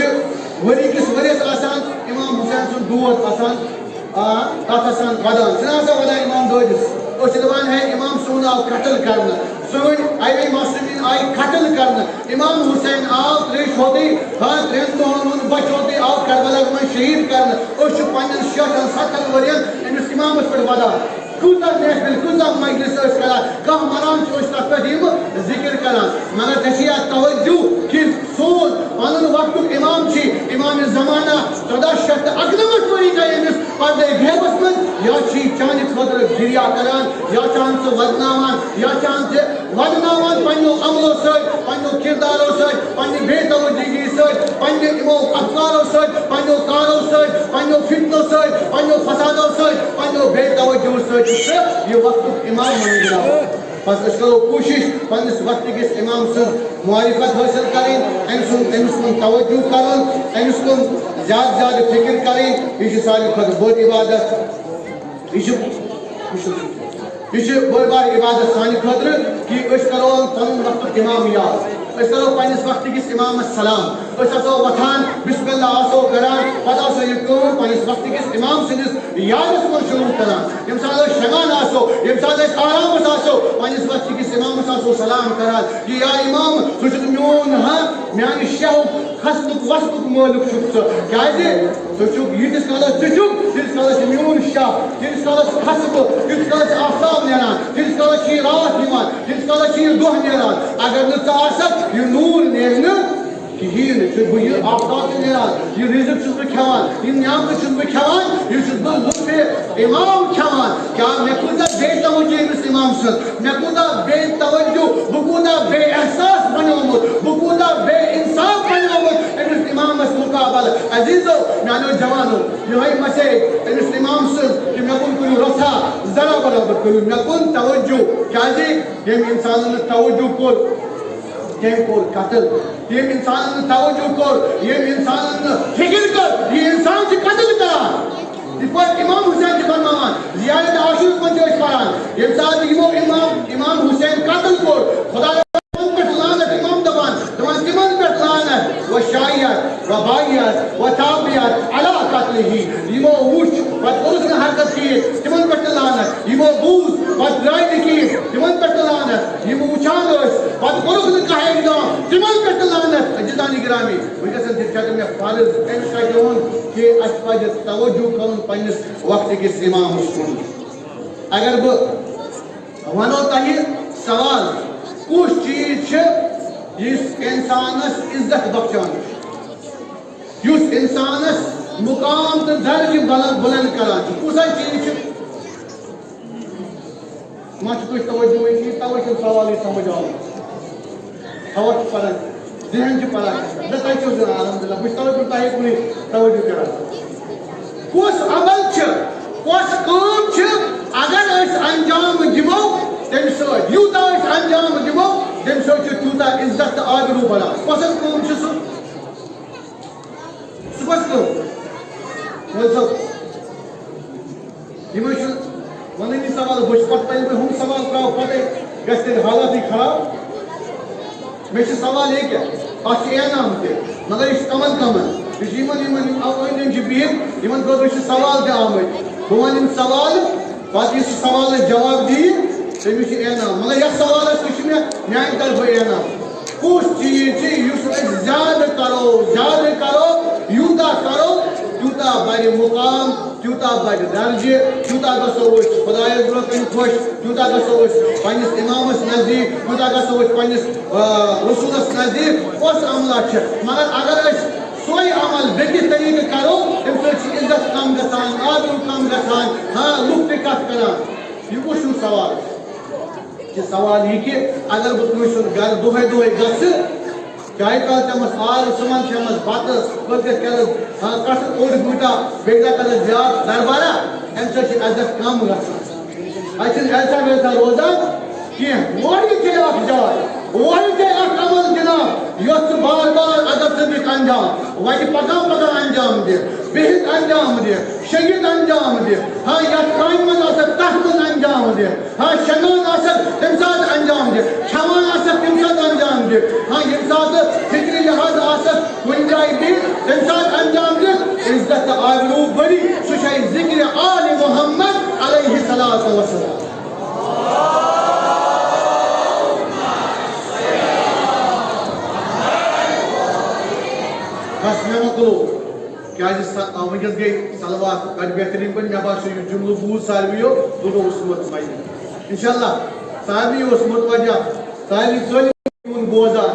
वरी किस वरेस आसान इमाम हुसैन सुन दूत आसान आसान वदान छना सा वदा इमाम दोदिस उस दवान है इमाम सोन आओ कत्ल करना सोन आई मासूमिन आई कत्ल करना इमाम हुसैन आओ त्रिश होती हां त्रिन तो बच होती आओ करबला में शहीद करना उस पन्न 70 वरियन इस इमाम पर वदा कुदा नेशनल कुदा मजलिस करा का मराम चोस तकदीम जिक्र करा मगर तशिया तवज्जु कि सोन पन्न वक्त इमाम छी इमाम जमाना 1498 वरी गए पर्दे गैबस में या छी चांद खतर गिरिया करान या चांद से वदनावान या चांद से वदनावान पन्नो अमलो से पन्नो किरदारो से पन्नी बेतवज्जुही से पन्ने इमो अफकारो से पन्नो कारो से पन्नो फितनो से पन्नो फसादो से पन्नो बेतवज्जुही से ये वक्त इमाम बन गया बस करो कोशिश पन्निस वक्त के इमाम से मुआरिफत हासिल करें एमसुन तवज्जो करें एमसुन ज्यादा फिक्र करें ये सारी खत बड़ इबादत ये बड़ बार इबादत सानी खतर कि करो पन वक्त इमाम याद करो पन्निस वक्त के इमाम सलाम वथान बिस्मिल्लाह आसो करान पता से ये पन्निस वक्त के इमाम सिंस यादस मन शुरू करान यम साल शमान आसो यम साल आराम आसो पन्निस वक्त के इमाम आसो सलाम करान कि या इमाम सुजत म्योन हा म्यान शह खसनुक वसनुक मालिक छुक क्याजे सुचुक यिस कालस चुचुक तिस कालस म्योन शाह तिस कालस खसब तिस कालस आफताब नेरान तिस कालस रात दिवान तिस कालस दोह नेरान अगर न आसक ये नूर नेरन कहीन ये आफताब नेरान ये रिज़्क छुस बह खेवान ये नियामत छुस बह खेवान ये छुस बह लुत्फ इमाम खेवान क्या मैं कुदा बेतवज्जो इस इमाम सन मैं कुदा बेतवज्जो बह कुदा बेएहसास बनोमुत बह कुदा बेइंसाफ बनोमुत इस इमाम मुकाबल अजीजो मानो जवानो यही मसे इमाम से कि मैं कुन रसा जरा बराबर करूं मैं कुन तवज्जो क्या जी ये इंसान ने तवज्जो को कत्ल ये इंसान ने तवज्जो को ये इंसान ने फिक्र कर ये इंसान से कत्ल करा पर इमाम हुसैन के फरमान जियारत आशूर को जो फरान ये साथ इमाम हुसैन कत्ल को खुदा पे लानत इमाम दबान तिमन पे लानत व शायत व बायत व ताबियत अला कत्लही यमो उच व उसने हरकत की तिमन पे लानत यमो बूज व राय की तिमन पे लानत यमो उचानस व उसने कहे तिमन पे लानत अजदानी ग्रामी वजह से कहते हैं फालिज एम का जोन के असफाज तवज्जो कौन पन्निस वक्त के इमाम कुन अगर ब वनो तहि सवाल कुछ चीज इस इंसानस इज्जत बख्शान युस इंसानस मुकाम तो दर्ज बुलंद करान कुछ चीज मत कुछ तवज्जो की तवज्जो सवाल ही समझ आओ हवा पर ध्यान के पर दता क्यों जरा अल्हम्दुलिल्लाह कुछ तवज्जो है कोई तवज्जो करा कुछ अमल छ कुछ काम छ अगर अस अंजाम दिमो तम सो यूता अस अंजाम दिमो तम सो तूता इज्जत आबरू बड़ा पसंद काम छ सो सुबह को मतलब ये वने नि सवाल बुश पत पहले हम सवाल कराओ पते गस्ते हालात ही खराब मैं सवाल एक है आज एनाम थे मगर इस कमन यमन अवन बिहित इन खो सवाल दे आमत बह वन सवाल पे सवाल जवाब दी तमिस एनाम मगर यह सवाल मान तरफ एनाम कुछ चीज ज्यादा करो यूता करो तूता बढ़ मुकाम तूता बढ़ दर्जे तूता गो खुदाय ब्रोह खुश तूता गो पन्निस इमामस नजदीक तूता गो पन्निस रसूलस नजदीक उस अमला मगर अगर सोई अमल बेकिस तरीके करो तम इज्जत कम गसान आबरू कम गसान हाँ लुक ते कत करान यह कुछ सवाल सवाल यह कि अगर बह घर दुहे गस चाहे कल चमस आल सुमन चमस बत कस ओड बूटा बेटा कर ज्यादा दरबारा अम इज्जत कम गसान ऐसा वैसा रोजान कह वही जाए वही अमल जनाब यस बार बार अगर तमिक अंजाम वह पका अंजाम दे बिहित अंजाम दे शहीद अंजाम दे हाँ यथ काम मन तथ मन अंजाम दे हाँ शनान तम सात अंजाम दे क्षमान तम सात अंजाम दे हाँ यम सात फिक्र लिहाज कुन जाए दी तम सात अंजाम दे इज्जत आबरू बड़ी सह जिक्र आल मोहम्मद अलैहिस्सलातु वस्सलाम बस मैं मकलो क्या वनस गई सलवात बड़ बेहतरीन पे मे बास जुमल बूज सारवियो तो मुतमईन इंशाअल्लाह सारवी मुतवजा सारवी चल बोजान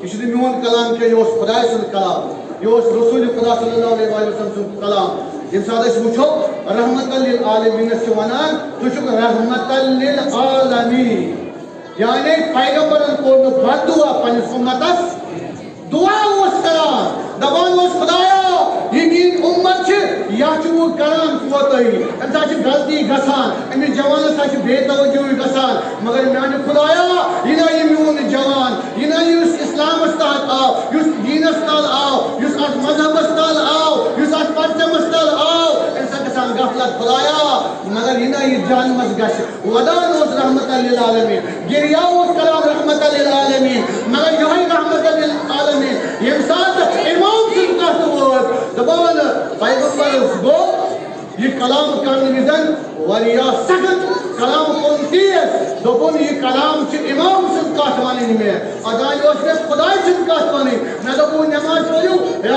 यह मोन कलाम के यह खुदा सुन कलाम यह रसूल खुदा सल्लल्लाहु अलैहि वसल्लम कलाम यम सात वो रहमतल लिल आलमीन वनान तुम रहमतल लिल आलमीन यानी पैगंबरन कोर बदुआ पन्निस उम्मतस दुआ करान दपान खुदाया यह मीन उम्मत या करान कोतही अम गलती गसान अमिस जवानस बेतवजुही गसान मगर माने खुदाया यह मोन जवान यह इस्लामस तहत आव यह दीनस तल आव यह मजहबस तल आव यह परचमस तल आव अम गफलत खुदाया मगर यह जानमस गश वदान रहमतल लिल आलमीन गिरिया करान रहमतल लिल आलमीन मगर यह रहमतल लिल आलमीन यम सात इमाम से कत वोत दपान पैगंबर गो यह कलाम कर विजन वरिया सख्त कलाम कोन तेज दोपन यह कलाम इमाम से कत वन में अदान मे खुदा से कत वन मे दोपन नमाज पढ़ो मे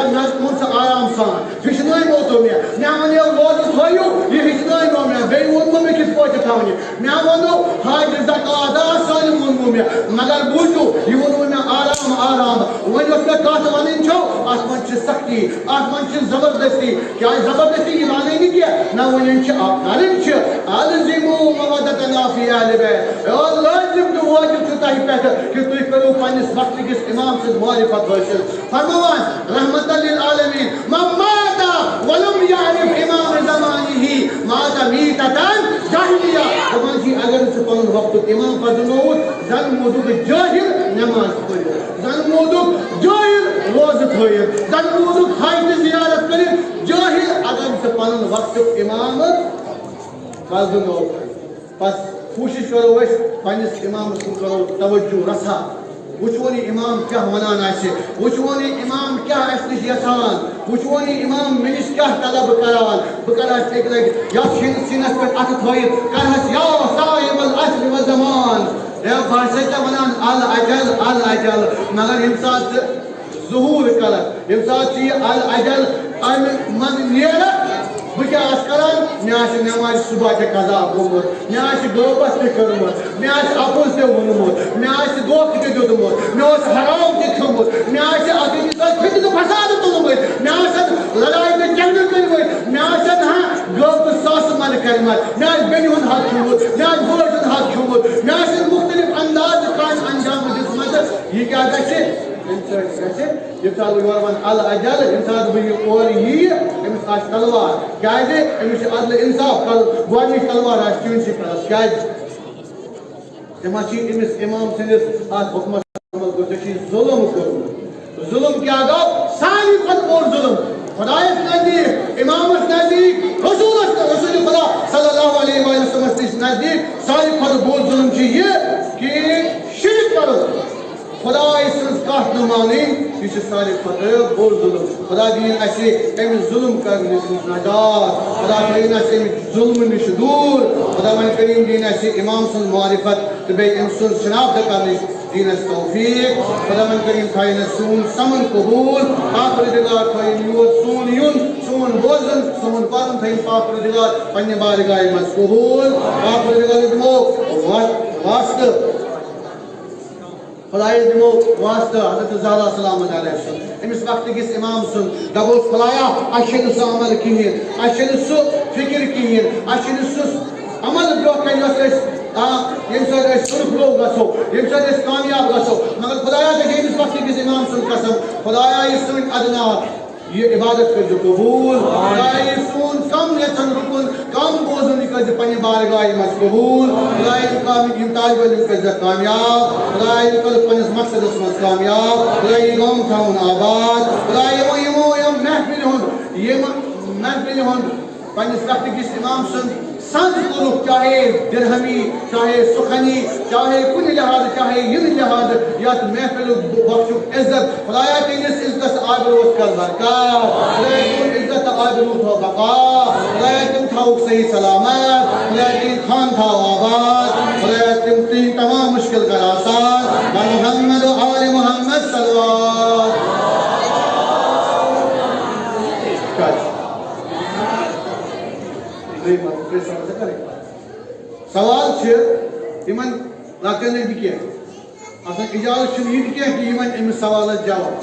आराम सान फिशनोमो तो मे वन रोज भाइयों ये हिचनाइनो मे बे वोनो मे किस पोच थावनी मे वोनो हाज ज़कात सालिम वोनो मे मगर बूझो ये वोनो मे आराम आराम वोनो से कात वनिन छो आसमान छ सख्ती आसमान छ जबरदस्ती क्या जबरदस्ती ये माने नहीं किया ना वनिन छ आकरिन छ अलजिमु मवदतना फी अहल बैत और लाजिम तो वाजिब छ ताहि पे कि तु करो पनिस वक्त के इमाम से मारिफत हासिल फरमान रहमतल लिल आलमीन ममाता वलम यारिफ इमाम ज़मानिही माता मीततन जाहिलिया दमान जी अगर से पन वक्त इमाम फजनोत जन मोदुक जाहिल नमाज पढ़ो जन मोदुक जाहिल रोज़ थोयो जन मोदुक हाज ज़ियारत करे जाहिल अगर से पन वक्त इमाम फजनोत बस कोशिश करो वैस पनिस इमाम सुन करो तवज्जो रसा वुचोनी इमाम क्या वनान आसे वुचोनी इमाम क्या असलिश यसान वुचोनी इमाम मिनिस क्या तलब करान बकरास एक लग या सिनस पे अत थोय करहस या साहिब अल असर व ज़मान या फारसा वनान अल अजल मगर इंसान ज़हूर कर इंसान अल अजल अन मन नेर क्या करान मे नमाज सुबह के कजा गोमुत मे गबत कर्मुत मे अपुज वोनमुत मे दोख दुतमुत मे हराम खोमुत मे फितन फसाद तुलमुत मे लड़ाई में जंग कर्मत मे गब सास मन कर्मत मे बेन हुंद हक खोमुत मे बोर हुंद हक खोमुत मे मुख्तलिफ अंदाज का अंजाम दितमत यह क्या गए अल अजल इंसान बह और अमिस आ तलवार क्या अमिस अदल इंसाफ गोड तलवार आसी क्या अमिस इमाम सदिस अत हुकमस जुल्म कर्मुत जुल्म क्या गो सारी खुद बोर जुल्म खुदायस नजदीक इमामस नजदीक रसूल खुदा सल्लल्लाहु अलैहि वसल्लम नजदीक सारी खुद बोर जुल्म यह कि शिरक करो खुदा कत न मानी यह सारे खुद बोर जुल्म खुदा दीन अमिस जुल्म कर नजात खुदा करीन जुल्म नश दूर खुदा करीम दीन इमाम सुन मारिफत तो बे सुन शनाख्त कर दीन तौफीक खुदा करीम थाइन सून समन कबूल आखिर दिगार थाइन योर सून युन सून बोजन सून पान थाइन पाखिर दिगार पन्ने बारगाह मज कबूल आखिर दिगार दिमो वास्त खुदाए दिमो वास्त हज़रत ज़हरा सलाम अलैहा अमिस वक्त किस इमाम सुन दबोस खुदाया अशन सु अमल कहिन अशन सु फिक्र कहिन अशन सु अमल ब्रो कन सुरखलो गो कामयाब गो मगर खुदाया इस वक्त किस इमाम सुन कसम खुदाया सुन अदना ये इबादत कर कबूल खुदाया सुन कम यथन रुकन कम बोझन कर पन्ने बारगाह मज कबूल खुदाया काम इम्ताज वलिम कर कामयाब खुदाया कल पन्ने मकसद मज कामयाब खुदाया गांव थाउन आबाद खुदाया यम महफिल हुन पन्ने वक्त किस इमाम सुन संत गुरुख चाहे दिरहमी चाहे सुखनी चाहे कुन लिहाज चाहे इन लिहाज या महफिल बख्शुक इज्जत खुदाया तेनिस इज्जत आबरूत कर बरकत खुदाया इज्जत आबरूत हो बका खुदाया तुम थाओ सही सलामत खुदाया तीन खान थाओ आबाद खुदाया तुम तीन तमाम मुश्किल कर आसान मोहम्मद आले मोहम्मद सल्लल्लाहु सवाल इन लकन क्या इजाजत कि सवाल जवाब